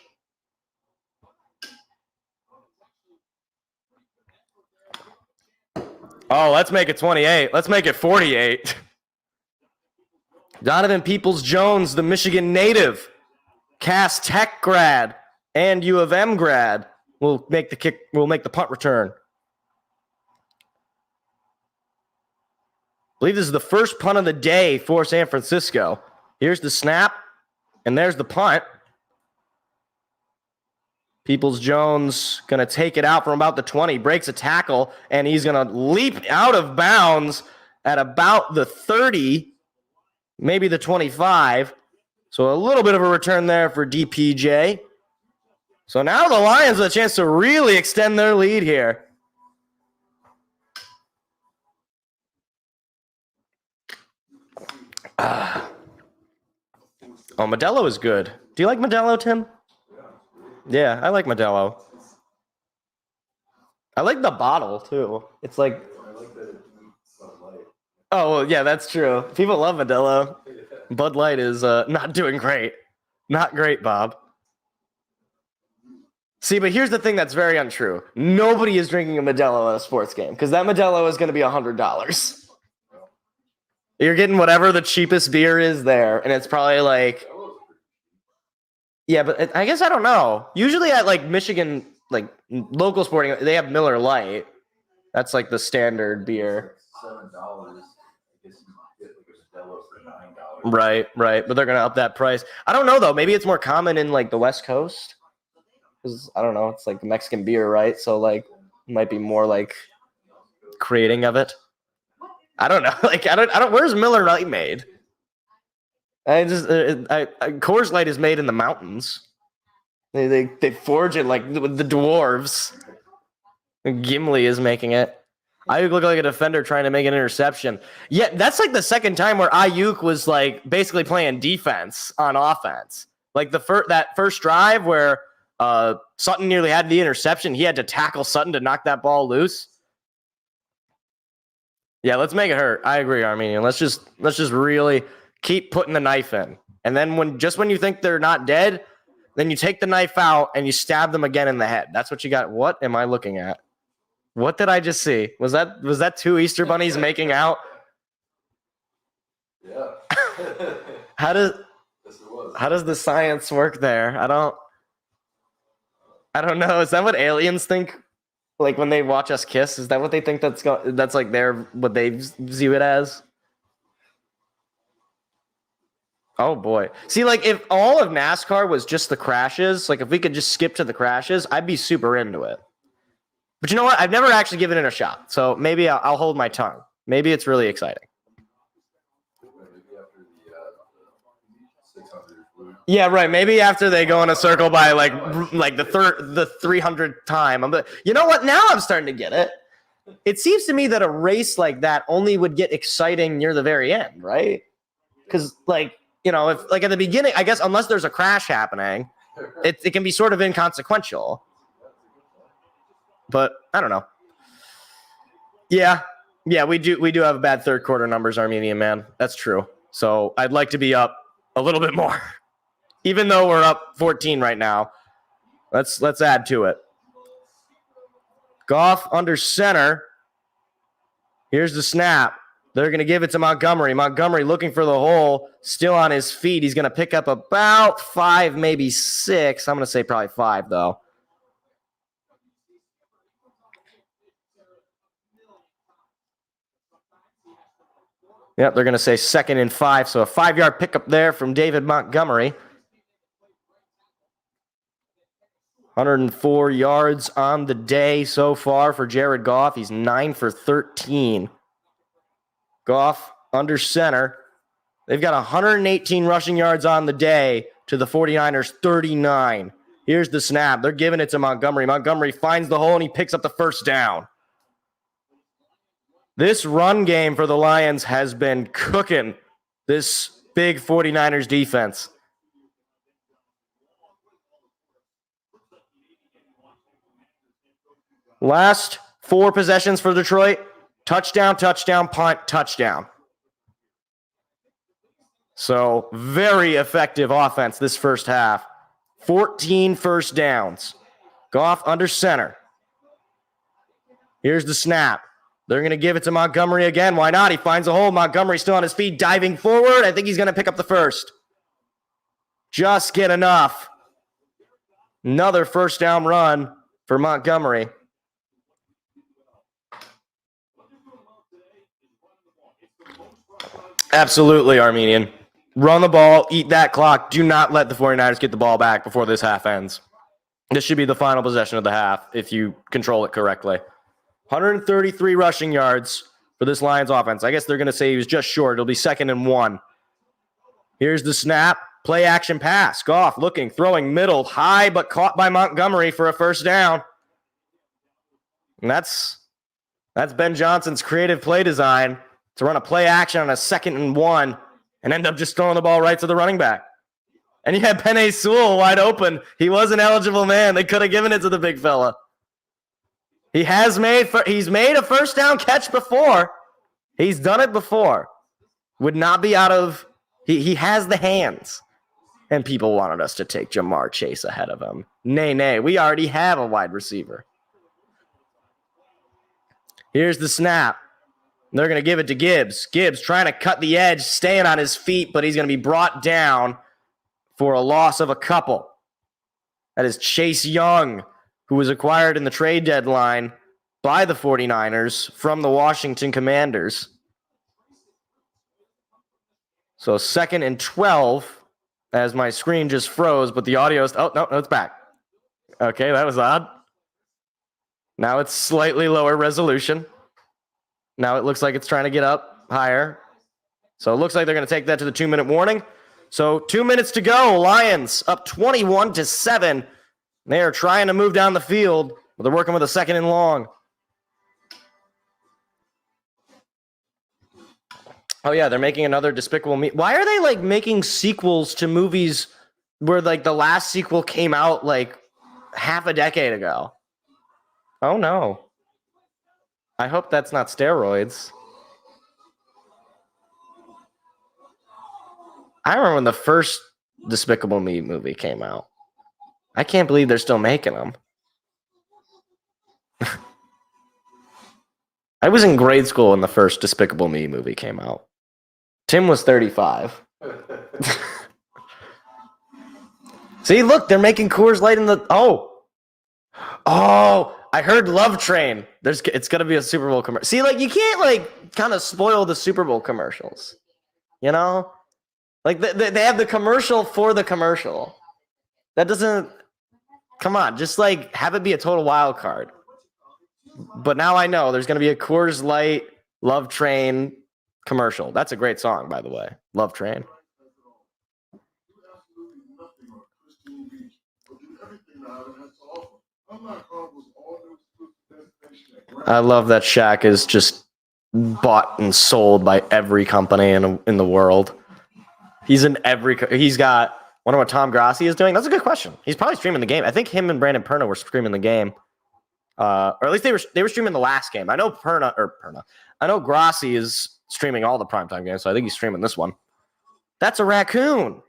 Oh, let's make it 28. Let's make it 48. Donovan Peoples-Jones, the Michigan native, Cass Tech grad, and U of M grad will make the punt return. I believe this is the first punt of the day for San Francisco. Here's the snap, and there's the punt. Peoples-Jones going to take it out from about the 20, breaks a tackle, and he's going to leap out of bounds at about the 30, maybe the 25. So a little bit of a return there for DPJ. So now the Lions have a chance to really extend their lead here. Oh, Modelo is good. Do you like Modelo, Tim? Yeah, I like Modelo. I like the bottle, too. It's like... I like that it meets sunlight. Oh, well, yeah, that's true. People love Modelo. Bud Light is not doing great. Not great, Bob. See, but here's the thing that's very untrue. Nobody is drinking a Modelo at a sports game because that Modelo is going to be $100. You're getting whatever the cheapest beer is there, and it's probably like... Yeah, but I guess I don't know. Usually at like Michigan, like local sporting, they have Miller Lite. That's like the standard beer. $7. I guess you get like a Modelo for $9. Right. But they're gonna up that price. I don't know though. Maybe it's more common in like the West Coast. Because I don't know. It's like Mexican beer, right? So like, it might be more like creating of it. I don't know. Like I don't. Where's Miller Lite made? Coors Light is made in the mountains. They forge it like the dwarves. Gimli is making it. Ayuk looked like a defender trying to make an interception. Yeah, that's like the second time where Ayuk was like basically playing defense on offense. Like that first drive where Sutton nearly had the interception. He had to tackle Sutton to knock that ball loose. Yeah, let's make it hurt. I agree, Armenian. Let's just really keep putting the knife in. And then when you think they're not dead, then you take the knife out and you stab them again in the head. That's what you got. What am I looking at? What did I just see? Was that two Easter bunnies making out? Yeah. How does Yes, it was. How does the science work there? I don't know. Is that what aliens think? Like when they watch us kiss, is that what they think that's like what they view it as? Oh boy. See, like if all of NASCAR was just the crashes, like if we could just skip to the crashes, I'd be super into it. But you know what? I've never actually given it a shot. So maybe I'll hold my tongue. Maybe it's really exciting. Yeah, right. Maybe after they go in a circle by like the 300th time. You know what? Now I'm starting to get it. It seems to me that a race like that only would get exciting near the very end, right? Because if like at the beginning, I guess unless there's a crash happening, it can be sort of inconsequential. But I don't know. Yeah, we do have bad third quarter numbers, Armenian man. That's true. So I'd like to be up a little bit more. Even though we're up 14 right now, let's add to it. Goff under center. Here's the snap. They're going to give it to Montgomery. Montgomery looking for the hole, still on his feet. He's going to pick up about 5, maybe 6. I'm going to say probably 5, though. Yep, they're going to say 2nd and 5. So a 5-yard pickup there from David Montgomery. 104 yards on the day so far for Jared Goff. He's 9 for 13. Goff under center. They've got 118 rushing yards on the day to the 49ers 39. Here's the snap. They're giving it to Montgomery. Montgomery finds the hole and he picks up the first down. This run game for the Lions has been cooking this big 49ers defense. Last 4 possessions for Detroit. Touchdown, touchdown, punt, touchdown. So very effective offense this first half. 14 first downs. Goff under center. Here's the snap. They're going to give it to Montgomery again. Why not? He finds a hole. Montgomery still on his feet, diving forward. I think he's going to pick up the first. Just get enough. Another first down run for Montgomery. Absolutely, Armenian. Run the ball, eat that clock. Do not let the 49ers get the ball back before this half ends. This should be the final possession of the half if you control it correctly. 133 rushing yards for this Lions offense. I guess they're going to say he was just short. It'll be 2nd and 1. Here's the snap. Play action pass. Goff looking, throwing middle, high, but caught by Montgomery for a first down. And that's Ben Johnson's creative play design to run a play action on a 2nd and 1 and end up just throwing the ball right to the running back. And you had Penei Sewell wide open. He was an eligible man. They could have given it to the big fella. He's made a first down catch before. He's done it before. Would not be out of he has the hands. And people wanted us to take Jamar Chase ahead of him. Nay. We already have a wide receiver. Here's the snap. They're going to give it to Gibbs. Gibbs trying to cut the edge, staying on his feet, but he's going to be brought down for a loss of a couple. That is Chase Young, who was acquired in the trade deadline by the 49ers from the Washington Commanders. So 2nd and 12, as my screen just froze, but the audio is... Oh, no, it's back. Okay, that was odd. Now it's slightly lower resolution. Now it looks like it's trying to get up higher. So it looks like they're going to take that to the 2-minute warning. So 2 minutes to go. Lions up 21-7. They are trying to move down the field, but they're working with a 2nd and long. Oh, yeah, they're making another Despicable Me. Why are they, making sequels to movies where, the last sequel came out, half a decade ago? Oh, no. I hope that's not steroids. I remember when the first Despicable Me movie came out. I can't believe they're still making them. I was in grade school when the first Despicable Me movie came out. Tim was 35. See, look, they're making Coors Light in the... Oh, I heard Love Train. It's going to be a Super Bowl commercial. See, you can't, kind of spoil the Super Bowl commercials. You know? They have the commercial for the commercial. That doesn't... Come on, just, have it be a total wild card. But now I know there's going to be a Coors Light Love Train commercial. That's a great song, by the way. Love Train. I love that Shaq is just bought and sold by every company in the world. He's in every. He's got. Wonder what Tom Grassi is doing. That's a good question. He's probably streaming the game. I think him and Brandon Perna were streaming the game, or at least they were streaming the last game. I know Perna. I know Grassi is streaming all the primetime games, so I think he's streaming this one. That's a raccoon.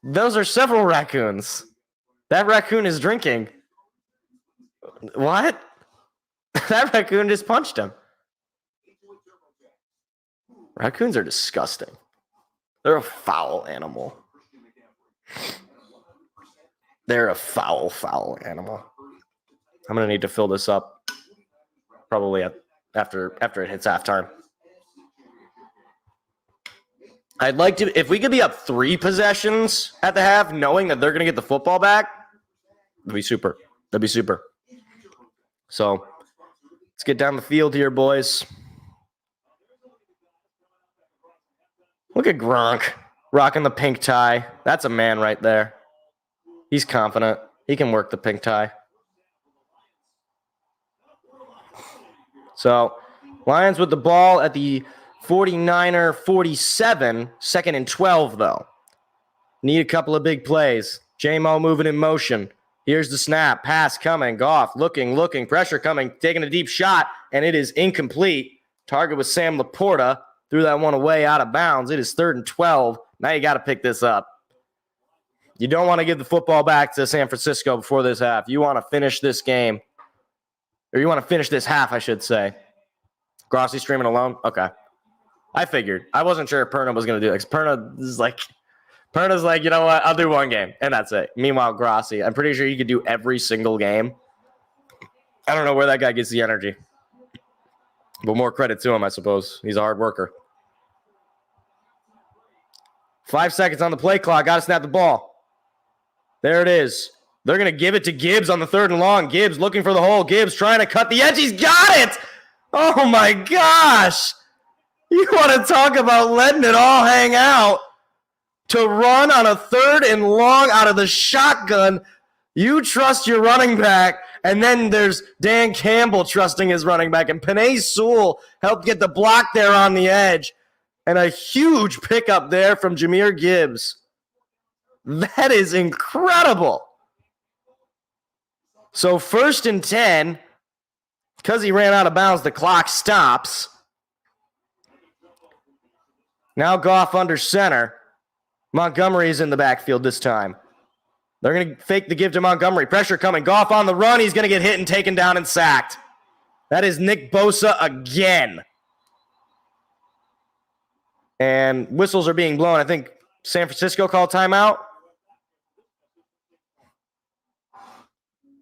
Those are several raccoons. That raccoon is drinking. What? That raccoon just punched him. Raccoons are disgusting. They're a foul animal. They're a foul, foul animal. I'm going to need to fill this up probably after it hits halftime. I'd like to, if we could be up 3 possessions at the half, knowing that they're going to get the football back, that'd be super. That'd be super. So let's get down the field here, boys. Look at Gronk rocking the pink tie. That's a man right there. He's confident. He can work the pink tie. So Lions with the ball at the 49er 47, 2nd and 12, though. Need a couple of big plays. J-Mo moving in motion. Here's the snap. Pass coming. Goff looking. Pressure coming. Taking a deep shot, and it is incomplete. Target was Sam Laporta. Threw that one away out of bounds. It is 3rd and 12. Now you got to pick this up. You don't want to give the football back to San Francisco before this half. You want to finish this game. Or you want to finish this half, I should say. Grossi streaming alone? Okay. I figured. I wasn't sure if Perna was going to do it. Perna's like, you know what? I'll do one game, and that's it. Meanwhile, Grossi, I'm pretty sure he could do every single game. I don't know where that guy gets the energy. But more credit to him, I suppose. He's a hard worker. 5 seconds on the play clock. Got to snap the ball. There it is. They're going to give it to Gibbs on the 3rd and long. Gibbs looking for the hole. Gibbs trying to cut the edge. He's got it. Oh, my gosh. You want to talk about letting it all hang out to run on a 3rd and long out of the shotgun. You trust your running back. And then there's Dan Campbell trusting his running back. And Penei Sewell helped get the block there on the edge. And a huge pickup there from Jahmyr Gibbs. That is incredible. So 1st and 10, because he ran out of bounds, the clock stops. Now Goff under center. Montgomery is in the backfield this time. They're going to fake the give to Montgomery. Pressure coming. Goff on the run. He's going to get hit and taken down and sacked. That is Nick Bosa again. And whistles are being blown. I think San Francisco called timeout.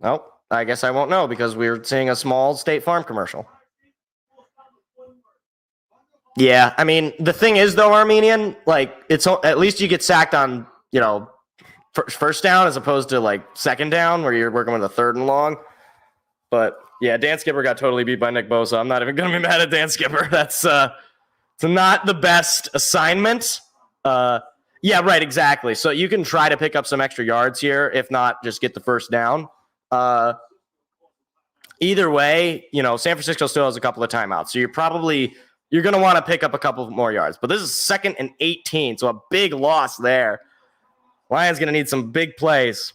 Oh, I guess I won't know because we're seeing a small State Farm commercial. Yeah, I mean, the thing is, though, Armenian, like, it's at least you get sacked on, you know, first down as opposed to, like, 2nd down where you're working with a 3rd and long. But, yeah, Dan Skipper got totally beat by Nick Bosa. I'm not even going to be mad at Dan Skipper. That's it's not the best assignment. Yeah, right, exactly. So you can try to pick up some extra yards here. If not, just get the first down. Either way, you know, San Francisco still has a couple of timeouts. So you're going to want to pick up a couple more yards. But this is 2nd and 18, so a big loss there. Lions going to need some big plays.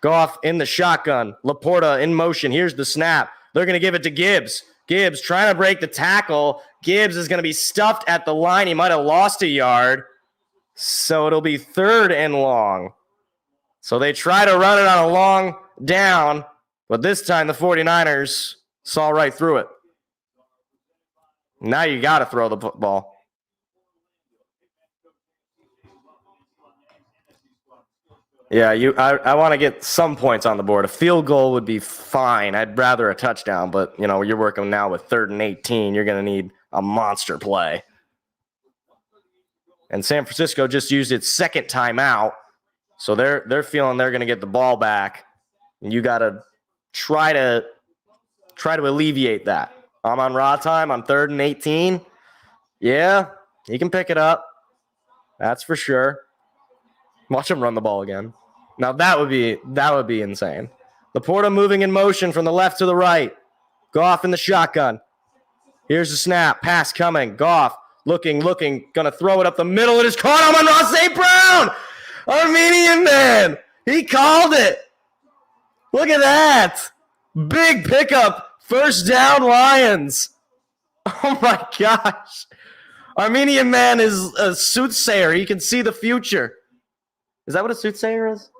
Goff in the shotgun. Laporta in motion. Here's the snap. They're going to give it to Gibbs. Gibbs trying to break the tackle. Gibbs is going to be stuffed at the line. He might have lost a yard. So it'll be 3rd and long. So they try to run it on a long down, but this time the 49ers saw right through it. Now you got to throw the football. Yeah, I want to get some points on the board. A field goal would be fine. I'd rather a touchdown, but you know, you're working now with 3rd and 18. You're going to need a monster play. And San Francisco just used its 2nd timeout, so they're feeling they're going to get the ball back. And you got to try to alleviate that. Amon-Ra time on 3rd and 18. Yeah, he can pick it up. That's for sure. Watch him run the ball again. Now that would be insane. Laporta moving in motion from the left to the right. Goff in the shotgun. Here's the snap. Pass coming. Goff looking, gonna throw it up the middle. It is caught. Amon-Ra St. Brown! Armenian man! He called it! Look at that! Big pickup. First down, Lions. Oh my gosh. Armenian man is a soothsayer. He can see the future. Is that what a soothsayer is?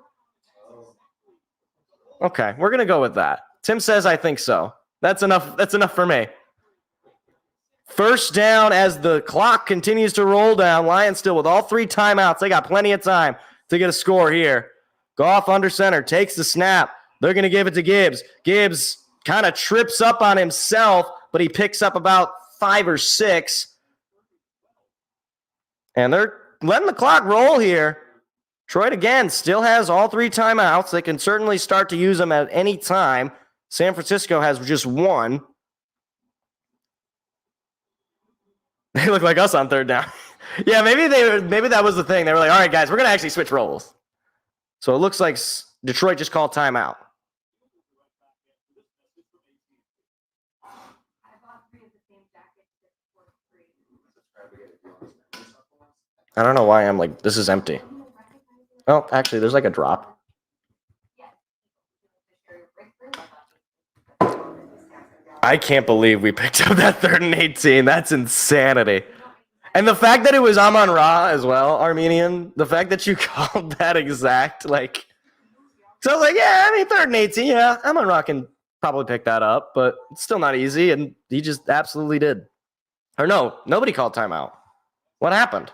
Okay, we're going to go with that. Tim says I think so. That's enough. That's enough for me. First down as the clock continues to roll down. Lions still with all 3 timeouts. They got plenty of time to get a score here. Goff under center, takes the snap. They're going to give it to Gibbs. Gibbs kind of trips up on himself, but he picks up about 5 or 6. And they're letting the clock roll here. Detroit, again, still has all 3 timeouts. They can certainly start to use them at any time. San Francisco has just 1. They look like us on 3rd down. Yeah, maybe that was the thing. They were like, all right, guys, we're going to actually switch roles. So it looks like Detroit just called timeout. I don't know why I'm like, this is empty. Oh, actually, there's like a drop. I can't believe we picked up that 3rd and 18. That's insanity. And the fact that it was Amon-Ra as well, Armenian, the fact that you called that exact, like, so I was like, yeah, I mean, 3rd and 18, yeah, Amon-Ra can probably pick that up, but it's still not easy, and he just absolutely did. Or no, nobody called timeout. What happened?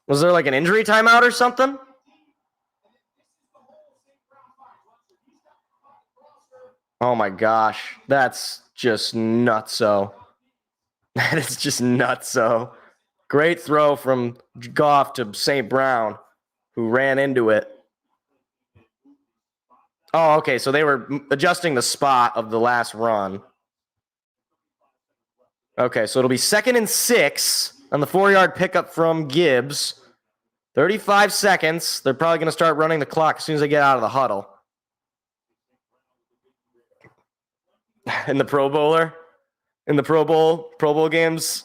Was there like an injury timeout or something? Oh my gosh, that's just nutso. That is just nutso. Great throw from Goff to St. Brown, who ran into it. Oh, okay, so they were adjusting the spot of the last run. Okay, so it'll be 2nd and 6 on the 4-yard pickup from Gibbs. 35 seconds. They're probably going to start running the clock as soon as they get out of the huddle. In the Pro Bowler, in the Pro Bowl games,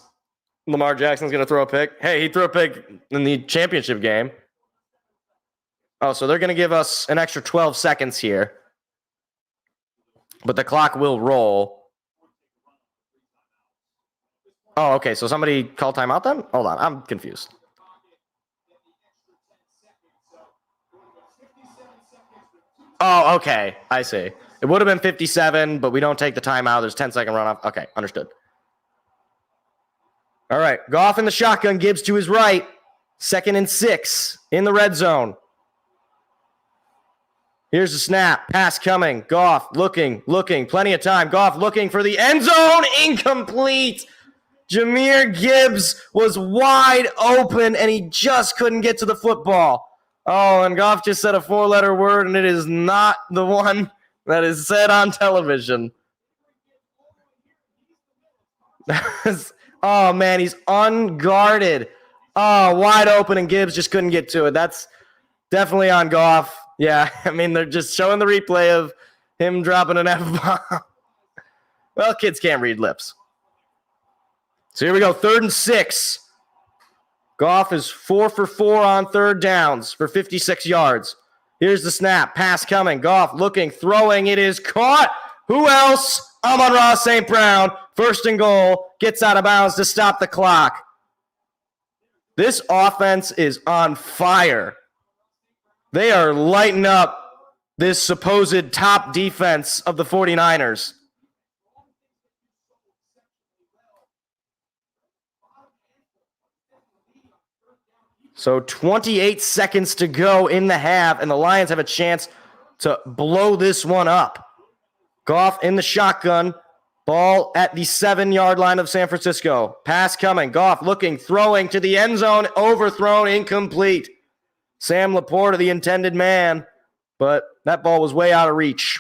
Lamar Jackson's going to throw a pick. Hey, he threw a pick in the championship game. Oh, so they're going to give us an extra 12 seconds here. But the clock will roll. Oh, okay, so somebody called timeout then? Hold on, I'm confused. Oh, okay, I see. It would have been 57, but we don't take the timeout. There's 10-second runoff. Okay, understood. All right, Goff in the shotgun, Gibbs to his right. 2nd and 6 in the red zone. Here's the snap. Pass coming. Goff looking. Plenty of time. Goff looking for the end zone. Incomplete. Jahmyr Gibbs was wide open, and he just couldn't get to the football. Oh, and Goff just said a 4-letter word, and it is not the one that is said on television. Oh, man, he's unguarded. Oh, wide open, and Gibbs just couldn't get to it. That's definitely on Goff. Yeah, I mean, they're just showing the replay of him dropping an F-bomb. Well, kids can't read lips. So here we go, 3rd and 6. Goff is 4 for 4 on 3rd downs for 56 yards. Here's the snap. Pass coming. Goff looking, throwing. It is caught. Who else? Amon-Ra St. Brown. 1st and goal. Gets out of bounds to stop the clock. This offense is on fire. They are lighting up this supposed top defense of the 49ers. So 28 seconds to go in the half, and the Lions have a chance to blow this one up. Goff in the shotgun. Ball at the 7-yard line of San Francisco. Pass coming. Goff looking, throwing to the end zone. Overthrown, incomplete. Sam Laporta, the intended man, but that ball was way out of reach.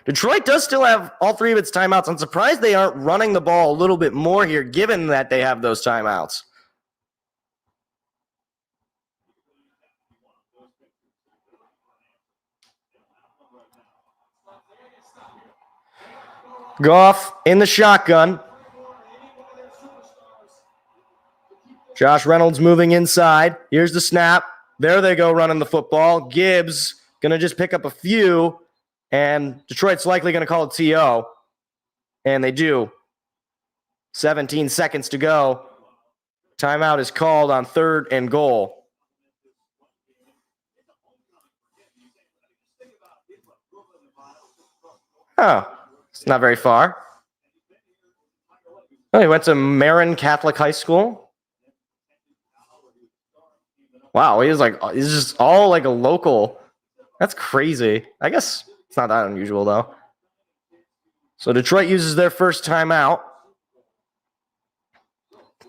Detroit does still have all three of its timeouts. I'm surprised they aren't running the ball a little bit more here, given that they have those timeouts. Goff in the shotgun. Josh Reynolds moving inside. Here's the snap. There they go running the football. Gibbs going to just pick up a few, and Detroit's likely going to call it TO. And they do. 17 seconds to go. Timeout is called on 3rd and goal. Oh, it's not very far. Oh, he went to Marin Catholic High School. Wow, he's just all like a local. That's crazy. I guess it's not that unusual though. So Detroit uses their first timeout.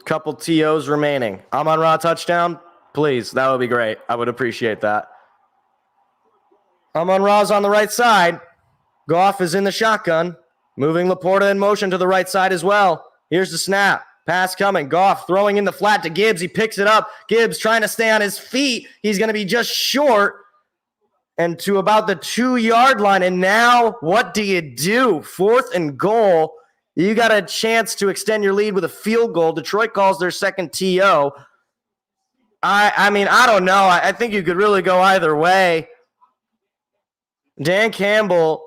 Couple TOs remaining. Amon-Ra touchdown, please. That would be great. I would appreciate that. Amon-Ra's on the right side. Goff is in the shotgun, moving Laporta in motion to the right side as well. Here's the snap. Pass coming. Goff throwing in the flat to Gibbs. He picks it up. Gibbs trying to stay on his feet. He's going to be just short and to about the 2-yard line. And now what do you do? 4th and goal. You got a chance to extend your lead with a field goal. Detroit calls their second TO. I mean, I don't know. I think you could really go either way. Dan Campbell,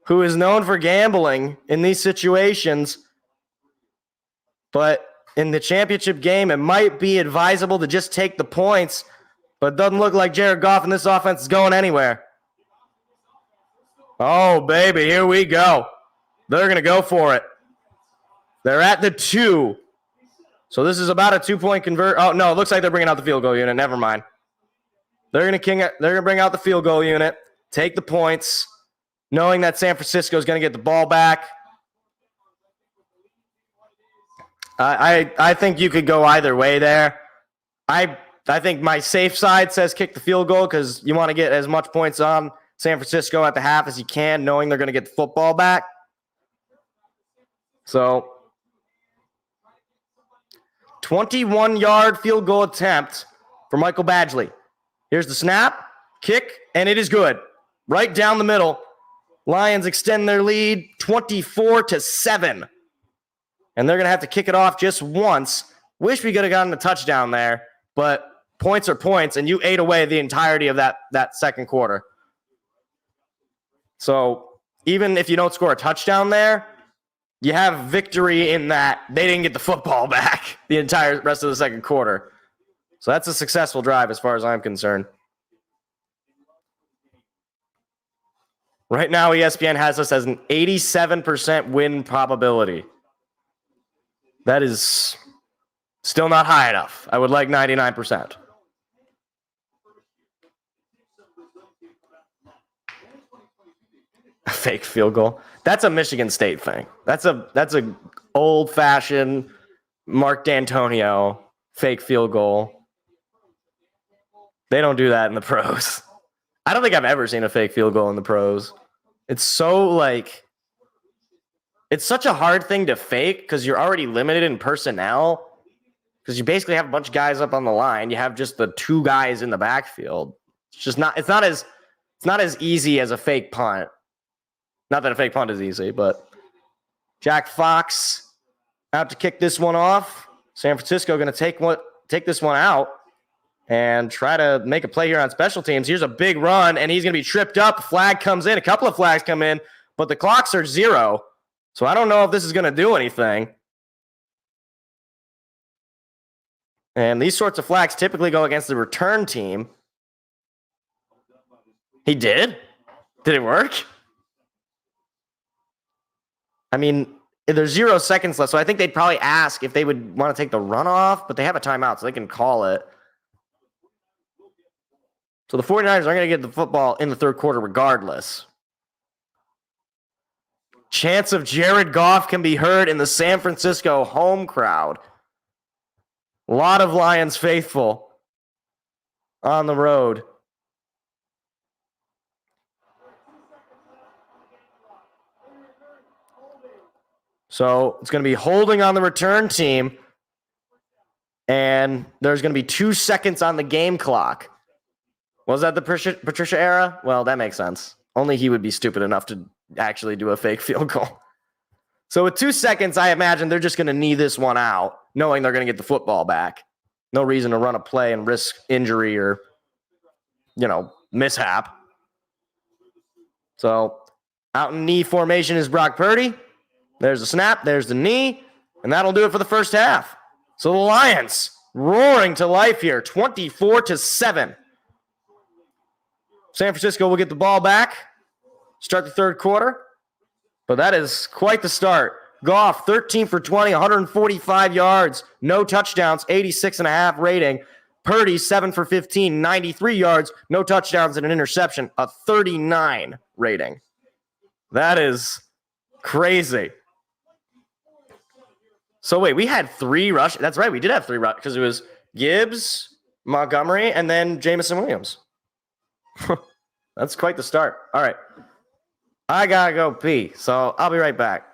who is known for gambling in these situations, but in the championship game, it might be advisable to just take the points, but it doesn't look like Jared Goff and this offense is going anywhere. Oh, baby, here we go. They're going to go for it. They're at the 2. So this is about a 2-point convert. Oh, no, it looks like they're bringing out the field goal unit. Never mind. They're going to bring out the field goal unit, take the points, knowing that San Francisco is going to get the ball back. I think you could go either way there. I think my safe side says kick the field goal because you want to get as much points on San Francisco at the half as you can, knowing they're going to get the football back. So, 21-yard field goal attempt for Michael Badgley. Here's the snap, kick, and it is good. Right down the middle. Lions extend their lead 24-7. And they're going to have to kick it off just once. Wish we could have gotten a touchdown there, but points are points, and you ate away the entirety of that second quarter. So even if you don't score a touchdown there, you have victory in that they didn't get the football back the entire rest of the second quarter. So that's a successful drive as far as I'm concerned. Right now, ESPN has us as an 87% win probability. That is still not high enough. I would like 99%. A fake field goal. That's a Michigan State thing. That's a old-fashioned Mark D'Antonio fake field goal. They don't do that in the pros. I don't think I've ever seen a fake field goal in the pros. It's so it's such a hard thing to fake because you're already limited in personnel. Because you basically have a bunch of guys up on the line. You have just the 2 guys in the backfield. It's not as easy as a fake punt. Not that a fake punt is easy, but Jack Fox out to kick this one off. San Francisco going to take this one out and try to make a play here on special teams. Here's a big run, and he's going to be tripped up. Flag comes in. A couple of flags come in, but the clocks are 0. So I don't know if this is going to do anything. And these sorts of flags typically go against the return team. He did? Did it work? I mean, there's 0 seconds left, so I think they'd probably ask if they would want to take the runoff, but they have a timeout, so they can call it. So the 49ers are going to get the football in the third quarter regardless. Chance of Jared Goff can be heard in the San Francisco home crowd. A lot of Lions faithful on the road. So it's going to be holding on the return team. And there's going to be 2 seconds on the game clock. Was that the Patricia era? Well, that makes sense. Only he would be stupid enough to actually do a fake field goal. So with 2 seconds, I imagine they're just going to knee this one out, knowing they're going to get the football back. No reason to run a play and risk injury or, mishap. So out in knee formation is Brock Purdy. There's the snap. There's the knee. And that'll do it for the first half. So the Lions roaring to life here, 24-7. San Francisco will get the ball back, start the third quarter. But that is quite the start. Goff, 13 for 20, 145 yards, no touchdowns, 86.5 rating. Purdy, 7 for 15, 93 yards, no touchdowns and an interception, a 39 rating. That is crazy. So wait, we had 3 rush. That's right, we did have 3 rush because it was Gibbs, Montgomery, and then Jamison Williams. That's quite the start. All right. I got to go pee, so I'll be right back.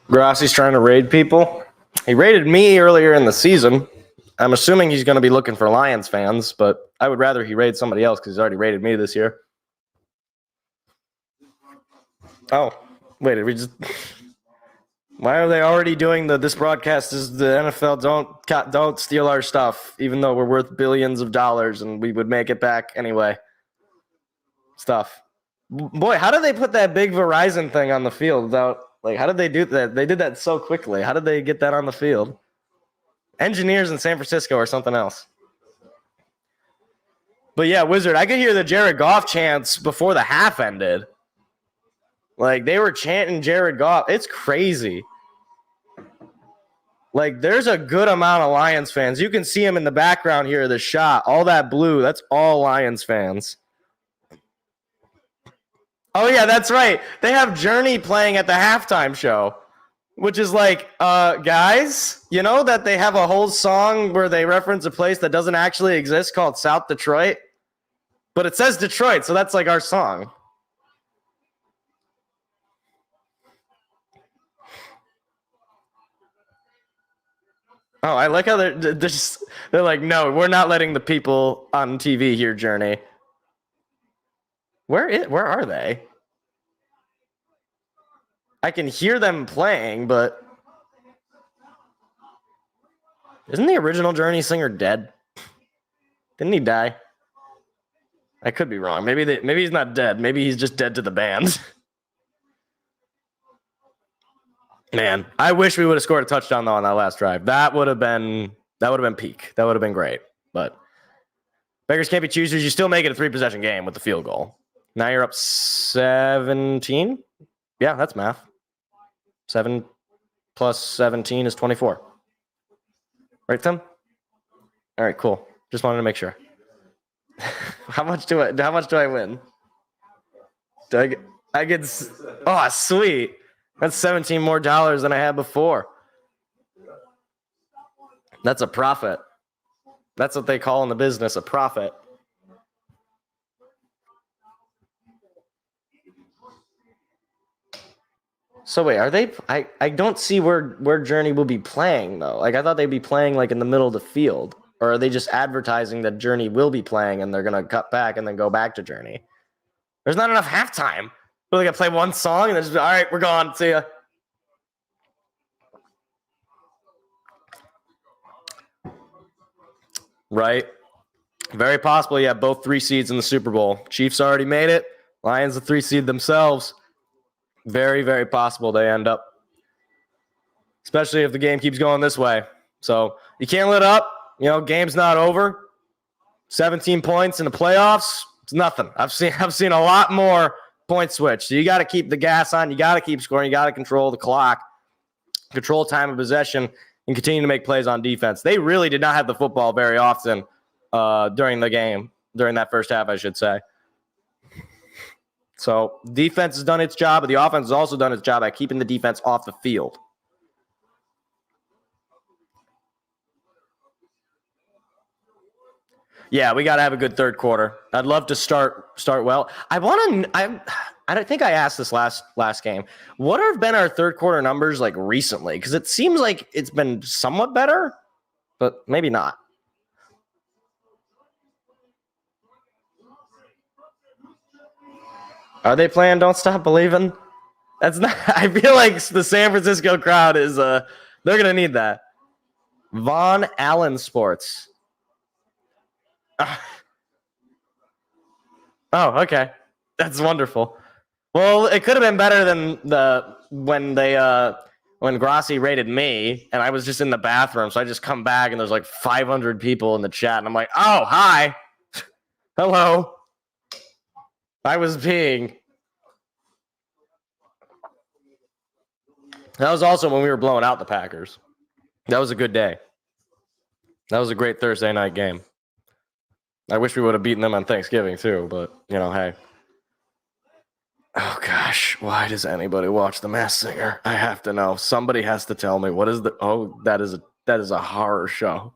Grassi's trying to raid people. He raided me earlier in the season. I'm assuming he's going to be looking for Lions fans, but I would rather he raid somebody else because he's already raided me this year. Oh, wait, did we just... Why are they already doing this broadcast is the NFL don't steal our stuff, even though we're worth billions of dollars and we would make it back anyway. Stuff. Boy, how did they put that big Verizon thing on the field without... How did they do that? They did that so quickly. How did they get that on the field? Engineers in San Francisco or something else. But yeah, Wizard, I could hear the Jared Goff chants before the half ended. They were chanting Jared Goff. It's crazy. There's a good amount of Lions fans. You can see them in the background here of the shot. All that blue, that's all Lions fans. Oh, yeah, that's right. They have Journey playing at the halftime show, which is guys, you know that they have a whole song where they reference a place that doesn't actually exist called South Detroit? But it says Detroit, so that's our song. Oh, I like how they're like, no, we're not letting the people on TV hear Journey. Where are they? I can hear them playing, but isn't the original Journey singer dead? Didn't he die? I could be wrong. Maybe he's not dead. Maybe he's just dead to the band. Man, I wish we would have scored a touchdown though on that last drive. That would have been peak. That would have been great. But beggars can't be choosers. You still make it a 3-possession game with the field goal. Now you're up 17. Yeah, that's math. 7 plus 17 is 24. Right, Tim? All right, cool. Just wanted to make sure. How much do I win? I get oh, sweet. That's 17 more dollars than I had before. That's a profit. That's what they call in the business a profit. So wait, are they? I don't see where Journey will be playing though. Like I thought they'd be playing like in the middle of the field, or are they just advertising that Journey will be playing and they're gonna cut back and then go back to Journey? There's not enough halftime. We're gonna play one song and then just all right, we're gone. See ya. Right. Very possible. Yeah, both 3 seeds in the Super Bowl. Chiefs already made it. Lions the 3 seed themselves. Very, very possible they end up, especially if the game keeps going this way. So you can't let up. You know, game's not over. 17 points in the playoffs. It's nothing. I've seen a lot more point switch. So you got to keep the gas on. You got to keep scoring. You got to control the clock, control time of possession, and continue to make plays on defense. They really did not have the football very often during the game, during that first half, I should say. So defense has done its job, but the offense has also done its job at keeping the defense off the field. Yeah, we got to have a good third quarter. I'd love to start well. I don't think I asked this last game. What have been our third quarter numbers like recently? Because it seems like it's been somewhat better, but maybe not. Are they playing Don't Stop Believing? That's not. I feel like the San Francisco crowd is. They're gonna need that. Von Allen Sports. Oh, okay. That's wonderful. Well, it could have been better than when Grassi rated me, and I was just in the bathroom, so I just come back and there's like 500 people in the chat, and I'm like, oh, hi, hello. I was peeing. That was also when we were blowing out the Packers. That was a good day. That was a great Thursday night game. I wish we would have beaten them on Thanksgiving too, but you know, hey. Oh gosh, why does anybody watch The Masked Singer? I have to know. Somebody has to tell me what is the. Oh, that is a horror show.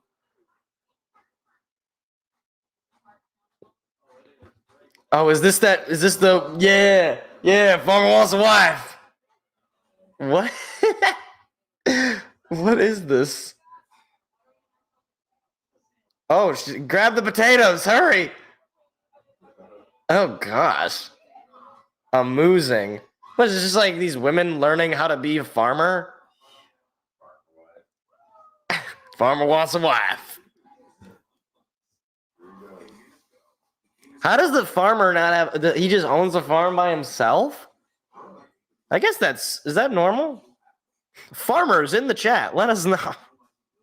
Oh, is this the yeah? Farmer wants a wife. What? What is this? Oh, grab the potatoes! Hurry! Oh gosh, amusing. What is this, just like these women learning how to be a farmer? Farmer wants a wife. How does the farmer not have? He just owns a farm by himself? I guess is that normal? Farmers in the chat, let us know.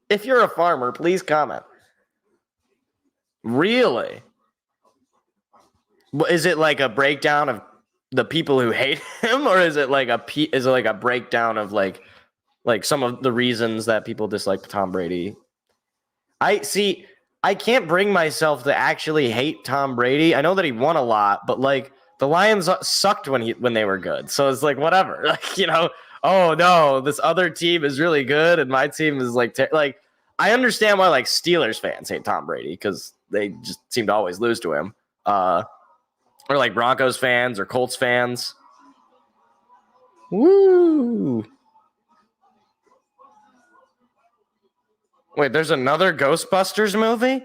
If you're a farmer, please comment. Really? Is it like a breakdown of the people who hate him, or is it like a breakdown of like some of the reasons that people dislike Tom Brady? I can't bring myself to actually hate Tom Brady. I know that he won a lot, but like the Lions sucked when they were good. So it's like whatever. Like, you know, oh no, this other team is really good and my team is like I understand why like Steelers fans hate Tom Brady because they just seem to always lose to him. Or like Broncos fans or Colts fans. Woo! Wait, there's another Ghostbusters movie?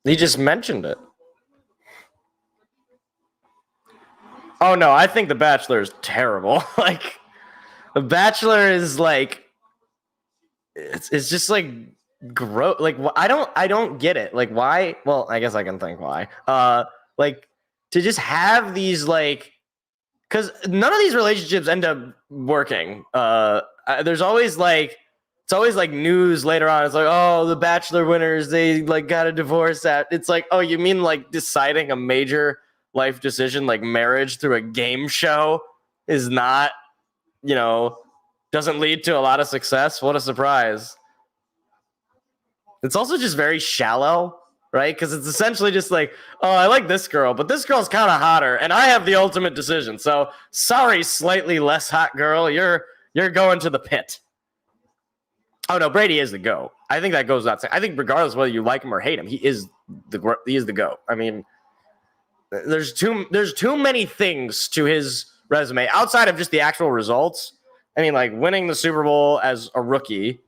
He just mentioned it. Oh no, I think The Bachelor is terrible. Like, The Bachelor is like, it's just like gross. Like, I don't get it. Like, why? Well, I guess I can think why. Like to just have these like because none of these relationships end up working. There's always like it's always like news later on. It's like, oh, the Bachelor winners, they like got a divorce. It's like, oh, you mean like deciding a major life decision like marriage through a game show is not, doesn't lead to a lot of success? What a surprise. It's also just very shallow, right? Because it's essentially just like, oh, I like this girl, but this girl's kind of hotter, and I have the ultimate decision. So sorry, slightly less hot girl, you're going to the pit. Oh no, Brady is the GOAT. I think that goes without saying. I think regardless of whether you like him or hate him, he is the GOAT. I mean, there's too many things to his resume outside of just the actual results. I mean, like winning the Super Bowl as a rookie,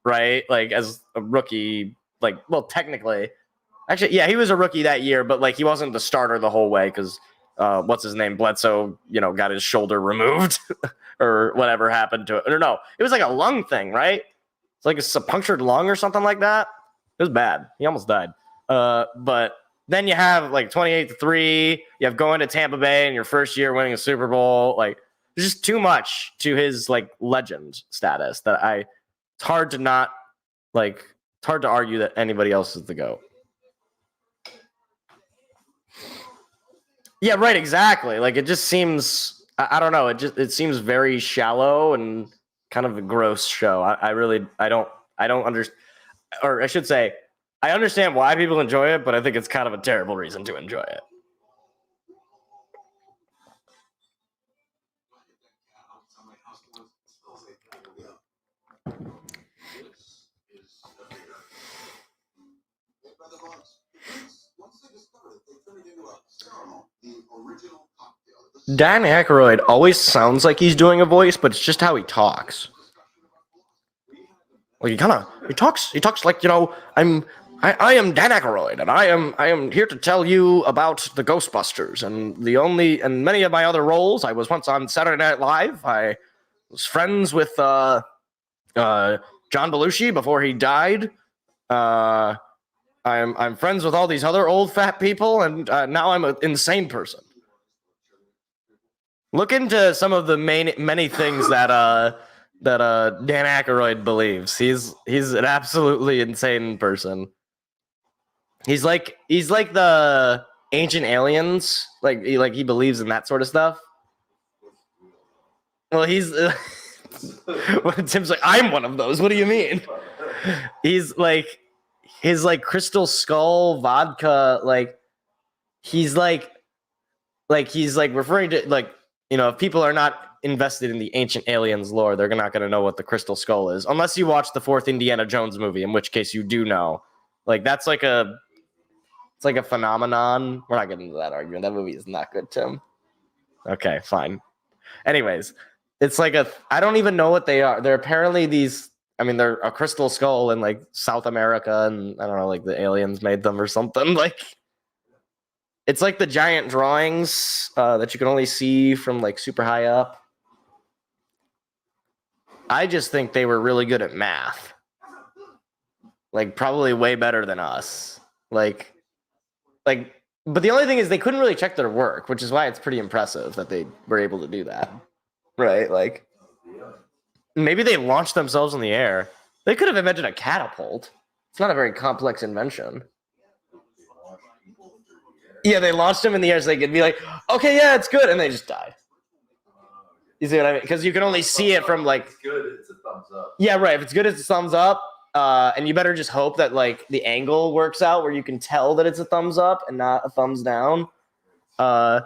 right? Like as a rookie, like, well, technically, actually, yeah, he was a rookie that year, but like he wasn't the starter the whole way because what's his name, Bledsoe, got his shoulder removed or whatever happened to it. Or no, it was like a lung thing, right? It's like a punctured lung or something like that. It was bad. He almost died. But then you have like 28-3. You have going to Tampa Bay in your first year winning a Super Bowl. Like, there's just too much to his like legend status that it's hard to not like. It's hard to argue that anybody else is the GOAT. Yeah, right. Exactly. Like it just seems. I don't know. It seems very shallow and kind of a gross show. I don't understand, or I should say, I understand why people enjoy it, but I think it's kind of a terrible reason to enjoy it. Dan Aykroyd always sounds like he's doing a voice, but it's just how he talks. Like he talks like, I am Dan Aykroyd, and I am here to tell you about the Ghostbusters and many of my other roles. I was once on Saturday Night Live. I was friends with John Belushi before he died. I'm friends with all these other old fat people, and now I'm an insane person. Look into some of the many things that Dan Aykroyd believes. He's an absolutely insane person. He's like the ancient aliens. Like he believes in that sort of stuff. Well, he's Tim's like, I'm one of those. What do you mean? He's like his like crystal skull vodka. Like he's like referring to like. If people are not invested in the ancient aliens lore, they're not going to know what the Crystal Skull is, unless you watch the fourth Indiana Jones movie, in which case you do know. Like it's like a phenomenon. We're not getting into that argument. That movie is not good, Tim. Okay, fine. Anyways, it's like I don't even know what they are. They're apparently these. I mean, they're a crystal skull in like South America, and I don't know, like the aliens made them or something. Like. It's like the giant drawings that you can only see from like super high up. I just think they were really good at math. Like probably way better than us. Like, but the only thing is they couldn't really check their work, which is why it's pretty impressive that they were able to do that. Right? Like maybe they launched themselves in the air. They could have invented a catapult. It's not a very complex invention. Yeah, they launched him in the air so they could be like, okay, yeah, it's good. And they just died. You see what I mean? Because you can only see it from like. If it's good, it's a thumbs up. Yeah, right. If it's good, it's a thumbs up. And you better just hope that like the angle works out where you can tell that it's a thumbs up and not a thumbs down. And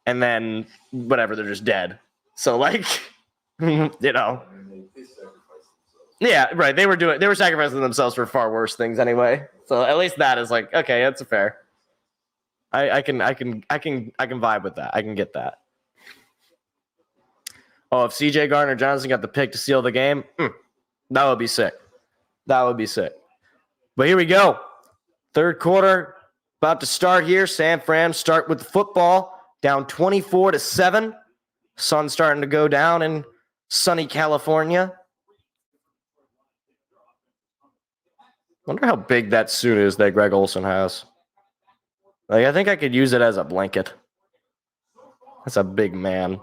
then whatever, they're just dead. So like, Yeah, right. They were sacrificing themselves for far worse things anyway. So at least that is like, okay, that's fair. I can vibe with that. I can get that. Oh, if CJ Gardner-Johnson got the pick to seal the game, that would be sick. That would be sick. But here we go. Third quarter about to start here. San Fran start with the football, down 24-7. Sun's starting to go down in sunny California. Wonder how big that suit is that Greg Olsen has. Like, I think I could use it as a blanket. That's a big man.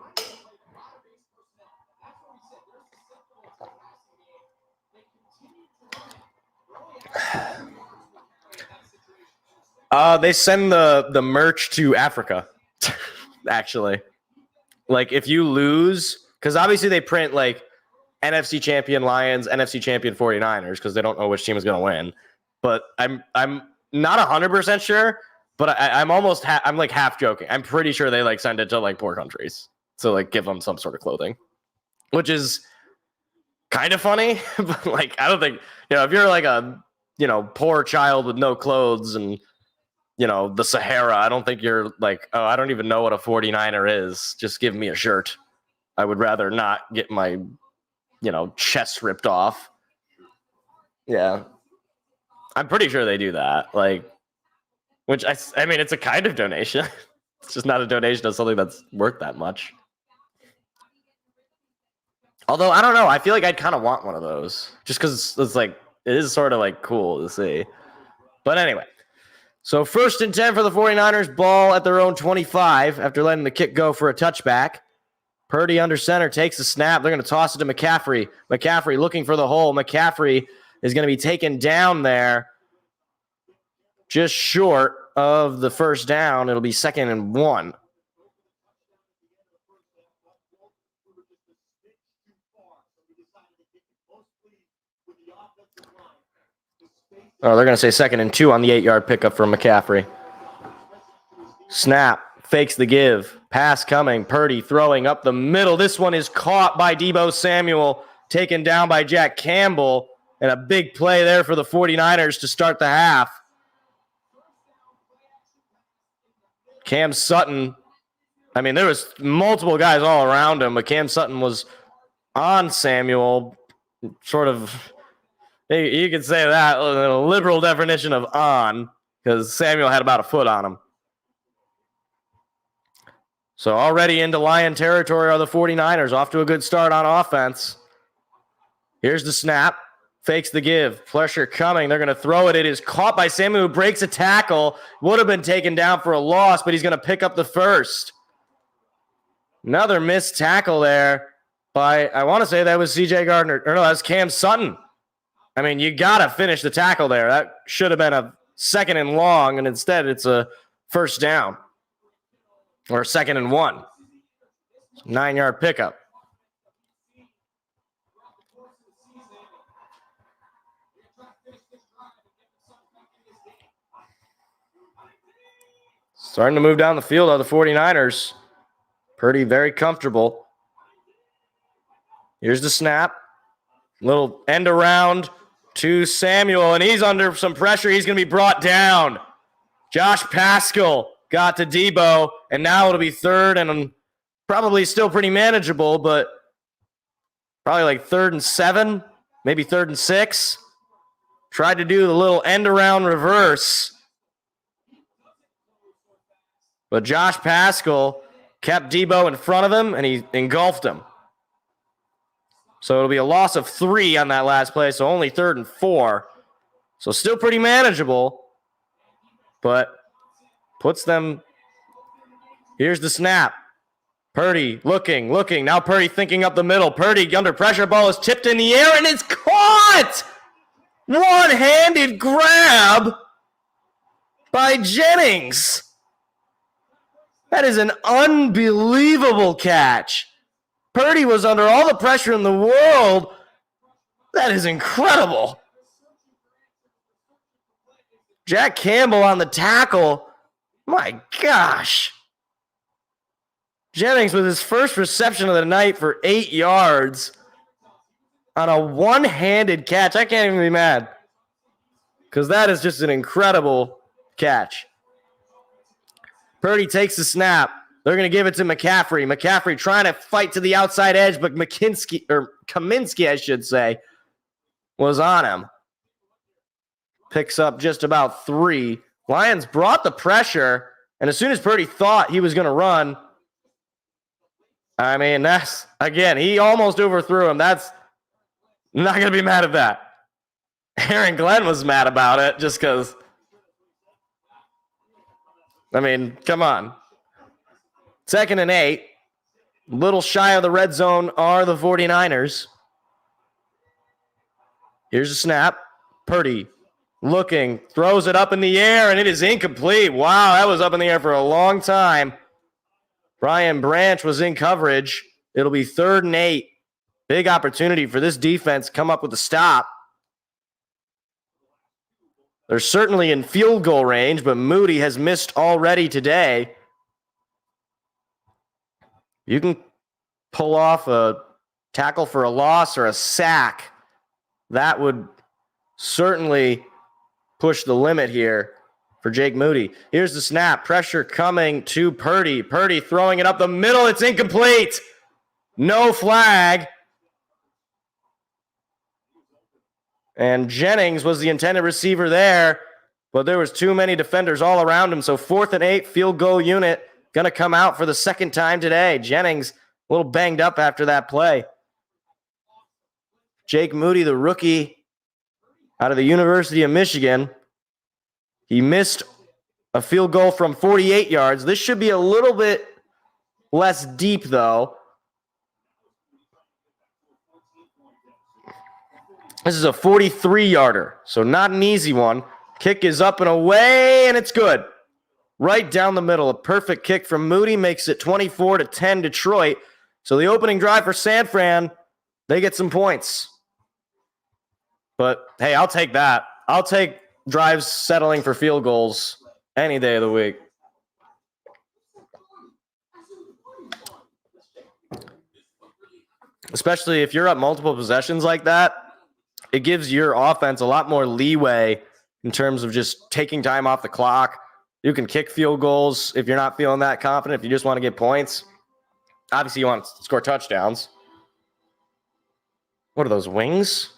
They send the merch to Africa, actually. Like, if you lose, because obviously they print, like, NFC champion Lions, NFC champion 49ers, because they don't know which team is going to win. But I'm not 100% sure, but I'm almost I'm like half joking. I'm pretty sure they like send it to like poor countries to like give them some sort of clothing, which is kind of funny. But like, I don't think, if you're like a poor child with no clothes and the Sahara, I don't think you're like, oh, I don't even know what a 49er is. Just give me a shirt. I would rather not get my chest ripped off. Yeah. I'm pretty sure they do that. Like, which I mean, it's a kind of donation. It's just not a donation of something that's worth that much. Although, I don't know. I feel like I'd kind of want one of those. Just because it's like, it is sort of like cool to see. But anyway. So 1st and 10 for the 49ers. Ball at their own 25 after letting the kick go for a touchback. Purdy under center takes the snap. They're going to toss it to McCaffrey. McCaffrey looking for the hole. McCaffrey is going to be taken down there just short of the first down. It'll be 2nd and 1. Oh, they're going to say 2nd and 2 on the 8-yard pickup from McCaffrey. Snap. Fakes the give. Pass coming. Purdy throwing up the middle. This one is caught by Deebo Samuel. Taken down by Jack Campbell. And a big play there for the 49ers to start the half. Cam Sutton. I mean, there was multiple guys all around him, but Cam Sutton was on Samuel. Sort of, you could say that, a liberal definition of on, because Samuel had about a foot on him. So already into Lion territory are the 49ers. Off to a good start on offense. Here's the snap. Fakes the give. Pressure coming. They're going to throw it. It is caught by Samuel, who breaks a tackle. Would have been taken down for a loss, but he's going to pick up the first. Another missed tackle there by, I want to say that was CJ Gardner. Or no, that was Cam Sutton. I mean, you got to finish the tackle there. That should have been a 2nd and long, and instead it's a first down. Or 2nd and 1. 9-yard pickup. Starting to move down the field are the 49ers. Purdy very comfortable. Here's the snap. Little end around to Samuel, and he's under some pressure. He's going to be brought down. Josh Paschal got to Deebo, and now it'll be 3rd and probably still pretty manageable, but probably like 3rd and 7, maybe 3rd and 6. Tried to do the little end around reverse, but Josh Paschal kept Deebo in front of him, and he engulfed him. So it'll be a loss of 3 on that last play, so only 3rd and 4. So still pretty manageable, but puts them. Here's the snap. Purdy looking. Now Purdy thinking up the middle. Purdy under pressure. Ball is tipped in the air, and it's caught! One-handed grab by Jennings. That is an unbelievable catch. Purdy was under all the pressure in the world. That is incredible. Jack Campbell on the tackle. My gosh. Jennings with his first reception of the night for 8 yards on a one-handed catch. I can't even be mad because that is just an incredible catch. Purdy takes the snap. They're going to give it to McCaffrey. McCaffrey trying to fight to the outside edge, but Kaminsky, I should say, was on him. Picks up just about 3. Lions brought the pressure, and as soon as Purdy thought he was going to run, I mean, that's, again, he almost overthrew him. That's not going to be mad at that. Aaron Glenn was mad about it just because, I mean, come on. 2nd and 8. Little shy of the red zone are the 49ers. Here's a snap. Purdy looking, throws it up in the air, and it is incomplete. Wow, that was up in the air for a long time. Brian Branch was in coverage. It'll be 3rd and 8. Big opportunity for this defense to come up with a stop. They're certainly in field goal range, but Moody has missed already today. You can pull off a tackle for a loss or a sack. That would certainly push the limit here for Jake Moody. Here's the snap. Pressure coming to Purdy. Purdy throwing it up the middle. It's incomplete. No flag. And Jennings was the intended receiver there, but there was too many defenders all around him. So 4th and 8, field goal unit going to come out for the 2nd time today. Jennings a little banged up after that play. Jake Moody, the rookie out of the University of Michigan. He missed a field goal from 48 yards. This should be a little bit less deep, though. This is a 43-yarder, so not an easy one. Kick is up and away, and it's good. Right down the middle. A perfect kick from Moody makes it 24-10 Detroit. So the opening drive for San Fran, they get some points. But, hey, I'll take that. I'll take drives settling for field goals any day of the week. Especially if you're up multiple possessions like that, it gives your offense a lot more leeway in terms of just taking time off the clock. You can kick field goals if you're not feeling that confident, if you just want to get points. Obviously, you want to score touchdowns. What are those, wings?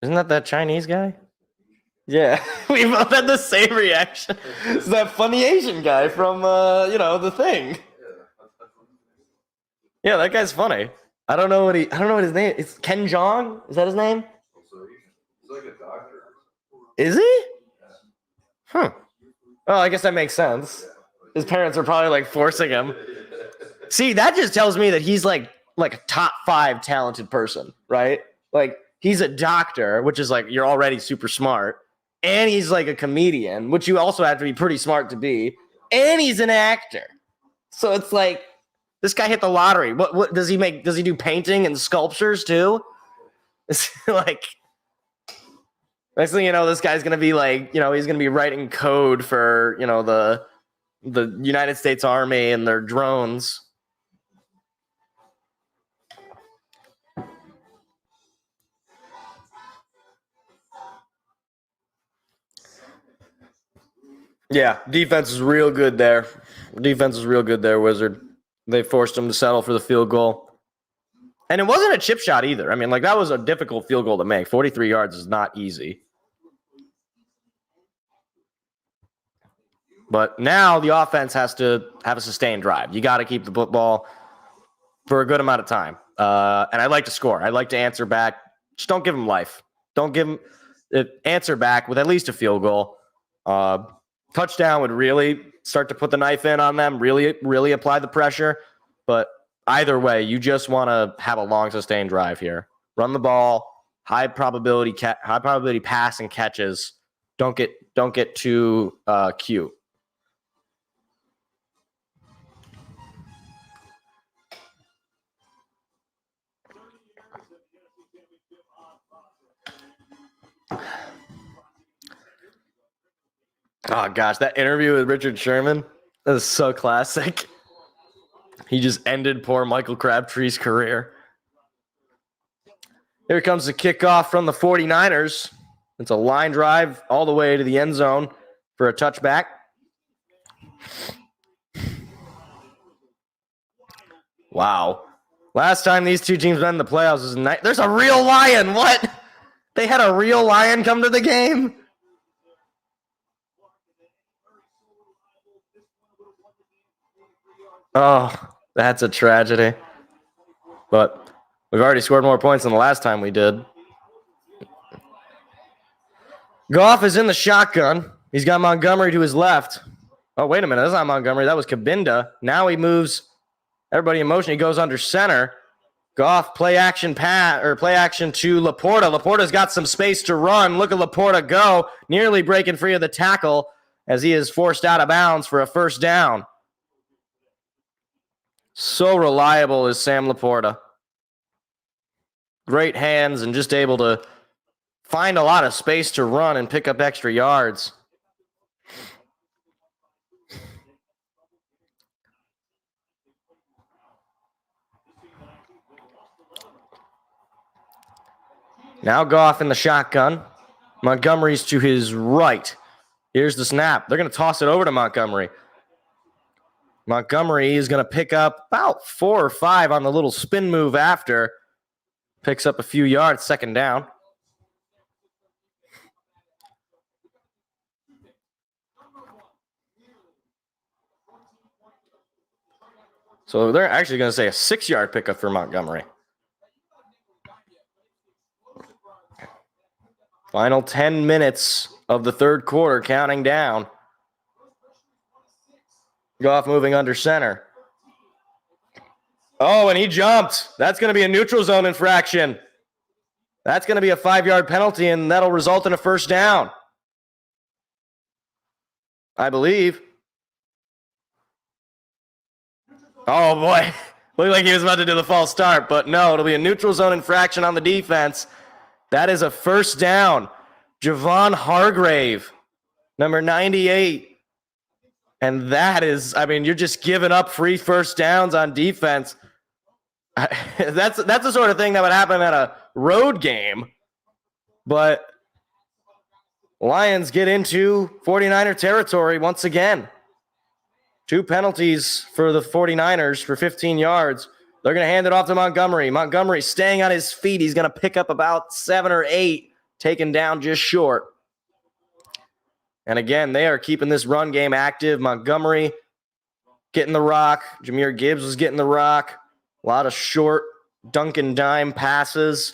Isn't that Chinese guy? Yeah, we both had the same reaction. It's that funny Asian guy from, The Thing. Yeah, that guy's funny. I don't know what his name is. Ken Jeong? Is that his name? He's like a doctor. Is he? Huh. Oh, I guess that makes sense. His parents are probably like forcing him. See, that just tells me that he's like a top 5 talented person, right? Like, he's a doctor, which is like you're already super smart, and he's like a comedian, which you also have to be pretty smart to be, and he's an actor. So it's like this guy hit the lottery. What does he make? Does he do painting and sculptures too? It's like next thing you know, this guy's gonna be like, he's gonna be writing code for the United States Army and their drones. Yeah, defense is real good there. Wizard. They forced him to settle for the field goal. And it wasn't a chip shot either. I mean, that was a difficult field goal to make. 43 yards is not easy. But now the offense has to have a sustained drive. You got to keep the football for a good amount of time. And I'd like to score. I'd like to answer back. Just don't give them life. Don't give them answer back with at least a field goal. Touchdown would really start to put the knife in on them, really, really apply the pressure. But either way, you just want to have a long, sustained drive here. Run the ball, high probability pass and catches. Don't get too cute. Oh, gosh, that interview with Richard Sherman, that is so classic. He just ended poor Michael Crabtree's career. Here comes the kickoff from the 49ers. It's a line drive all the way to the end zone for a touchback. Wow. Last time these two teams met in the playoffs was there's a real lion. What? They had a real lion come to the game? Oh, that's a tragedy. But we've already scored more points than the last time we did. Goff is in the shotgun. He's got Montgomery to his left. Oh, wait a minute. That's not Montgomery. That was Kabinda. Now he moves everybody in motion. He goes under center. Goff, play action to Laporta. Laporta's got some space to run. Look at Laporta go. Nearly breaking free of the tackle as he is forced out of bounds for a first down. So reliable is Sam Laporta. Great hands and just able to find a lot of space to run and pick up extra yards. Now Goff in the shotgun. Montgomery's to his right. Here's the snap. They're going to toss it over to Montgomery. Montgomery is going to pick up about 4 or 5 on the little spin move after. Picks up a few yards, second down. So they're actually going to say a 6-yard pickup for Montgomery. Final 10 minutes of the third quarter, counting down. Goff moving under center. Oh, and he jumped. That's going to be a neutral zone infraction. That's going to be a 5-yard penalty, and that'll result in a first down, I believe. Oh, boy. Looked like he was about to do the false start, but no, it'll be a neutral zone infraction on the defense. That is a first down. Javon Hargrave, number 98. And that is, I mean, you're just giving up free first downs on defense. That's the sort of thing that would happen at a road game. But Lions get into 49er territory once again. 2 penalties for the 49ers for 15 yards. They're going to hand it off to Montgomery. Montgomery staying on his feet. He's going to pick up about 7 or 8, taken down just short. And again, they are keeping this run game active. Montgomery getting the rock. Jahmyr Gibbs was getting the rock. A lot of short dunk and dime passes.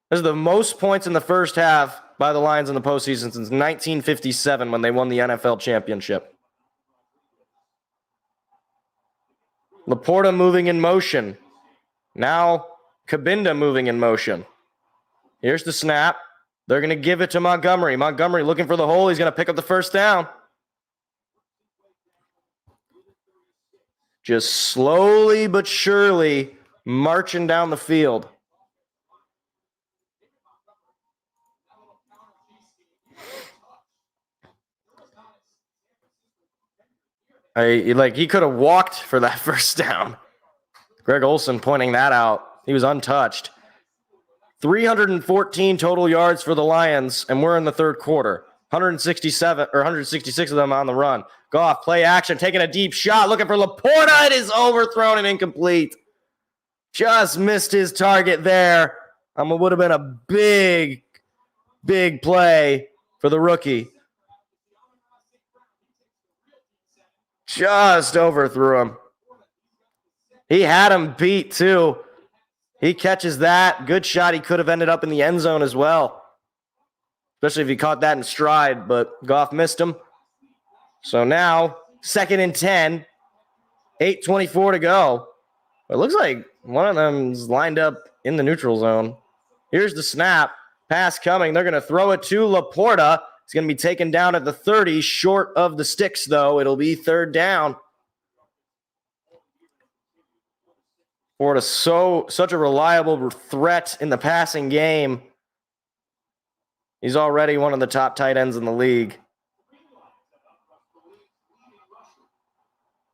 This is the most points in the first half by the Lions in the postseason since 1957 when they won the NFL championship. Laporta moving in motion. Now Kabinda moving in motion. Here's the snap. They're going to give it to Montgomery. Montgomery looking for the hole. He's going to pick up the first down. Just slowly but surely marching down the field. He could have walked for that first down. Greg Olsen pointing that out. He was untouched. 314 total yards for the Lions, and we're in the third quarter. 166 of them on the run. Goff, play action, taking a deep shot, looking for Laporta. It is overthrown and incomplete. Just missed his target there. It would have been a big, big play for the rookie. Just overthrew him. He had him beat, too. He catches that. Good shot. He could have ended up in the end zone as well, especially if he caught that in stride, but Goff missed him. So now, 2nd and 10, 8:24 to go. It looks like one of them's lined up in the neutral zone. Here's the snap. Pass coming. They're going to throw it to Laporta. It's going to be taken down at the 30, short of the sticks, though. It'll be third down. Laporta, such a reliable threat in the passing game. He's already one of the top tight ends in the league.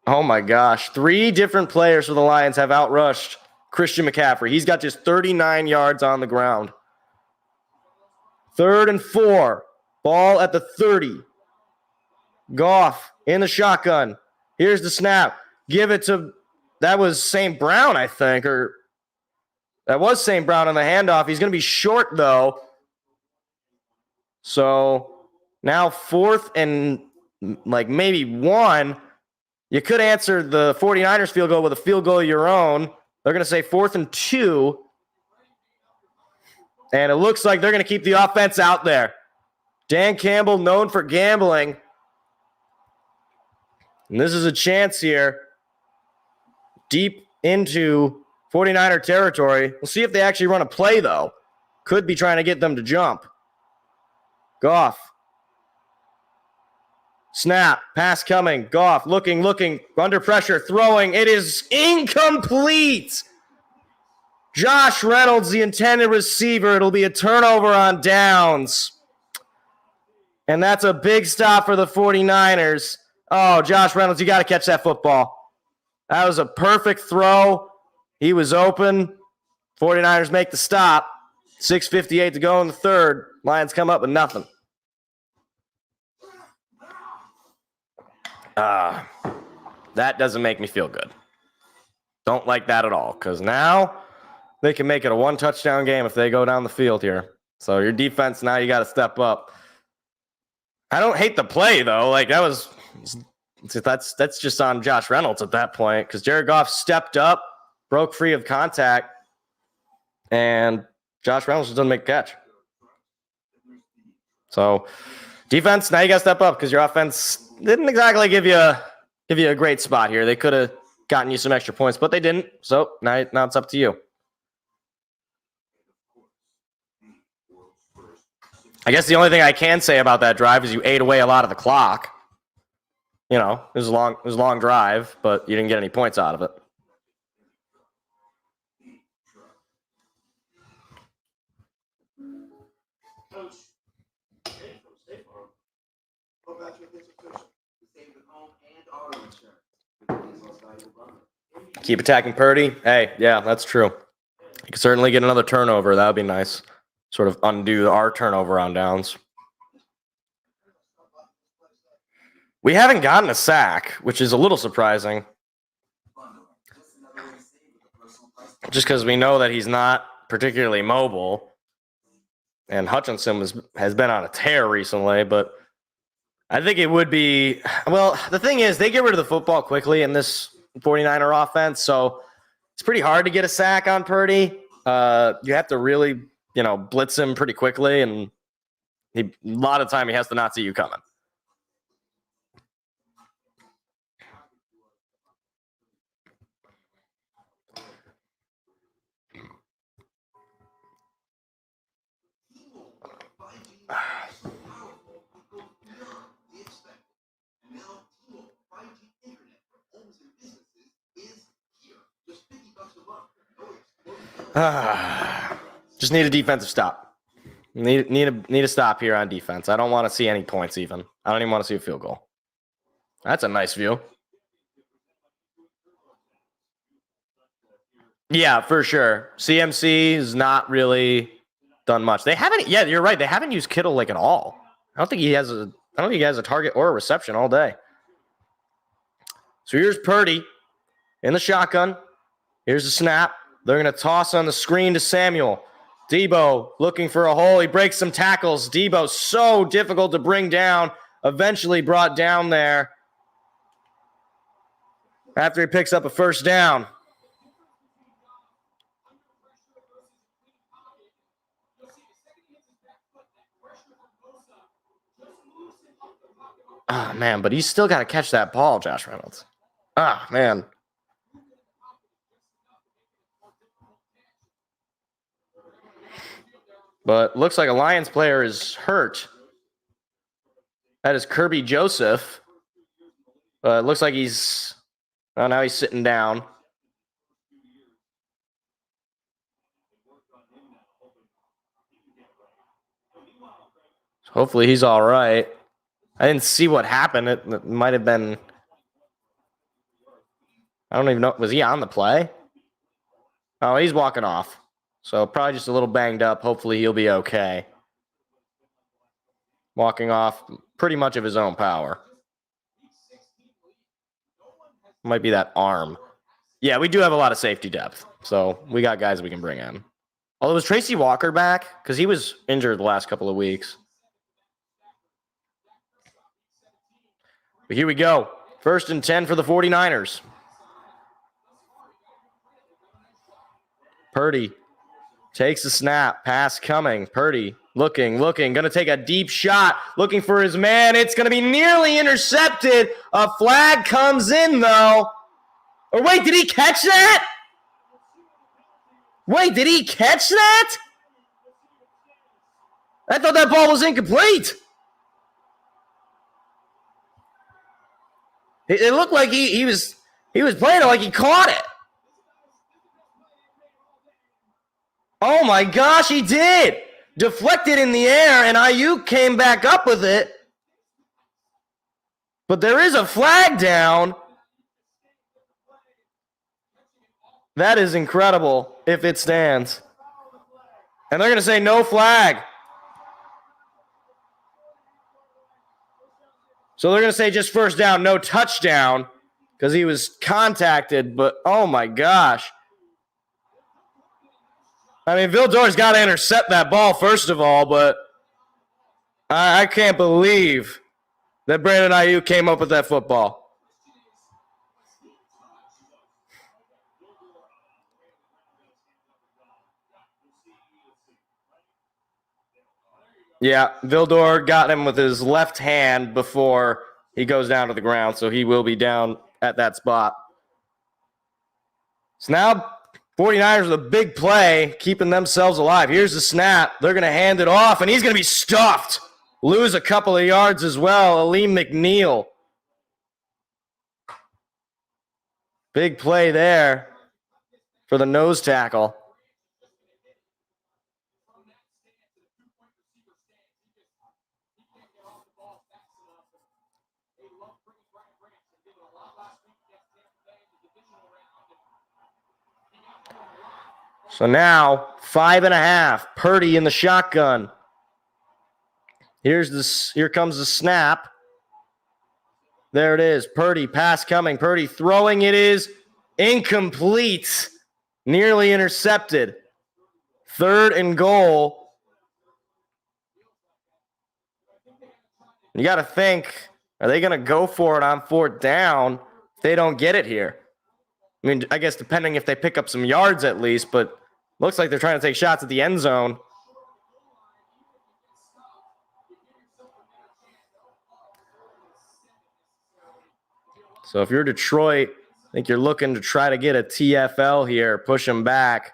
Oh, my gosh. 3 different players for the Lions have outrushed Christian McCaffrey. He's got just 39 yards on the ground. 3rd and 4. Ball at the 30. Goff in the shotgun. Here's the snap. Give it to, that was St. Brown, I think, or that was St. Brown on the handoff. He's going to be short, though. So now 4th and maybe 1. You could answer the 49ers field goal with a field goal of your own. They're going to say 4th and 2. And it looks like they're going to keep the offense out there. Dan Campbell, known for gambling, And this is a chance here deep into 49er territory. We'll see if they actually run a play, though. Could be trying to get them to jump. Goff. Snap. Pass coming. Goff looking, under pressure, throwing. It is incomplete. Josh Reynolds, the intended receiver. It'll be a turnover on downs. And that's a big stop for the 49ers. Oh, Josh Reynolds, you got to catch that football. That was a perfect throw. He was open. 49ers make the stop. 6:58 to go in the third. Lions come up with nothing. That doesn't make me feel good. Don't like that at all, because now they can make it a one-touchdown game if they go down the field here. So your defense, now you got to step up. I don't hate the play, though. Like, that's just on Josh Reynolds at that point, because Jared Goff stepped up, broke free of contact, and Josh Reynolds just doesn't make a catch. So defense, now you got to step up, because your offense didn't exactly give you a great spot here. They could have gotten you some extra points, but they didn't. So now it's up to you. I guess the only thing I can say about that drive is you ate away a lot of the clock. You know, it was a long drive, but you didn't get any points out of it. Keep attacking Purdy. Hey, yeah, that's true. You can certainly get another turnover. That would be nice. Sort of undo our turnover on downs. We haven't gotten a sack, which is a little surprising. Just because we know that he's not particularly mobile. And Hutchinson has been on a tear recently, but I think it would be... Well, the thing is, they get rid of the football quickly in this 49er offense, so it's pretty hard to get a sack on Purdy. You have to really, blitz him pretty quickly, and a lot of time he has to not see you coming. Just need a defensive stop. Need a stop here on defense. I don't want to see any points even. I don't even want to see a field goal. That's a nice view. Yeah, for sure. CMC has not really done much. They haven't. Yeah, you're right. They haven't used Kittle at all. I don't think he has a target or a reception all day. So here's Purdy in the shotgun. Here's the snap. They're going to toss on the screen to Samuel. Debo looking for a hole. He breaks some tackles. Debo so difficult to bring down. Eventually brought down there after he picks up a first down. Oh, man, but he's still got to catch that ball, Josh Reynolds. Ah, man. But looks like a Lions player is hurt. That is Kirby Joseph. It looks like now he's sitting down. Hopefully he's all right. I didn't see what happened. It might have been... I don't even know. Was he on the play? Oh, he's walking off. So probably just a little banged up. Hopefully he'll be okay. Walking off pretty much of his own power. Might be that arm. Yeah, we do have a lot of safety depth. So we got guys we can bring in. Although, was Tracy Walker back? Because he was injured the last couple of weeks. But here we go. 1st and 10 for the 49ers. Purdy takes the snap. Pass coming. Purdy Looking, going to take a deep shot, looking for his man. It's going to be nearly intercepted. A flag comes in, though. Or wait, did he catch that? Wait, did he catch that? I thought that ball was incomplete. It looked like he was playing it like he caught it. Oh my gosh, he did. Deflected in the air, and Ayuk came back up with it. But there is a flag down. That is incredible if it stands. And they're going to say no flag. So they're going to say just first down, no touchdown, because he was contacted. But, oh, my gosh. I mean, Vildor's got to intercept that ball, first of all, but I can't believe that Brandon Ayuk came up with that football. Yeah, Vildor got him with his left hand before he goes down to the ground, so he will be down at that spot. So now 49ers with a big play, keeping themselves alive. Here's the snap. They're going to hand it off, and he's going to be stuffed. Lose a couple of yards as well. Aleem McNeil. Big play there for the nose tackle. So now 5.5. Purdy in the shotgun. Here comes the snap. There it is. Purdy, pass coming. Purdy throwing. It is incomplete. Nearly intercepted. 3rd and goal. You got to think, are they going to go for it on 4th down if they don't get it here? I mean, I guess depending if they pick up some yards at least, but looks like they're trying to take shots at the end zone. So if you're Detroit, I think you're looking to try to get a TFL here, push them back.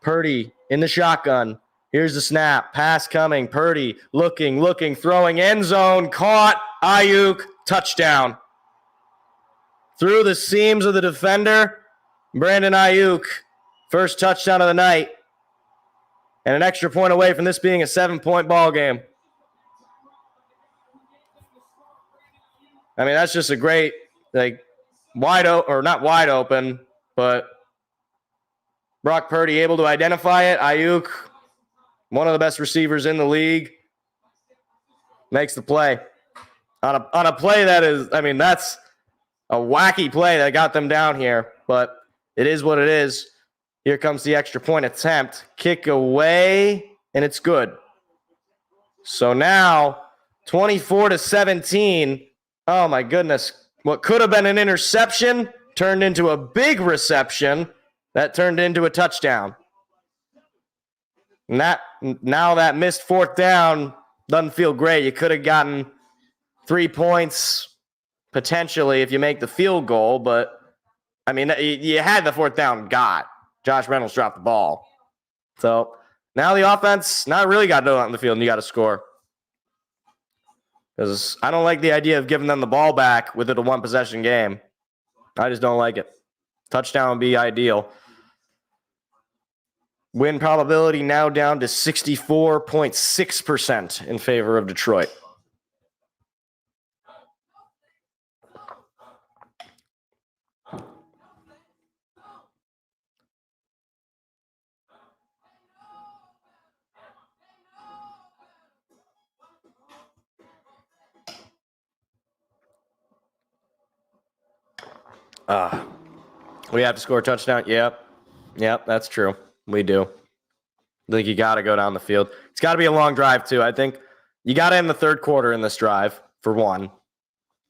Purdy in the shotgun. Here's the snap. Pass coming. Purdy looking, throwing end zone. Caught. Ayuk. Touchdown. Through the seams of the defender. Brandon Ayuk. First touchdown of the night. And an extra point away from this being a 7-point ball game. I mean, that's just a great, wide open, or not wide open, but Brock Purdy able to identify it. Ayuk, one of the best receivers in the league, makes the play. On a play that is, I mean, that's a wacky play that got them down here, but it is what it is. Here comes the extra point attempt. Kick away, and it's good. So now, 24-17. Oh, my goodness. What could have been an interception turned into a big reception that turned into a touchdown. And now that missed 4th down doesn't feel great. You could have gotten 3 points potentially if you make the field goal, but, I mean, you had the 4th down got. Josh Reynolds dropped the ball. So now the offense not really got to go out in the field and you got to score. Because I don't like the idea of giving them the ball back with it a 1-possession game. I just don't like it. Touchdown would be ideal. Win probability now down to 64.6% in favor of Detroit. We have to score a touchdown. Yep, that's true. We do. I think you got to go down the field. It's got to be a long drive, too. I think you got to end the 3rd quarter in this drive, for one.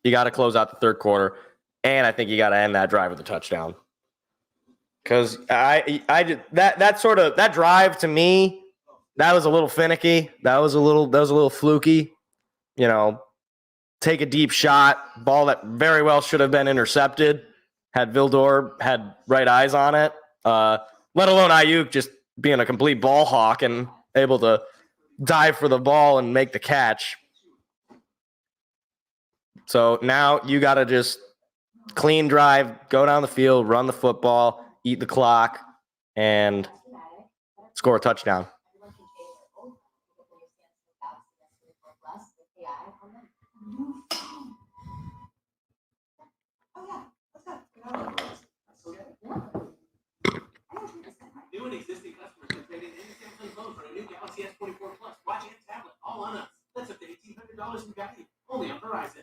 You got to close out the 3rd quarter. And I think you got to end that drive with a touchdown. Because that drive, to me, That was a little finicky. That was a little fluky. You know, take a deep shot, ball that very well should have been intercepted. Had Vildor had right eyes on it. Let alone Ayuk just being a complete ball hawk and able to dive for the ball and make the catch. So now you got to just clean drive, go down the field, run the football, eat the clock, and score a touchdown. New and existing customers can trade in any Samsung phone for a new Galaxy S24 Plus, watch and tablet, all on us. That's up to $1,800 in value, only on Verizon.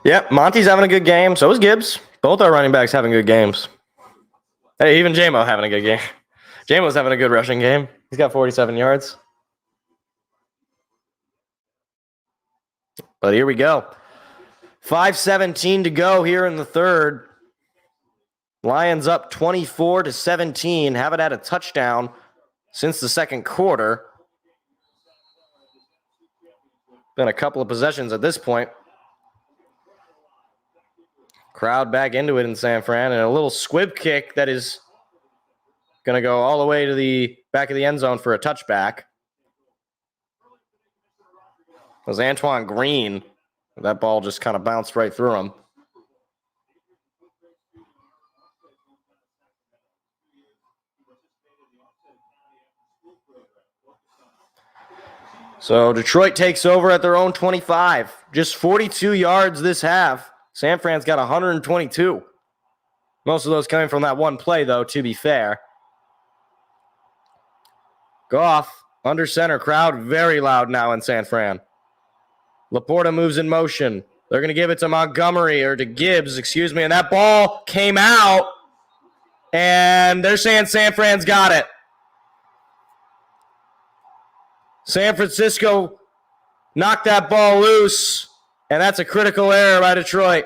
Yep, Monty's having a good game. So is Gibbs. Both our running backs having good games. Hey, even J-Mo having a good game. J-Mo's having a good rushing game. He's got 47 yards. But here we go. 5:17 to go here in the third. Lions up 24-17. Haven't had a touchdown since the second quarter. Been a couple of possessions at this point. Crowd back into it in San Fran, and a little squib kick that is going to go all the way to the back of the end zone for a touchback. It was Antoine Green. That ball just kind of bounced right through him. So Detroit takes over at their own 25. Just 42 yards this half. San Fran's got 122. Most of those coming from that one play, though, to be fair. Goff, under center, crowd very loud now in San Fran. Laporta moves in motion. They're going to give it to Montgomery, or to Gibbs, excuse me, and that ball came out, and they're saying San Fran's got it. San Francisco knocked that ball loose, and that's a critical error by Detroit.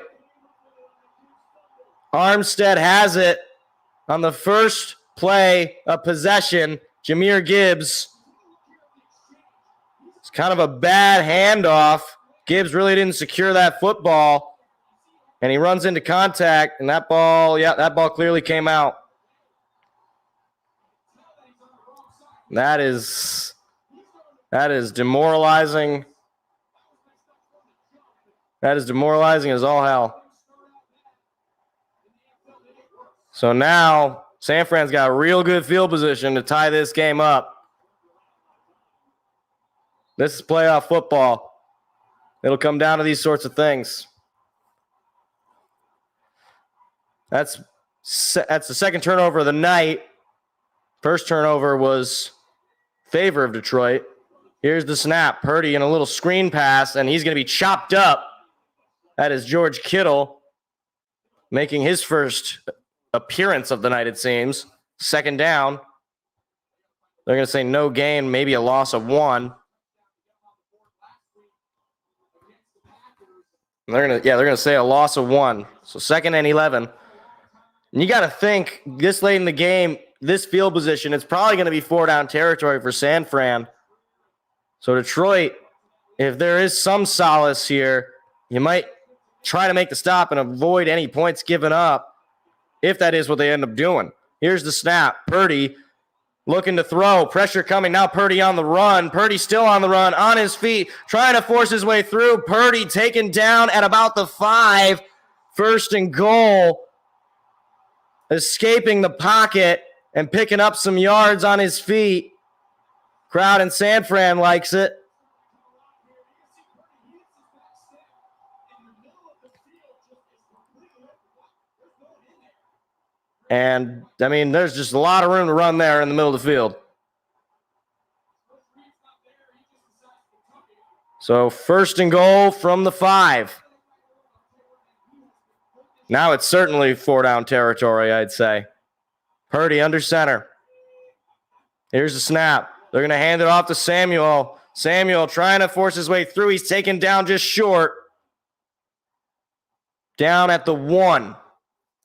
Armstead has it on the first play of possession. Jahmyr Gibbs. It's kind of a bad handoff. Gibbs really didn't secure that football, and he runs into contact, and that ball clearly came out. That is demoralizing. That is demoralizing as all hell. So now San Fran's got a real good field position to tie this game up. This is playoff football. It'll come down to these sorts of things. That's the second turnover of the night. First turnover was favor of Detroit. Here's the snap. Purdy in a little screen pass, and he's going to be chopped up. That is George Kittle making his first appearance of the night, it seems. Second down. They're going to say no gain, maybe a loss of 1. They're going to say a loss of 1. So 2nd and 11. And you got to think this late in the game, this field position, it's probably going to be 4-down territory for San Fran. So Detroit, if there is some solace here, you might try to make the stop and avoid any points given up, if that is what they end up doing. Here's the snap. Purdy looking to throw. Pressure coming. Now Purdy on the run. Purdy still on the run, on his feet, trying to force his way through. Purdy taken down at about the 5. 1st and goal. Escaping the pocket and picking up some yards on his feet. Crowd in San Fran likes it. And, I mean, there's just a lot of room to run there in the middle of the field. So 1st and goal from the 5. Now it's certainly 4-down territory, I'd say. Purdy under center. Here's the snap. They're going to hand it off to Samuel. Samuel trying to force his way through. He's taken down just short. Down at the 1.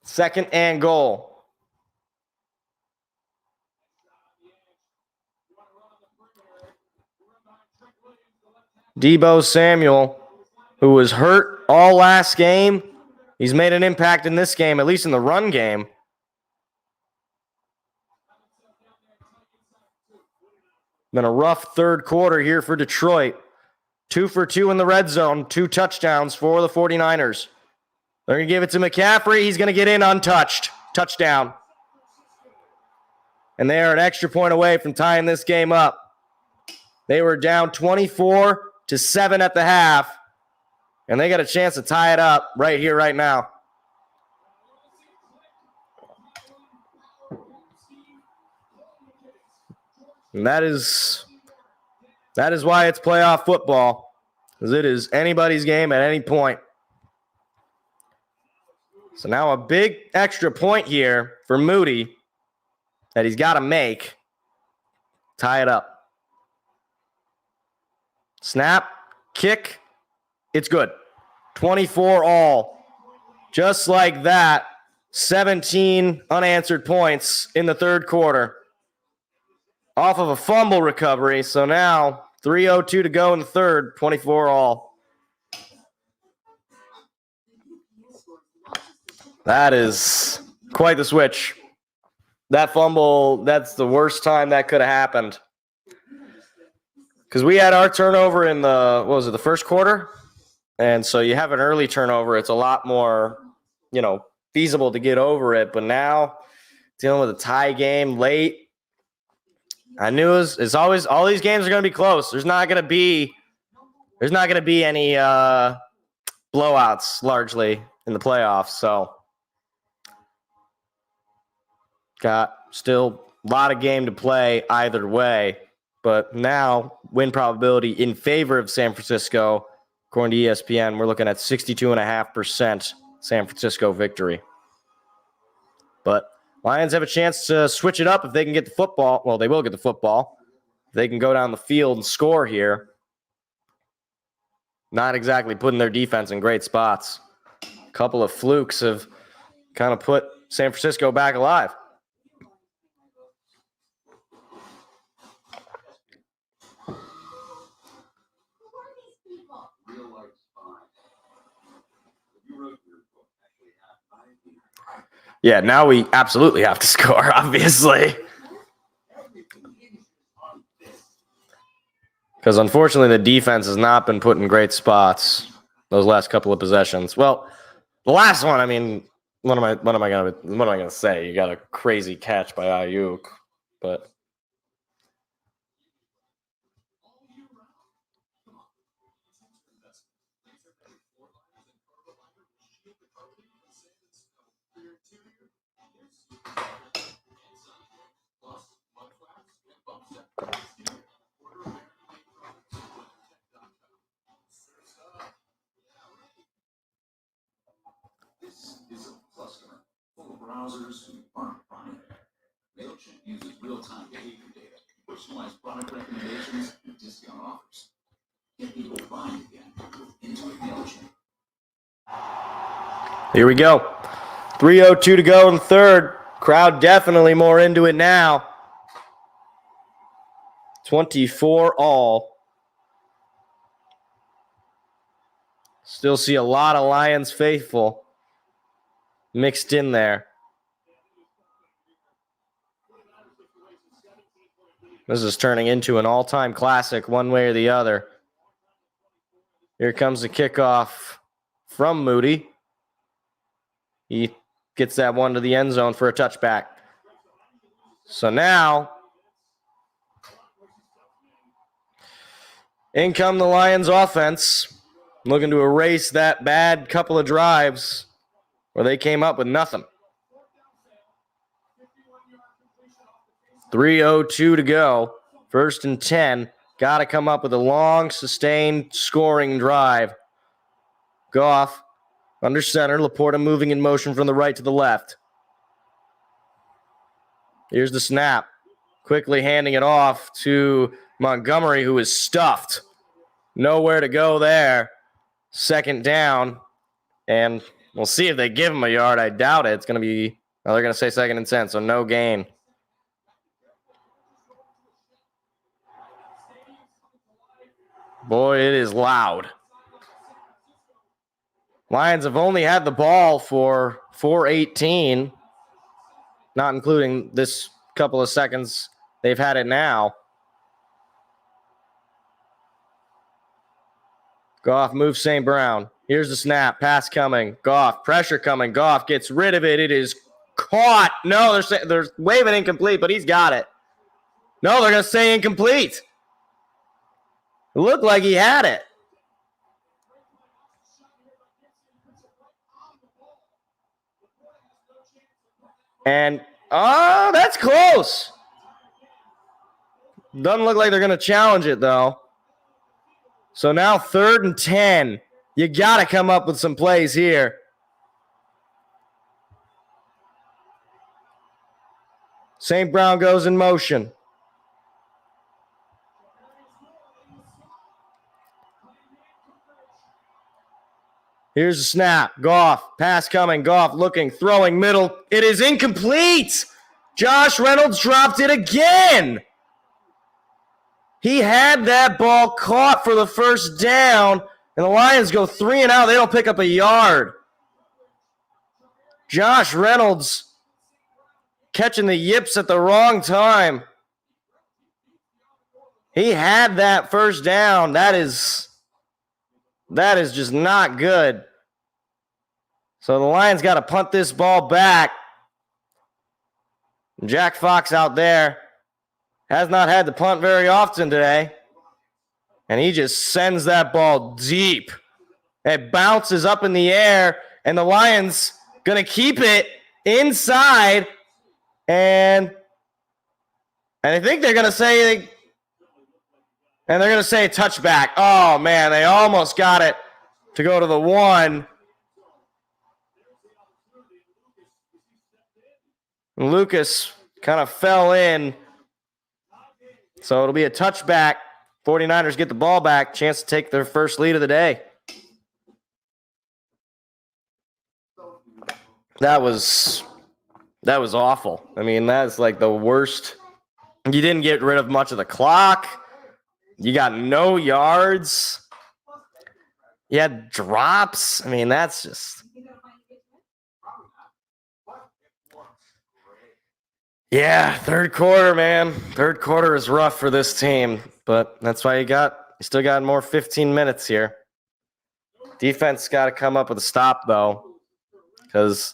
2nd and goal. Deebo Samuel, who was hurt all last game, he's made an impact in this game, at least in the run game. Been a rough third quarter here for Detroit. 2 for 2 in the red zone, 2 touchdowns for the 49ers. They're going to give it to McCaffrey. He's going to get in untouched. Touchdown. And they are an extra point away from tying this game up. They were down 24-7 at the half, and they got a chance to tie it up right here, right now. And that is why it's playoff football, because it is anybody's game at any point. So now a big extra point here for Moody that he's got to make. Tie it up. Snap, kick, it's good. 24 all. Just like that, 17 unanswered points in the third quarter. Off of a fumble recovery, so now 3:02 to go in the third, 24 all. That is quite the switch. That fumble, that's the worst time that could have happened. Because we had our turnover in the first quarter? And so you have an early turnover. It's a lot more, feasible to get over it. But now, dealing with a tie game late, I knew it's always, all these games are going to be close. There's not going to be any blowouts largely in the playoffs. So got still a lot of game to play either way. But now win probability in favor of San Francisco, according to ESPN, we're looking at 62.5% San Francisco victory. But Lions have a chance to switch it up if they can get the football. Well, they will get the football. They can go down the field and score here. Not exactly putting their defense in great spots. A couple of flukes have kind of put San Francisco back alive. Yeah, now we absolutely have to score, obviously. Because unfortunately, the defense has not been put in great spots those last couple of possessions. Well, the last one, I mean, what am I gonna say? You got a crazy catch by Ayuk, but browsers who aren't fine. MailChimp uses real-time behavior data, personalized product recommendations, and discount offers. Get people buying again with Intuit MailChimp. here we go. 3:02 to go in the third. Crowd definitely more into it now. 24 all. Still see a lot of Lions faithful mixed in there. This is turning into an all-time classic one way or the other. Here comes the kickoff from Moody. He gets that one to the end zone for a touchback. So now, in come the Lions offense, looking to erase that bad couple of drives where they came up with nothing. 3:02 to go. 1st and 10. Got to come up with a long, sustained scoring drive. Goff under center. Laporta moving in motion from the right to the left. Here's the snap. Quickly handing it off to Montgomery, who is stuffed. Nowhere to go there. 2nd down. And we'll see if they give him a yard. I doubt it. It's going to be, they're going to say 2nd and 10, so no gain. Boy, it is loud. Lions have only had the ball for 4:18, not including this couple of seconds they've had it now. Goff moves St. Brown. Here's the snap. Pass coming. Goff. Pressure coming. Goff gets rid of it. It is caught. No, they're waving incomplete, but he's got it. No, they're going to say incomplete. It looked like he had it. And, oh, that's close. Doesn't look like they're going to challenge it, though. So now 3rd and 10. You got to come up with some plays here. St. Brown goes in motion. Here's the snap. Goff. Pass coming. Goff looking. Throwing middle. It is incomplete. Josh Reynolds dropped it again. He had that ball caught for the first down, and the Lions go 3 and out. They don't pick up a yard. Josh Reynolds catching the yips at the wrong time. He had that first down. That is just not good. So the Lions got to punt this ball back. Jack Fox out there has not had to punt very often today. And he just sends that ball deep. It bounces up in the air, and the Lions going to keep it inside. And I think they're going to say, touchback. Oh, man, they almost got it to go to the 1. Lucas kind of fell in. So it'll be a touchback. 49ers get the ball back. Chance to take their first lead of the day. That was awful. I mean, that's like the worst. You didn't get rid of much of the clock. You got no yards. You had drops. I mean, that's just. Yeah, third quarter, man. Third quarter is rough for this team, but that's why you still got more 15 minutes here. Defense got to come up with a stop, though, because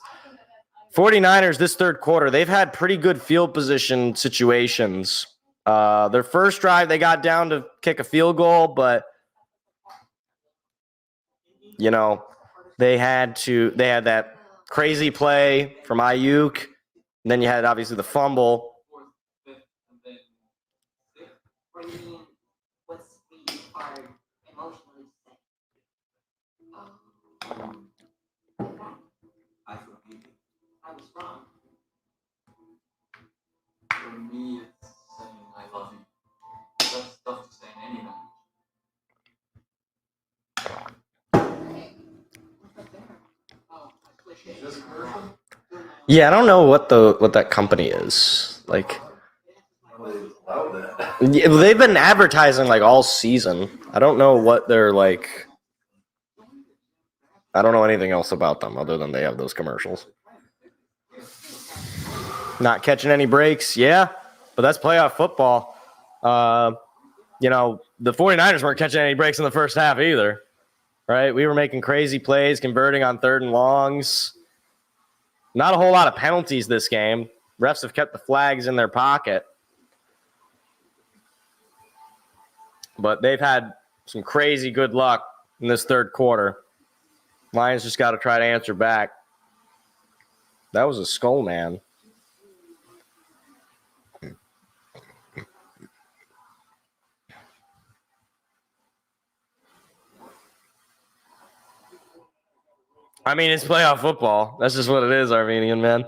49ers this third quarter, they've had pretty good field position situations. Their first drive, they got down to kick a field goal, but, you know, they had that crazy play from Ayuk. And then you had, obviously, the fumble. I forgive you. I was wrong. For me, it's saying I love you. That's tough to say in any language. Yeah, I don't know what that company is. Like, yeah, they've been advertising like all season. I don't know what they're like. I don't know anything else about them other than they have those commercials. Not catching any breaks, yeah, but that's playoff football. You know, the 49ers weren't catching any breaks in the first half either, right? We were making crazy plays, converting on 3rd and longs. Not a whole lot of penalties this game. Refs have kept the flags in their pocket. But they've had some crazy good luck in this third quarter. Lions just got to try to answer back. That was a skull, man. I mean, it's playoff football. That's just what it is, Armenian, man.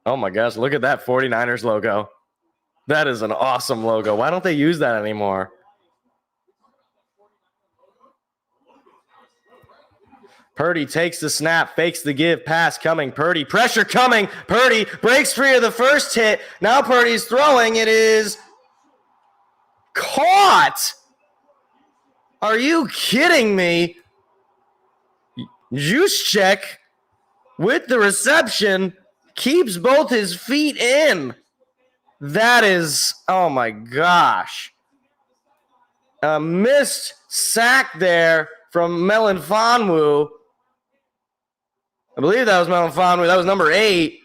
Oh, my gosh. Look at that 49ers logo. That is an awesome logo. Why don't they use that anymore? Purdy takes the snap, fakes the give, pass coming. Purdy, pressure coming. Purdy breaks free of the first hit. Now Purdy's throwing. It is caught. Are you kidding me? Juszczyk with the reception keeps both his feet in. That is, oh my gosh. A missed sack there from Melanfonwu. I believe that was Melanfonwu. That was number 8.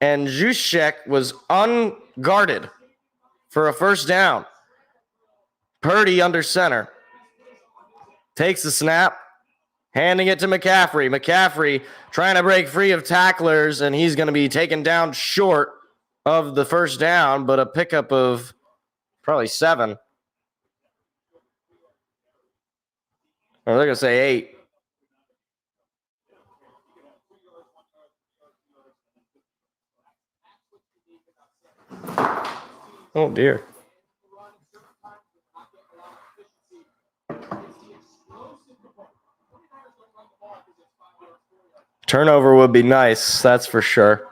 And Juszczyk was unguarded for a first down. Purdy under center. Takes the snap, handing it to McCaffrey. McCaffrey trying to break free of tacklers, and he's going to be taken down short of the first down, but a pickup of probably 7. Or they're going to say 8. Oh, dear. Turnover would be nice, that's for sure.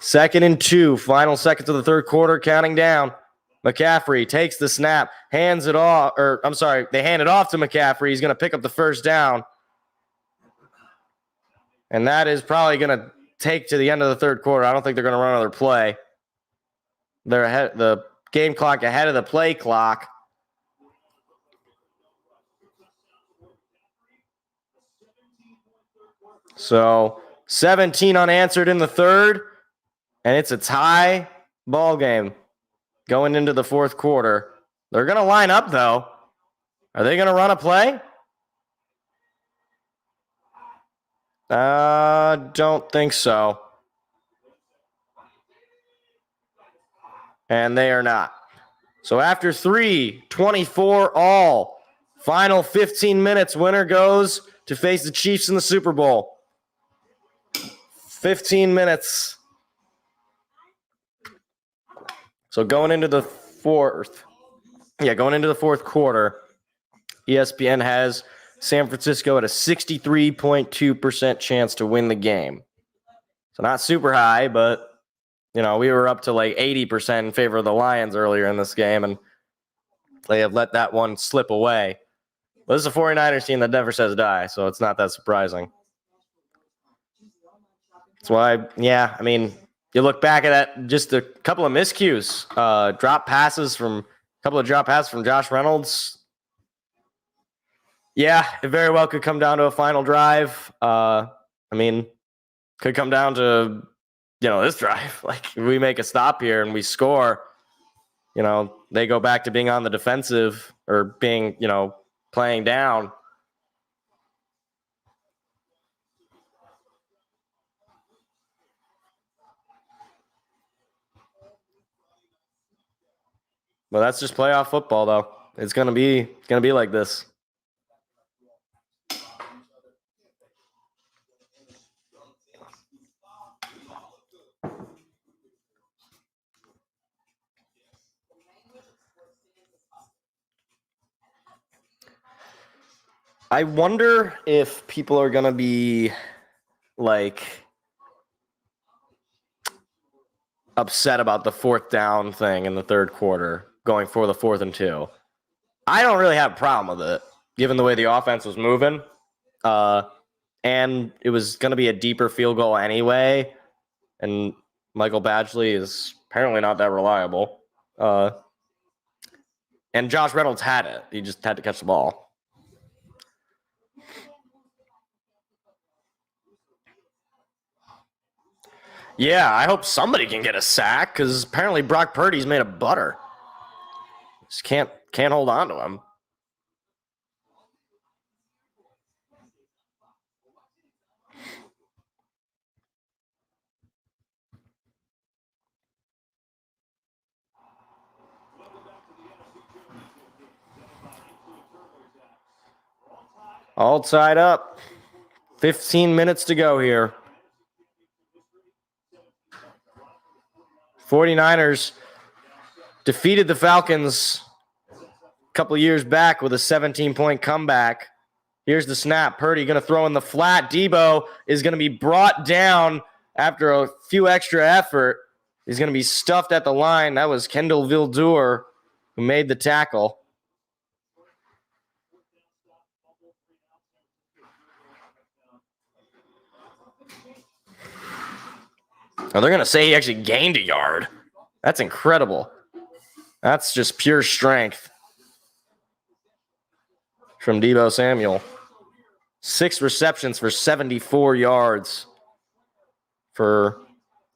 2nd and 2, final seconds of the third quarter, counting down. McCaffrey takes the snap, hands it off, they hand it off to McCaffrey. He's going to pick up the first down. And that is probably going to take to the end of the third quarter. I don't think they're going to run another play. They're ahead, the game clock ahead of the play clock. So 17 unanswered in the third, and it's a tie ball game going into the fourth quarter. They're going to line up, though. Are they going to run a play? Don't think so. And they are not. So after 3, 24 all, final 15 minutes, winner goes to face the Chiefs in the Super Bowl. 15 minutes. So going into the fourth quarter, ESPN has San Francisco at a 63.2% chance to win the game. So not super high, but, we were up to like 80% in favor of the Lions earlier in this game, and they have let that one slip away. But this is a 49ers team that never says die, so it's not that surprising. That's why, you look back at that, just a couple of miscues, drop passes from Josh Reynolds. Yeah, it very well could come down to a final drive. Could come down to, this drive. Like, we make a stop here and we score, they go back to being on the defensive or being, playing down. Well, that's just playoff football, though. It's gonna be like this. I wonder if people are gonna be like upset about the 4th down thing in the third quarter, going for the 4th and 2. I don't really have a problem with it, given the way the offense was moving. And it was going to be a deeper field goal anyway. And Michael Badgley is apparently not that reliable. And Josh Reynolds had it. He just had to catch the ball. Yeah, I hope somebody can get a sack, because apparently Brock Purdy's made of butter. Just can't hold on to him. All tied up. 15 minutes to go here. 49ers defeated the Falcons a couple years back with a 17-point comeback. Here's the snap. Purdy going to throw in the flat. Debo is going to be brought down after a few extra effort. He's going to be stuffed at the line. That was Kendall Vildur who made the tackle. Oh, they're going to say he actually gained a yard. That's incredible. That's just pure strength from Deebo Samuel. 6 receptions for 74 yards for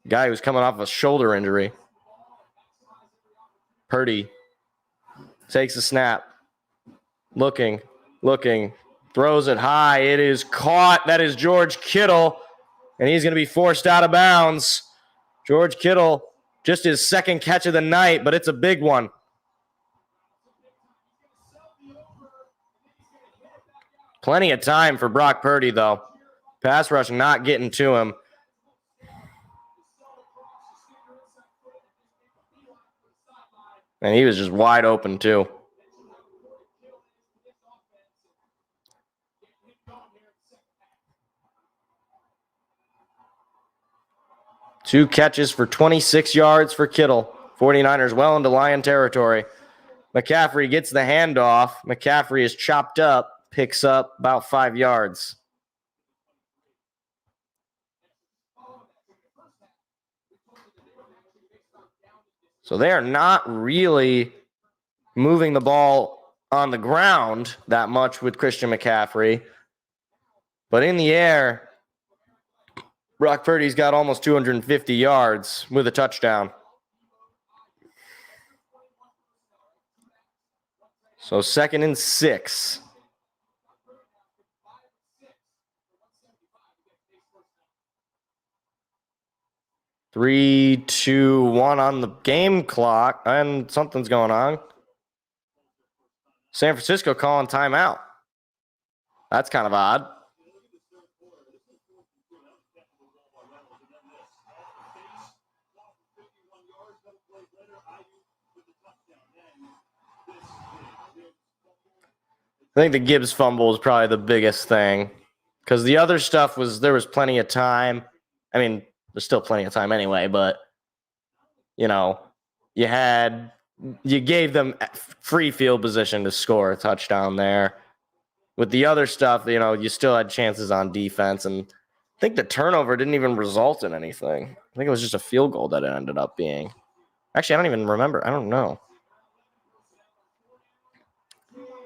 a guy who's coming off a shoulder injury. Purdy takes a snap. Looking, throws it high. It is caught. That is George Kittle, and he's going to be forced out of bounds. George Kittle, just his second catch of the night, but it's a big one. Plenty of time for Brock Purdy, though. Pass rush not getting to him. And he was just wide open, too. Two catches for 26 yards for Kittle. 49ers well into Lion territory. McCaffrey gets the handoff. McCaffrey is chopped up, picks up about 5 yards. So they are not really moving the ball on the ground that much with Christian McCaffrey. But in the air, Brock Purdy's got almost 250 yards with a touchdown. So 2nd and 6. 3, 2, 1 on the game clock, and something's going on. San Francisco calling timeout. That's kind of odd. I think the Gibbs fumble is probably the biggest thing, because the other stuff there was plenty of time. I mean, there's still plenty of time anyway, but, you know, you gave them free field position to score a touchdown there. With the other stuff, you know, you still had chances on defense, and I think the turnover didn't even result in anything. I think it was just a field goal that it ended up being. Actually, I don't even remember. I don't know.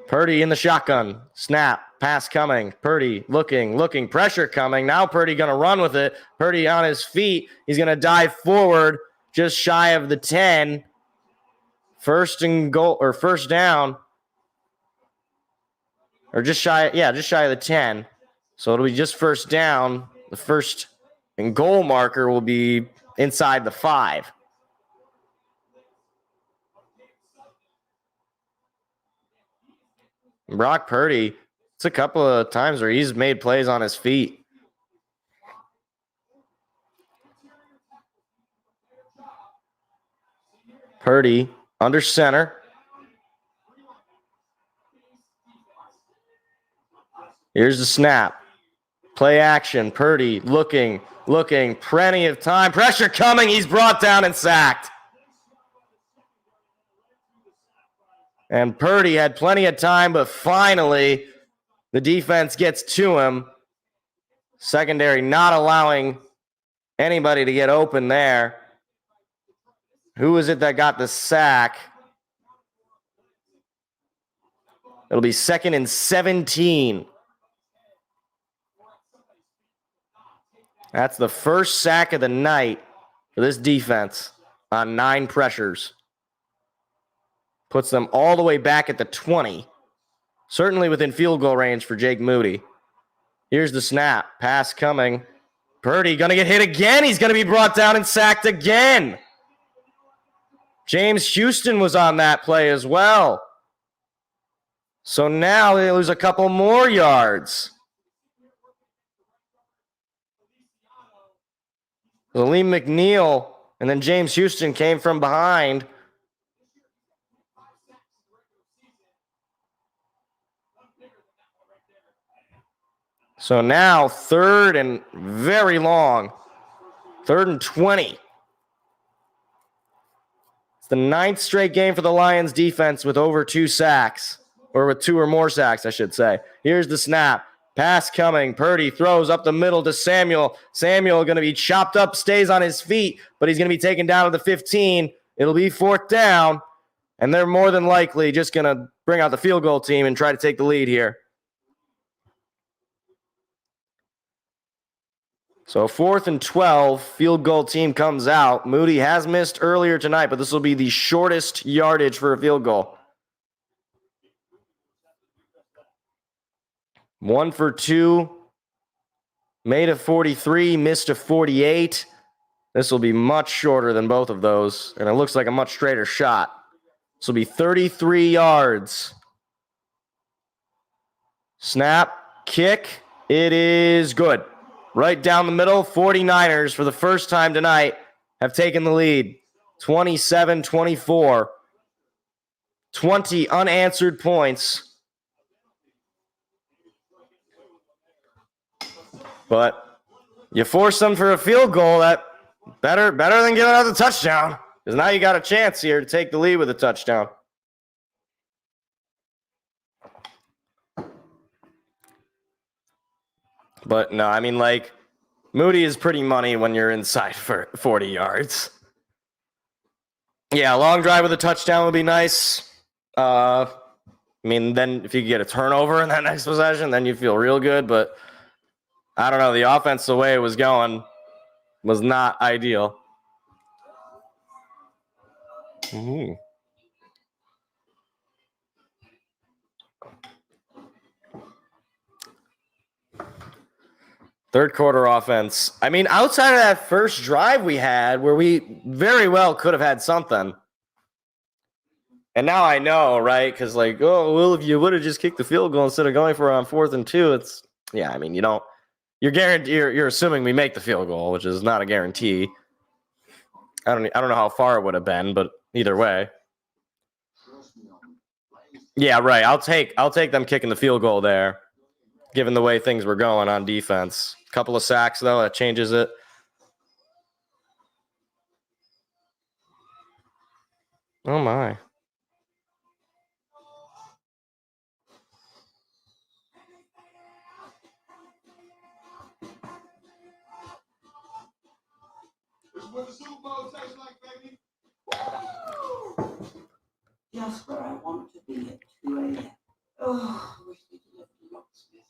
Purdy in the shotgun. Snap. Pass coming. Purdy looking. Pressure coming. Now Purdy going to run with it. Purdy on his feet. He's going to dive forward just shy of the 10. First and goal, or first down. Or just shy of the 10. So it'll be just first down. The first and goal marker will be inside the 5. Brock Purdy, it's a couple of times where he's made plays on his feet. Purdy under center. Here's the snap. Play action. Purdy looking. Plenty of time. Pressure coming. He's brought down and sacked. And Purdy had plenty of time, but finally the defense gets to him. Secondary not allowing anybody to get open there. Who was it that got the sack? It'll be 2nd and 17. That's the first sack of the night for this defense on 9 pressures. Puts them all the way back at the 20. Certainly within field goal range for Jake Moody. Here's the snap. Pass coming. Purdy going to get hit again. He's going to be brought down and sacked again. James Houston was on that play as well. So now they lose a couple more yards. Aleem McNeil and then James Houston came from behind. So now 3rd and very long. 3rd and 20. It's the 9th straight game for the Lions defense with over 2 sacks. or with 2 or more sacks, I should say. Here's the snap. Pass coming. Purdy throws up the middle to Samuel. Samuel going to be chopped up, stays on his feet, but he's going to be taken down to the 15. It'll be 4th down, and they're more than likely just going to bring out the field goal team and try to take the lead here. So 4th and 12, field goal team comes out. Moody has missed earlier tonight, but this will be the shortest yardage for a field goal. 1 for 2, made a 43, missed a 48. This will be much shorter than both of those, and it looks like a much straighter shot. This will be 33 yards. Snap, kick, it is good. Right down the middle, 49ers for the first time tonight have taken the lead. 27-24. 20 unanswered points. But you force them for a field goal, that better than giving out the touchdown. Because now you got a chance here to take the lead with a touchdown. But no, I mean, like, Moody is pretty money when you're inside for 40 yards. Yeah, a long drive with a touchdown would be nice. I mean, then if you could get a turnover in that next possession, then you feel real good. But I don't know. The offense, the way it was going, was not ideal. Mm-hmm. Third quarter offense. I mean, outside of that first drive we had where we very well could have had something. And now I know, right? Because, like, oh, well, if you would have just kicked the field goal instead of going for it on 4th and 2, it's, yeah, I mean, you don't, you're assuming we make the field goal, which is not a guarantee. I don't know how far it would have been, but either way. Yeah, right. I'll take them kicking the field goal there, given the way things were going on defense. Couple of sacks, though, that changes it. Oh, my. Just where I want to be at 2 a.m. Oh, I wish they could live in locksmith.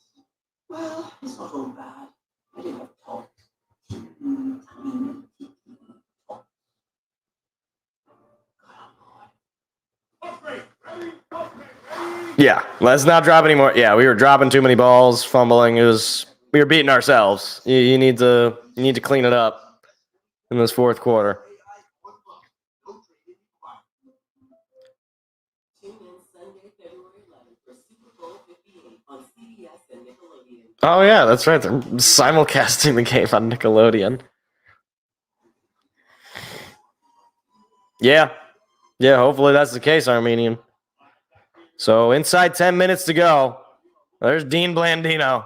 Well, it's not all bad. I do have talk. Yeah, let's not drop any more. Yeah, we were dropping too many balls, fumbling. We were beating ourselves. You need to clean it up in this fourth quarter. Oh yeah, that's right. They're simulcasting the game on Nickelodeon. Yeah, hopefully that's the case, Armenian. So inside 10 minutes to go. There's Dean Blandino.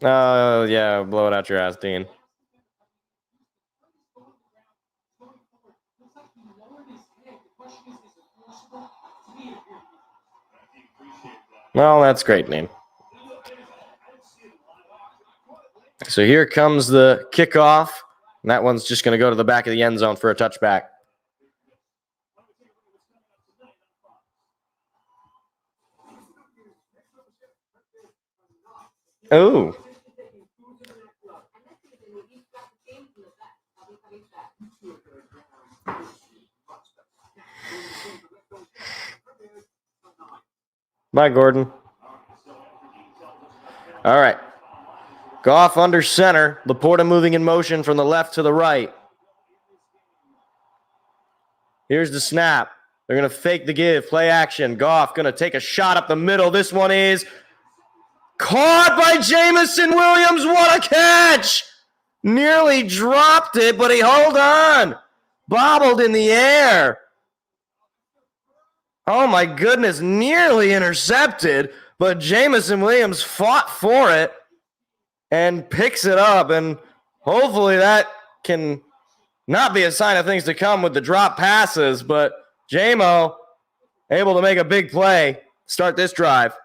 Oh, yeah, blow it out your ass, Dean. Well, that's great, Dean. So here comes the kickoff. And that one's just going to go to the back of the end zone for a touchback. Oh. Bye, Gordon. All right. Goff under center. Laporta moving in motion from the left to the right. Here's the snap. They're going to fake the give. Play action. Goff going to take a shot up the middle. This one is caught by Jamison Williams. What a catch! Nearly dropped it, but he held on. Bobbled in the air. Oh, my goodness. Nearly intercepted, but Jamison Williams fought for it and picks it up. And hopefully that can not be a sign of things to come with the drop passes, but Jamo able to make a big play, start this drive.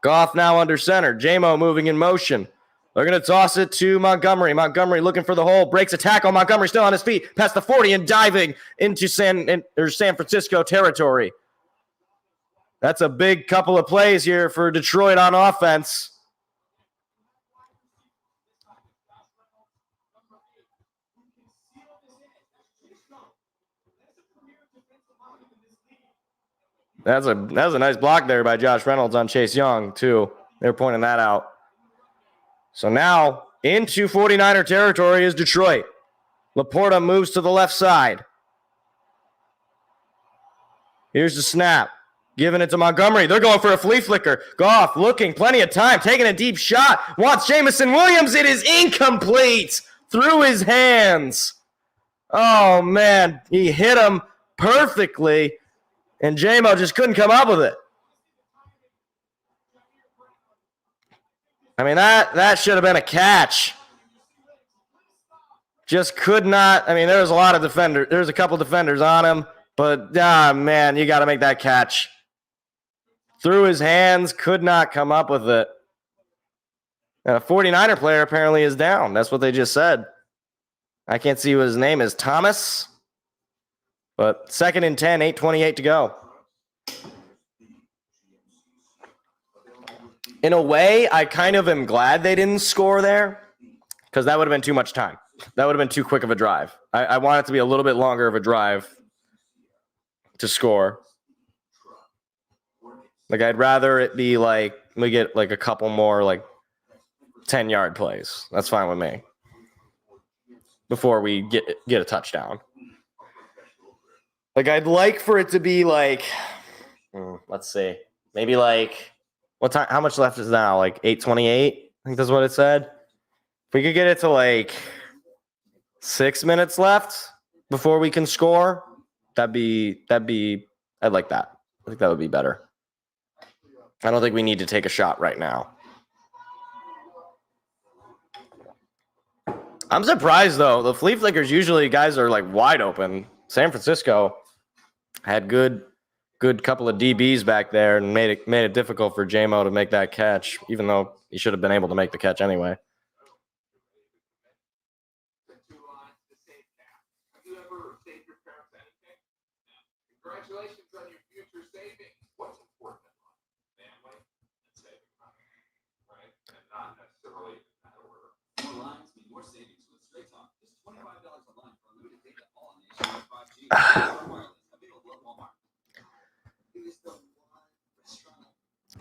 Goff now under center. J-Mo moving in motion. They're going to toss it to Montgomery. Montgomery looking for the hole. Breaks a tackle. Montgomery still on his feet. Past the 40 and diving into San Francisco territory. That's a big couple of plays here for Detroit on offense. That was a nice block there by Josh Reynolds on Chase Young, too. They're pointing that out. So now into 49er territory is Detroit. Laporta moves to the left side. Here's the snap. Giving it to Montgomery. They're going for a flea flicker. Goff looking, plenty of time, taking a deep shot. Wants Jamison Williams. It is incomplete through his hands. Oh, man. He hit him perfectly, and J-Mo just couldn't come up with it. I mean, that should have been a catch. Just could not. I mean, there was a lot of defenders. There's a couple defenders on him, but, man, you got to make that catch. Through his hands, could not come up with it. And a 49er player apparently is down. That's what they just said. I can't see what his name is. Thomas? But 2nd and 10, 8:28 to go. In a way, I kind of am glad they didn't score there, because that would have been too much time. That would have been too quick of a drive. I want it to be a little bit longer of a drive to score. Like, I'd rather it be like we get like a couple more like 10-yard plays. That's fine with me. Before we get a touchdown. Like, I'd like for it to be like, let's see, maybe like, what time? How much left is now? Like 8:28? I think that's what it said. If we could get it to like 6 minutes left before we can score, I'd like that. I think that would be better. I don't think we need to take a shot right now. I'm surprised, though. The flea flickers, usually guys are like wide open. San Francisco had good couple of DBs back there and made it difficult for J-Mo to make that catch, even though he should have been able to make the catch anyway. Congratulations on your future savings. What's important in life? Family and saving money, right? And not necessarily in that order. More lines mean more savings with Straight Talk. Just $25 a line for unlimited data all on nationwide 5G. Wireless available at Walmart. It is the one restaurant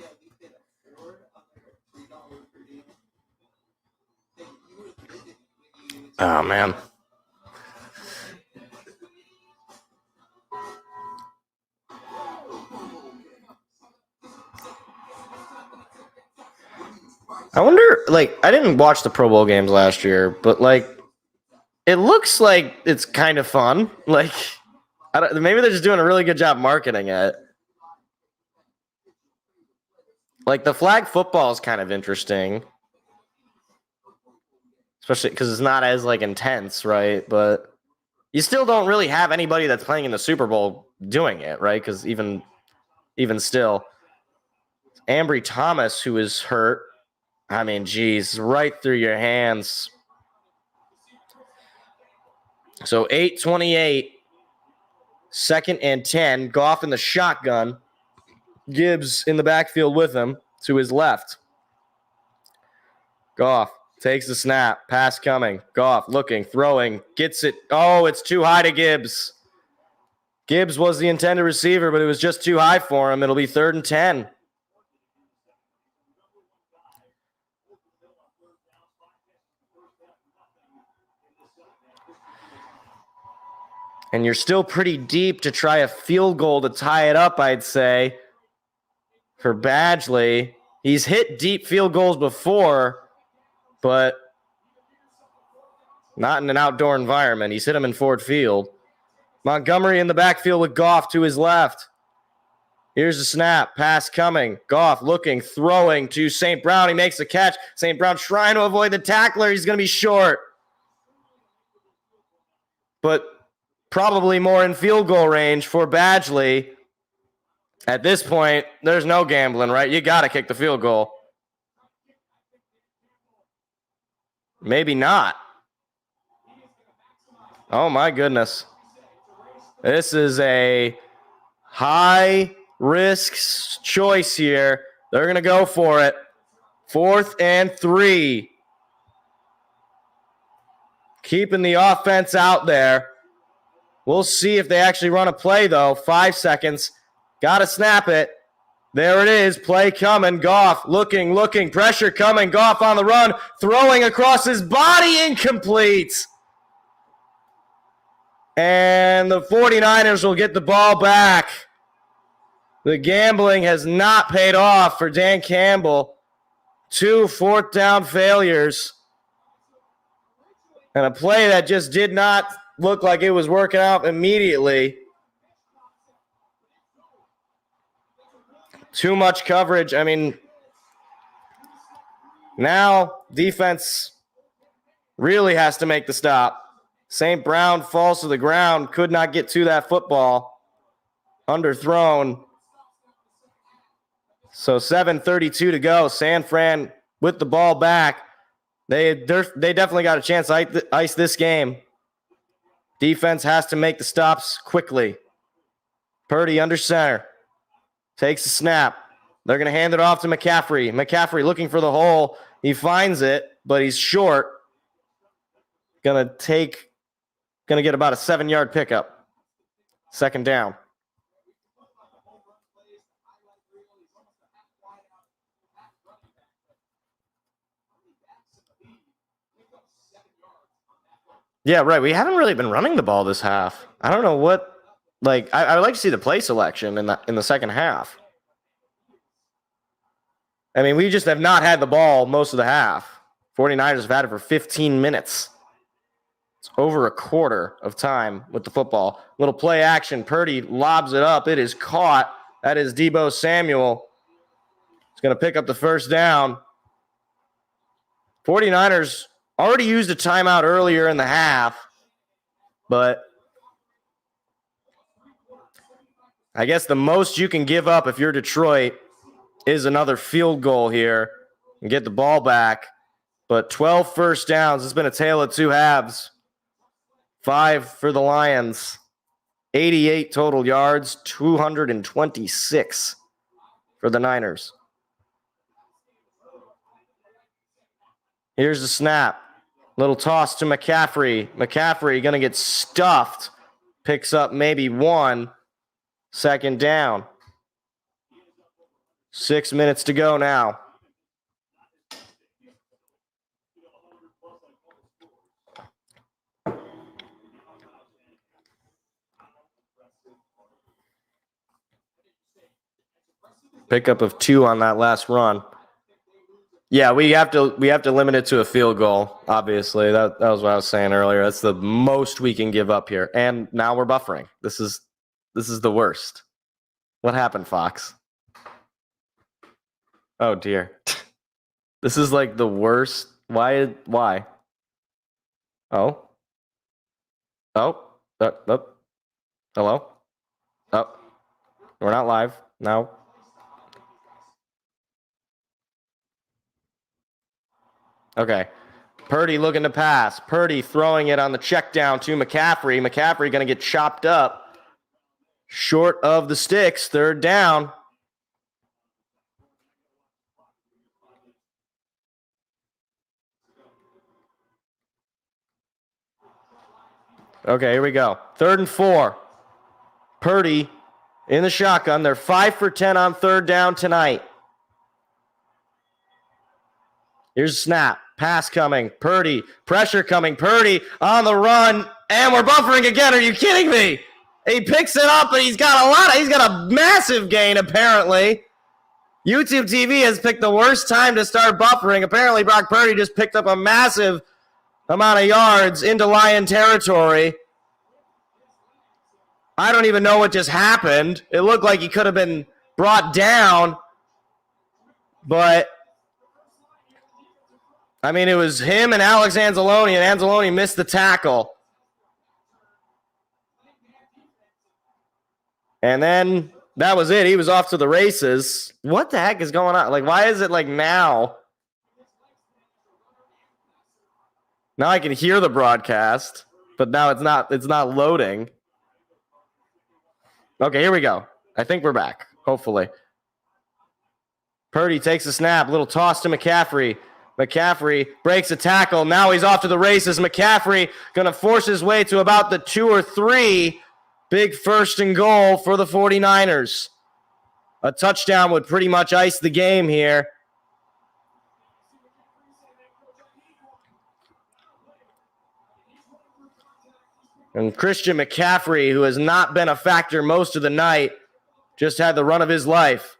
that we can afford under $3 per day. That you were visiting when you. Oh, man. I wonder, like, I didn't watch the Pro Bowl games last year, but, like, it looks like it's kind of fun. Like, maybe they're just doing a really good job marketing it. Like, the flag football is kind of interesting. Especially because it's not as, like, intense, right? But you still don't really have anybody that's playing in the Super Bowl doing it, right? Because even still, Ambry Thomas, who is hurt, I mean, geez, right through your hands. So 8:28, 2nd and 10. Goff in the shotgun. Gibbs in the backfield with him to his left. Goff takes the snap. Pass coming. Goff looking, throwing, gets it. Oh, it's too high to Gibbs. Gibbs was the intended receiver, but it was just too high for him. It'll be 3rd and 10. And you're still pretty deep to try a field goal to tie it up, I'd say, for Badgley. He's hit deep field goals before, but not in an outdoor environment. He's hit them in Ford Field. Montgomery in the backfield with Goff to his left. Here's the snap. Pass coming. Goff looking, throwing to St. Brown. He makes the catch. St. Brown trying to avoid the tackler. He's going to be short. But probably more in field goal range for Badgley. At this point, there's no gambling, right? You got to kick the field goal. Maybe not. Oh, my goodness. This is a high-risk choice here. They're going to go for it. 4th and 3. Keeping the offense out there. We'll see if they actually run a play, though. 5 seconds. Got to snap it. There it is. Play coming. Goff looking. Pressure coming. Goff on the run. Throwing across his body. Incomplete. And the 49ers will get the ball back. The gambling has not paid off for Dan Campbell. 2 4th down failures. And a play that just did not look like it was working out immediately. Too much coverage. I mean, now defense really has to make the stop. St. Brown falls to the ground, could not get to that football. Underthrown. So 7:32 to go. San Fran with the ball back. They definitely got a chance to ice this game. Defense has to make the stops quickly. Purdy under center. Takes the snap. They're going to hand it off to McCaffrey. McCaffrey looking for the hole. He finds it, but he's short. Going to get about a 7-yard pickup. 2nd down. Yeah, right. We haven't really been running the ball this half. I don't know what. Like, I would like to see the play selection in the second half. I mean, we just have not had the ball most of the half. 49ers have had it for 15 minutes. It's over a quarter of time with the football. Little play action. Purdy lobs it up. It is caught. That is Deebo Samuel. He's going to pick up the 1st down. 49ers already used a timeout earlier in the half, but I guess the most you can give up if you're Detroit is another field goal here and get the ball back. But 12 first downs. It's been a tale of 2 halves. 5 for the Lions. 88 total yards, 226 for the Niners. Here's the snap. Little toss to McCaffrey. McCaffrey going to get stuffed. Picks up maybe 1. 2nd down. 6 minutes to go now. Pickup of 2 on that last run. Yeah, we have to limit it to a field goal, obviously. That was what I was saying earlier. That's the most we can give up here. And now we're buffering. This is the worst. What happened, Fox? Oh dear. This is like the worst. Why? Oh. Hello? Oh. We're not live. No. Okay. Purdy looking to pass. Purdy throwing it on the check down to McCaffrey. McCaffrey going to get chopped up. Short of the sticks. 3rd down. Okay, here we go. 3rd and 4. Purdy in the shotgun. They're 5 for 10 on 3rd down tonight. Here's a snap. Pass coming. Purdy. Pressure coming. Purdy on the run. And we're buffering again. Are you kidding me? He picks it up, and he's got a massive gain, apparently. YouTube TV has picked the worst time to start buffering. Apparently, Brock Purdy just picked up a massive amount of yards into Lion territory. I don't even know what just happened. It looked like he could have been brought down, but I mean, it was him and Alex Anzalone, and Anzalone missed the tackle. And then That was it. He was off to the races. What the heck is going on? Like, why is it like now? Now I can hear the broadcast, but now it's not loading. Okay, here we go. I think we're back, hopefully. Purdy takes a snap, little toss to McCaffrey. McCaffrey breaks a tackle. Now he's off to the races. McCaffrey going to force his way to about the 2 or 3. Big first and goal for the 49ers. A touchdown would pretty much ice the game here. And Christian McCaffrey, who has not been a factor most of the night, just had the run of his life.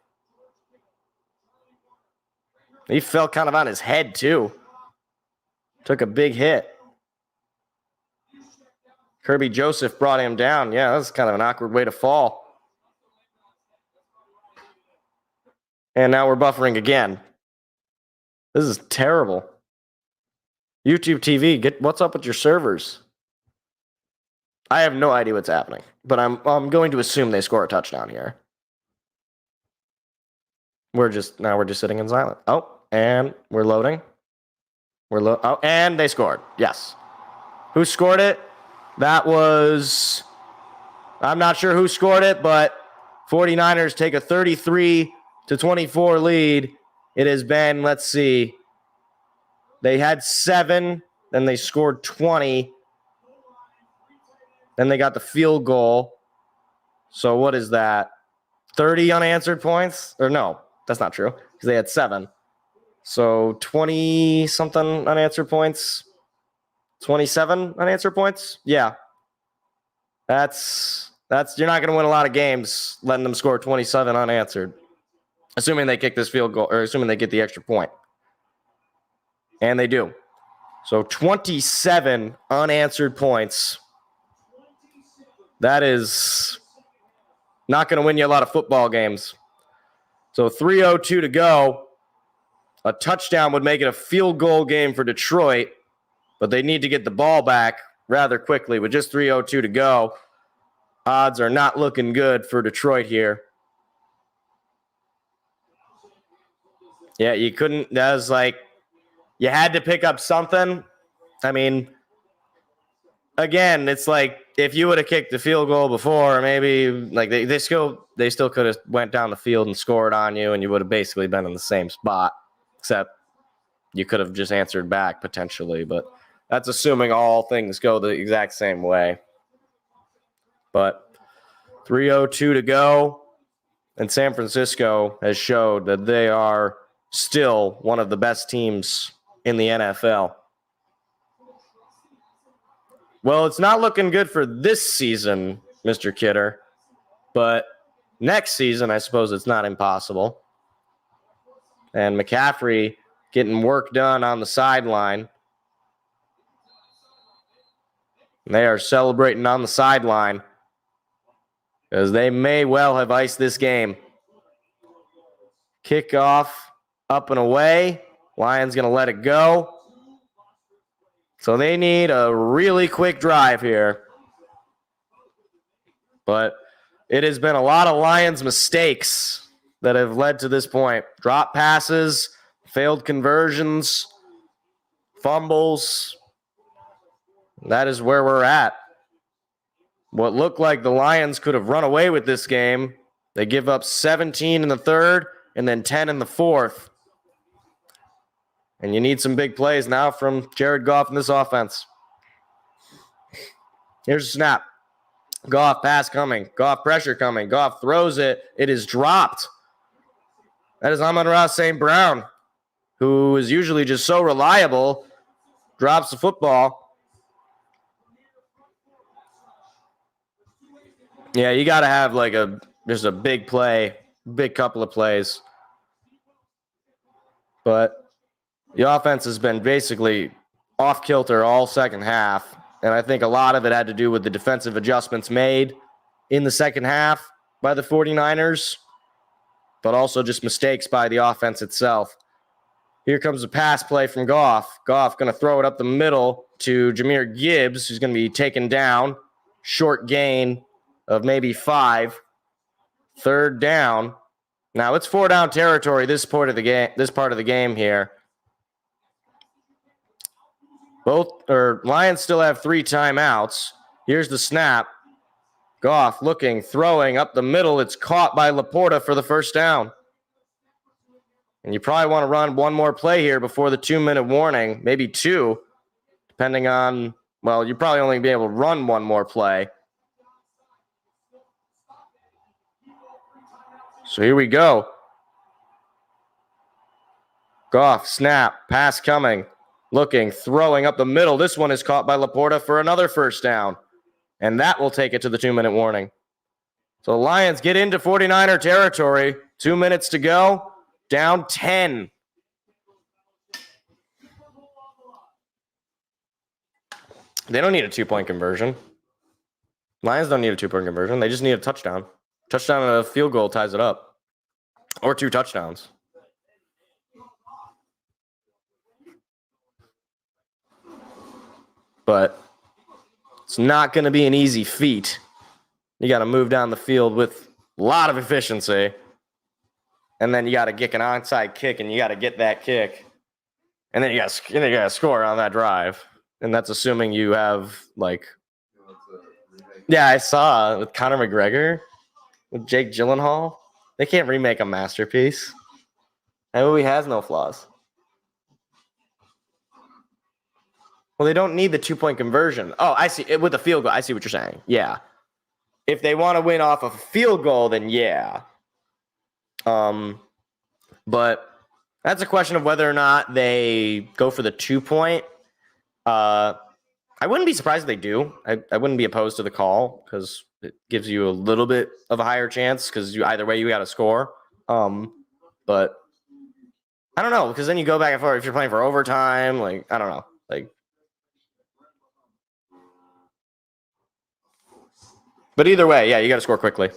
He fell kind of on his head, too. Took a big hit. Kirby Joseph brought him down. Yeah, that was kind of an awkward way to fall. And now we're buffering again. This is terrible. YouTube TV, what's up with your servers? I have no idea what's happening, but I'm going to assume they score a touchdown here. We're just sitting in silence. Oh, and we're loading. And they scored. Yes. Who scored it? That was, I'm not sure who scored it, but 49ers take a 33-24 lead. It has been, let's see, they had 7, then they scored 20. Then they got the field goal. So what is that? 30 unanswered points? Or no, that's not true, because they had 7. So 20-something unanswered points. 27 unanswered points? Yeah. That's you're not going to win a lot of games letting them score 27 unanswered. Assuming they kick this field goal, or assuming they get the extra point. And they do. So 27 unanswered points. That is not going to win you a lot of football games. So 3:02 to go. A touchdown would make it a field goal game for Detroit, but they need to get the ball back rather quickly with just 3:02 to go. Odds are not looking good for Detroit here. Yeah, you couldn't. That was like, you had to pick up something. I mean, again, it's like if you would have kicked the field goal before, maybe like they still could have went down the field and scored on you, and you would have basically been in the same spot, except you could have just answered back potentially. But that's assuming all things go the exact same way. But 3:02 to go, and San Francisco has showed that they are still one of the best teams in the NFL. Well, it's not looking good for this season, Mr. Kidder, but next season, I suppose it's not impossible. And McCaffrey getting work done on the sideline. They are celebrating on the sideline because they may well have iced this game. Kickoff up and away. Lions going to let it go. So they need a really quick drive here. But it has been a lot of Lions mistakes that have led to this point. Drop passes, failed conversions, fumbles. That is where we're at. What looked like the Lions could have run away with this game. They give up 17 in the third and then 10 in the fourth. And you need some big plays now from Jared Goff in this offense. Here's a snap. Goff pass coming. Goff pressure coming. Goff throws it. It is dropped. That is Amon-Ra St. Brown, who is usually just so reliable, drops the football. Yeah, you got to have like just a big play, big couple of plays. But the offense has been basically off kilter all second half, and I think a lot of it had to do with the defensive adjustments made in the second half by the 49ers, but also just mistakes by the offense itself. Here comes a pass play from Goff. Goff going to throw it up the middle to Jahmyr Gibbs, who's going to be taken down. Short gain of maybe 5. Third down. Now it's 4-down territory. This part of the game here. Lions still have 3 timeouts. Here's the snap. Goff looking, throwing up the middle. It's caught by Laporta for the first down. And you probably want to run one more play here before the 2-minute warning, maybe 2, depending on, well, you probably only be able to run one more play. So here we go. Goff, snap, pass coming, looking, throwing up the middle. This one is caught by Laporta for another first down. And that will take it to the 2-minute warning. So the Lions get into 49er territory. 2 minutes to go. Down 10. They don't need a 2-point conversion. Lions don't need a 2-point conversion. They just need a touchdown. Touchdown and a field goal ties it up. Or 2 touchdowns. But it's not going to be an easy feat. You got to move down the field with a lot of efficiency. And then you got to get an onside kick, and you got to get that kick. And then you got to score on that drive. And that's assuming you have, like... Yeah, I saw with Conor McGregor, with Jake Gyllenhaal. They can't remake a masterpiece. That movie has no flaws. Well, they don't need the 2-point conversion. Oh, I see. With the field goal, I see what you're saying. Yeah. If they want to win off of a field goal, then yeah. But that's a question of whether or not they go for the 2-point. I wouldn't be surprised if they do. I wouldn't be opposed to the call because it gives you a little bit of a higher chance because either way you got to score. But I don't know because then you go back and forth if you're playing for overtime. Like I don't know. Like. But either way, yeah, you got to score quickly.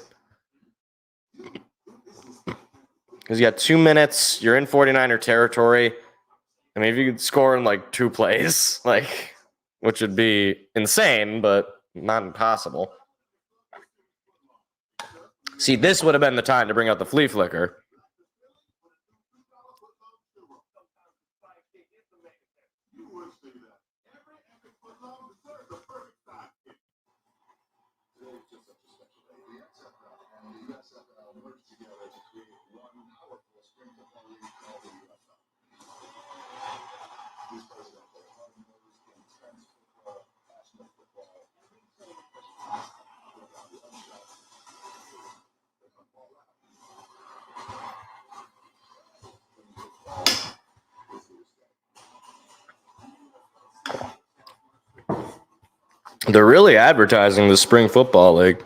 Because you got 2 minutes, you're in 49er territory. I mean, if you could score in like 2 plays, like, which would be insane, but not impossible. See, this would have been the time to bring out the flea flicker. They're really advertising the spring football league.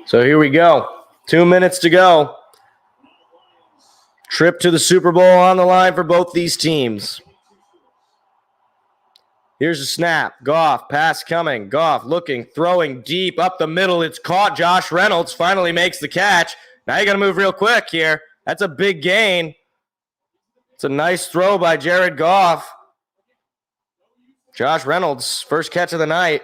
So here we go. 2 minutes to go. Trip to the Super Bowl on the line for both these teams. Here's a snap. Goff, pass coming. Goff looking, throwing deep up the middle. It's caught. Josh Reynolds finally makes the catch. Now you got to move real quick here. That's a big gain. It's a nice throw by Jared Goff. Josh Reynolds, first catch of the night.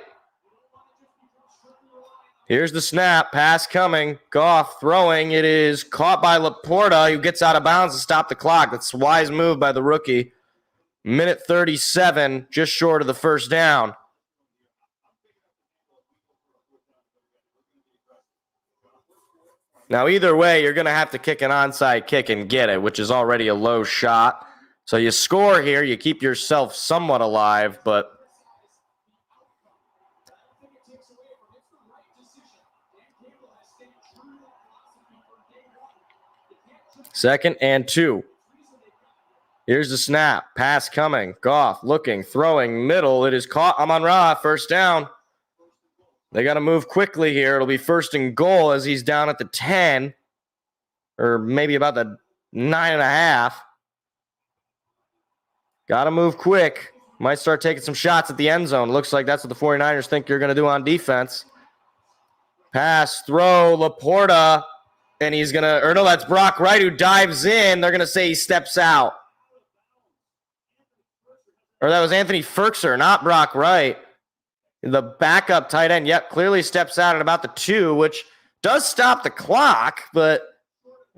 Here's the snap. Pass coming. Goff throwing. It is caught by Laporta, who gets out of bounds to stop the clock. That's a wise move by the rookie. Minute 37, just short of the first down. Now, either way, you're going to have to kick an onside kick and get it, which is already a low shot. So you score here. You keep yourself somewhat alive, but... Second and 2. Here's the snap. Pass coming. Goff looking, throwing, middle. It is caught. Amon-Ra, first down. They got to move quickly here. It'll be first and goal as he's down at the 10. Or maybe about the 9.5. Got to move quick. Might start taking some shots at the end zone. Looks like that's what the 49ers think you're going to do on defense. Pass, throw, Laporta, and he's going to, or no, that's Brock Wright who dives in. They're going to say he steps out. Or that was Anthony Ferkser, not Brock Wright. The backup tight end, yep, clearly steps out at about the 2, which does stop the clock, but,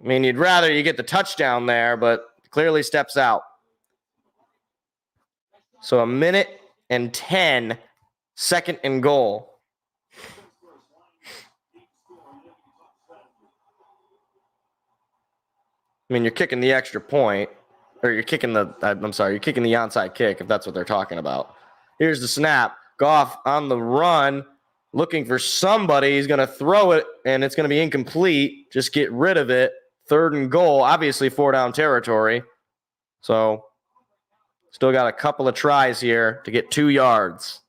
I mean, you'd rather you get the touchdown there, but clearly steps out. So 1:10, 2nd and goal. I mean, you're kicking the extra point, or you're kicking the onside kick, if that's what they're talking about. Here's the snap. Goff on the run, looking for somebody. He's going to throw it, and it's going to be incomplete. Just get rid of it. 3rd and goal, obviously 4-down territory. So still got a couple of tries here to get 2 yards.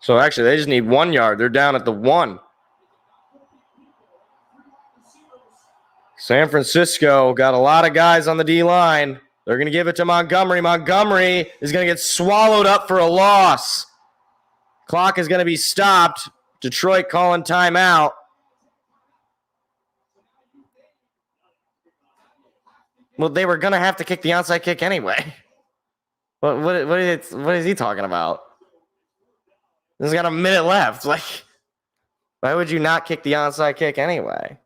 So actually, they just need 1 yard. They're down at the 1. San Francisco got a lot of guys on the D-line. They're going to give it to Montgomery. Montgomery is going to get swallowed up for a loss. Clock is going to be stopped. Detroit calling timeout. Well, they were going to have to kick the onside kick anyway. What is he talking about? There's got a minute left. Like, why would you not kick the onside kick anyway?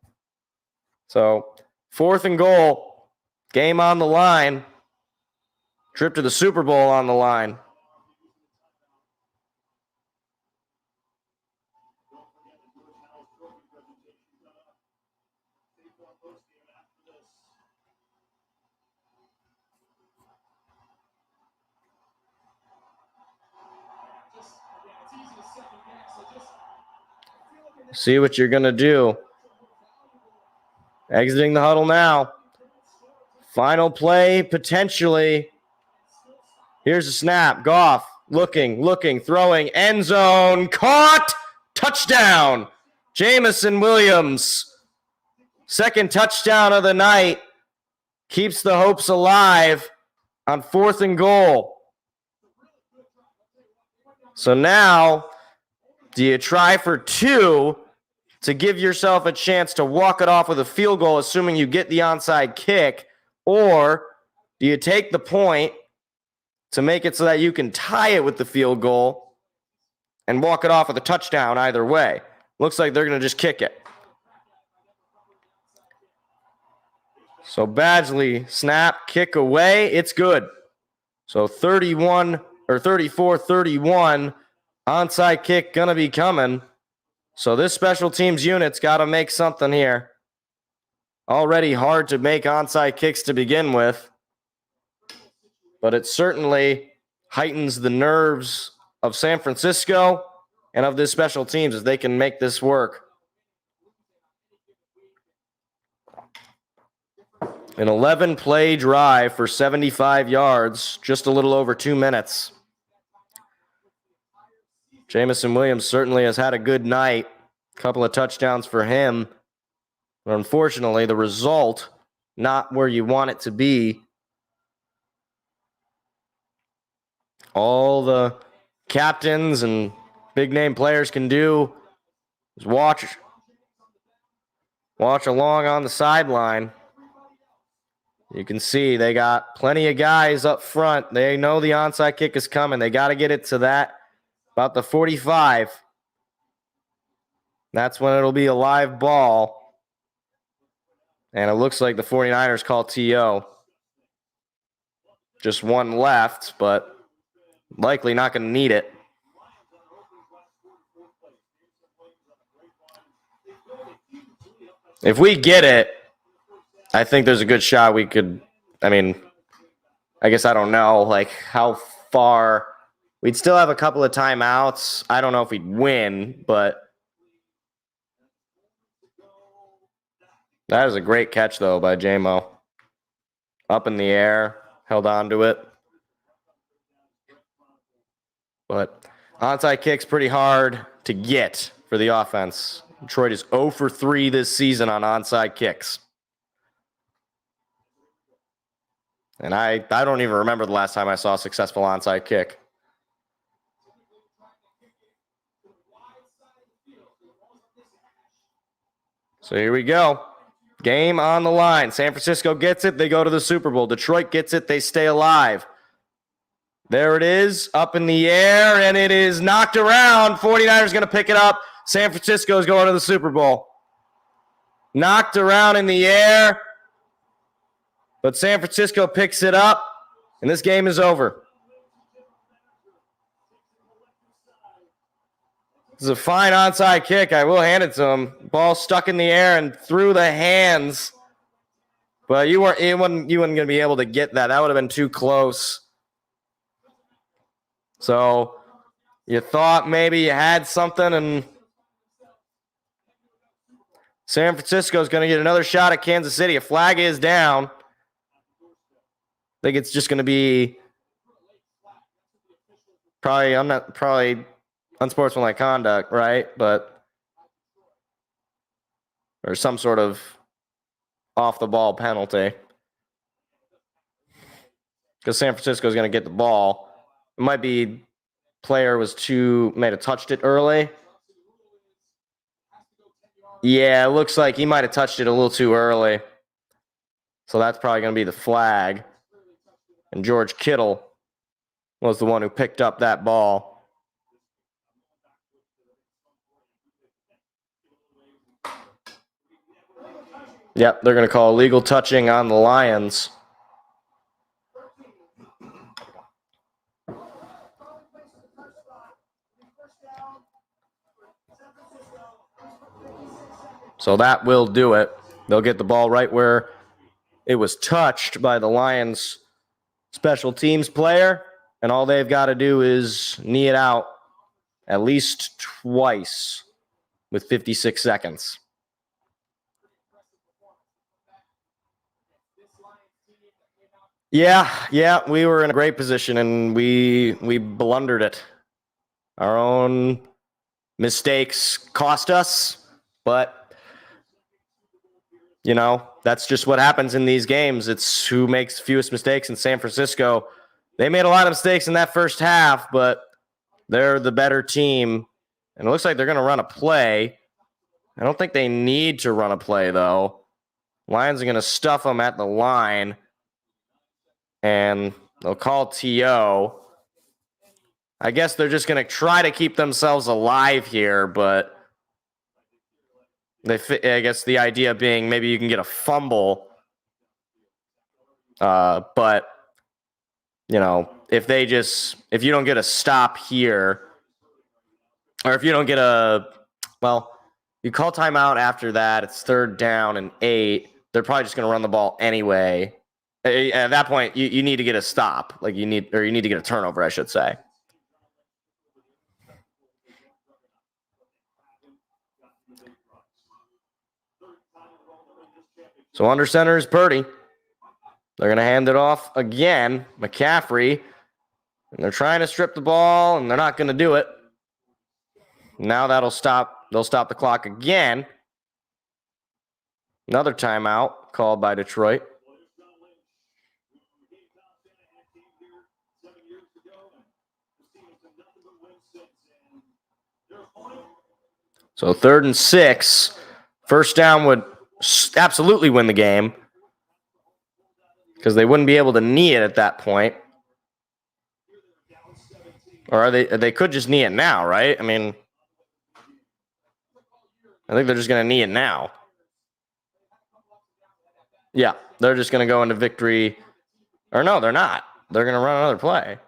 So, 4th and goal. Game on the line. Trip to the Super Bowl on the line. See what you're going to do. Exiting the huddle now. Final play, potentially. Here's a snap. Goff looking, throwing. End zone. Caught. Touchdown. Jameson Williams. 2nd touchdown of the night. Keeps the hopes alive on 4th and goal. So now, do you try for 2 to give yourself a chance to walk it off with a field goal, assuming you get the onside kick? Or do you take the point to make it so that you can tie it with the field goal and walk it off with a touchdown either way? Looks like they're going to just kick it. So Badgley, snap, kick away. It's good. So 34-31, onside kick going to be coming. So this special teams unit's got to make something here. Already hard to make onside kicks to begin with, but it certainly heightens the nerves of San Francisco and of this special teams as they can make this work. An 11-play drive for 75 yards, just a little over 2 minutes. Jameson Williams certainly has had a good night. A couple of touchdowns for him. But unfortunately, the result, not where you want it to be. All the captains and big-name players can do is watch along on the sideline. You can see they got plenty of guys up front. They know the onside kick is coming. They got to get it to that, about the 45. That's when it'll be a live ball. And it looks like the 49ers call TO. Just one left, but likely not going to need it. If we get it, I think there's a good shot we could, I guess I don't know, like how far. We'd still have a couple of timeouts. I don't know if we'd win, but that is a great catch, though, by J-Mo. Up in the air. held on to it. But onside kicks pretty hard to get for the offense. Detroit is 0 for 3 this season on onside kicks. And I don't even remember the last time I saw a successful onside kick. So here we go. Game on the line. San Francisco gets it. They go to the Super Bowl. Detroit gets it. They stay alive. There it is, up in the air, and it is knocked around. 49ers going to pick it up. San Francisco is going to the Super Bowl. Knocked around in the air, but San Francisco picks it up, and this game is over. This is a fine onside kick. I will hand it to him. Ball stuck in the air and through the hands, but you weren't going to be able to get that. That would have been too close. So you thought maybe you had something, and San Francisco is going to get another shot at Kansas City. A flag is down. I think it's just going to be probably unsportsmanlike conduct, right? Or some sort of off the ball penalty, because San Francisco is going to get the ball. It might be player might have touched it early. Yeah, it looks like he might have touched it a little too early. So that's probably going to be the flag. And George Kittle was the one who picked up that ball. Yep, they're going to call illegal touching on the Lions. So that will do it. They'll get the ball right where it was touched by the Lions special teams player, and all they've got to do is knee it out at least twice with 56 seconds. Yeah, we were in a great position, and we blundered it. Our own mistakes cost us, but that's just what happens in these games. It's who makes fewest mistakes. In San Francisco, they made a lot of mistakes in that first half, but they're the better team. And it looks like they're going to run a play. I don't think they need to run a play, though. Lions are going to stuff them at the line, and they'll call TO. I guess they're just going to try to keep themselves alive here, but I guess the idea being maybe you can get a fumble. But, if you don't get a stop here, or if you don't get you call timeout after that, it's 3rd down and 8. They're probably just going to run the ball anyway. At that point, you need to get a stop. You need to get a turnover, I should say. So under center is Purdy. They're going to hand it off again. McCaffrey. And they're trying to strip the ball, and they're not going to do it. Now that'll stop. They'll stop the clock again. Another timeout called by Detroit. So 3rd and 6. First down would absolutely win the game, because they wouldn't be able to knee it at that point. Or they could just knee it now, right? I mean, I think they're just going to knee it now. Yeah, they're just going to go into victory. Or no, they're not. They're going to run another play.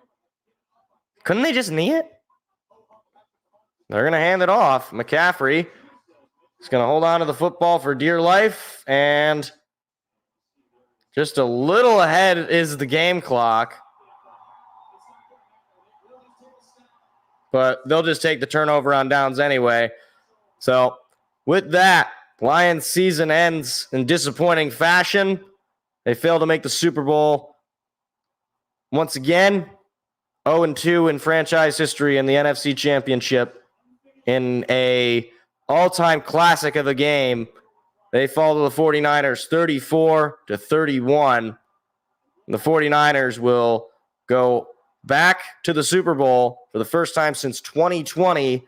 Couldn't they just knee it? They're going to hand it off. McCaffrey is going to hold on to the football for dear life, and just a little ahead is the game clock. But they'll just take the turnover on downs anyway. So with that, Lions season ends in disappointing fashion. They fail to make the Super Bowl. once again, 0-2 in franchise history in the NFC Championship in a all-time classic of a game. They fall to the 49ers 34-31. The 49ers will go back to the Super Bowl for the first time since 2020,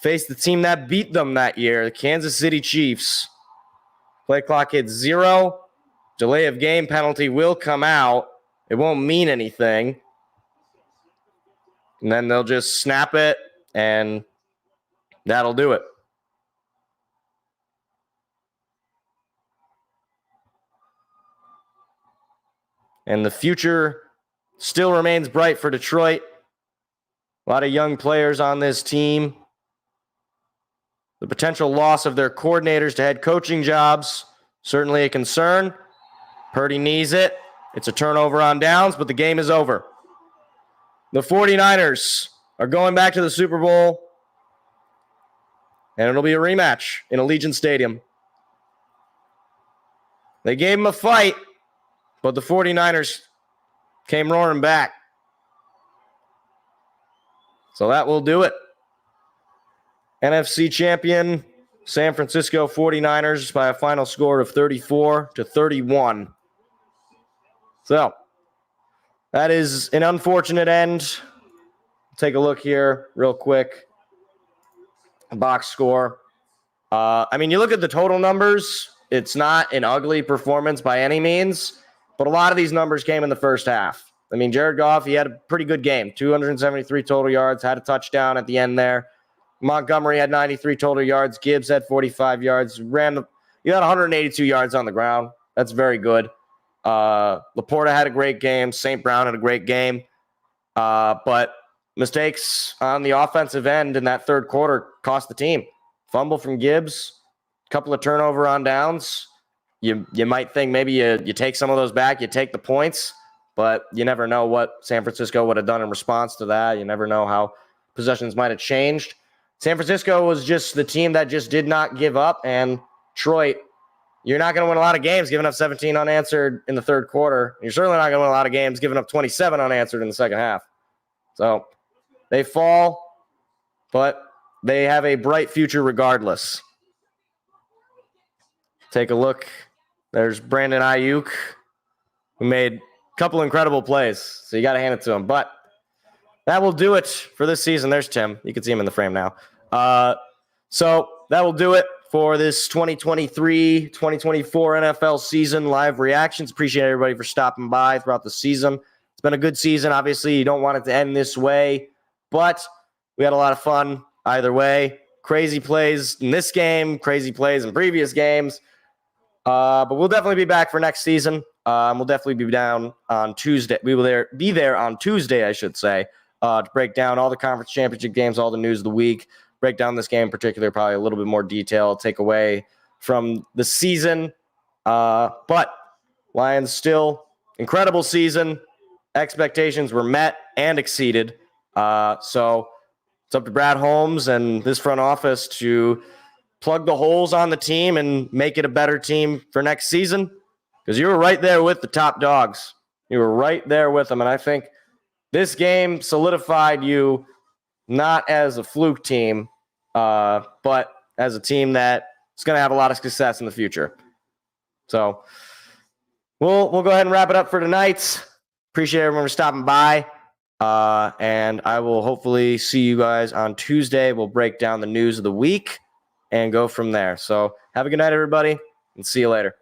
face the team that beat them that year, the Kansas City Chiefs. Play clock hits 0. Delay of game penalty will come out. It won't mean anything. And then they'll just snap it, and that'll do it. And the future still remains bright for Detroit. A lot of young players on this team. The potential loss of their coordinators to head coaching jobs, certainly a concern. Purdy needs it. It's a turnover on downs, but the game is over. The 49ers are going back to the Super Bowl, and it'll be a rematch in Allegiant Stadium. They gave them a fight, but the 49ers came roaring back. So that will do it. NFC champion, San Francisco 49ers by a final score of 34-31. So that is an unfortunate end. Take a look here real quick. Box score. You look at the total numbers. It's not an ugly performance by any means, but a lot of these numbers came in the first half. Jared Goff, he had a pretty good game. 273 total yards, had a touchdown at the end there. Montgomery had 93 total yards. Gibbs had 45 yards. You had 182 yards on the ground. That's very good. Laporta had a great game. St. Brown had a great game. But mistakes on the offensive end in that third quarter cost the team. Fumble from Gibbs, a couple of turnover on downs. You might think maybe you take some of those back, you take the points, but you never know what San Francisco would have done in response to that. You never know how possessions might have changed. San Francisco was just the team that just did not give up, and Detroit, you're not going to win a lot of games giving up 17 unanswered in the third quarter. You're certainly not going to win a lot of games giving up 27 unanswered in the second half. So they fall, but they have a bright future regardless. Take a look. There's Brandon Ayuk, who made a couple incredible plays, so you got to hand it to him. But that will do it for this season. There's Tim. You can see him in the frame now. So that will do it for this 2023-2024 NFL season live reactions. Appreciate everybody for stopping by throughout the season. It's been a good season. Obviously, you don't want it to end this way, but we had a lot of fun either way. Crazy plays in this game, crazy plays in previous games. But we'll definitely be back for next season. We'll definitely be down on Tuesday. We will be there on Tuesday, I should say, to break down all the conference championship games, all the news of the week, break down this game in particular, probably a little bit more detail, take away from the season. But Lions still incredible season. Expectations were met and exceeded. So it's up to Brad Holmes and this front office to plug the holes on the team and make it a better team for next season, because you were right there with the top dogs. You were right there with them, and I think this game solidified you not as a fluke team, but as a team that is going to have a lot of success in the future. So we'll go ahead and wrap it up for tonight. Appreciate everyone for stopping by, and I will hopefully see you guys on Tuesday. We'll break down the news of the week and go from there. So have a good night, everybody, and see you later.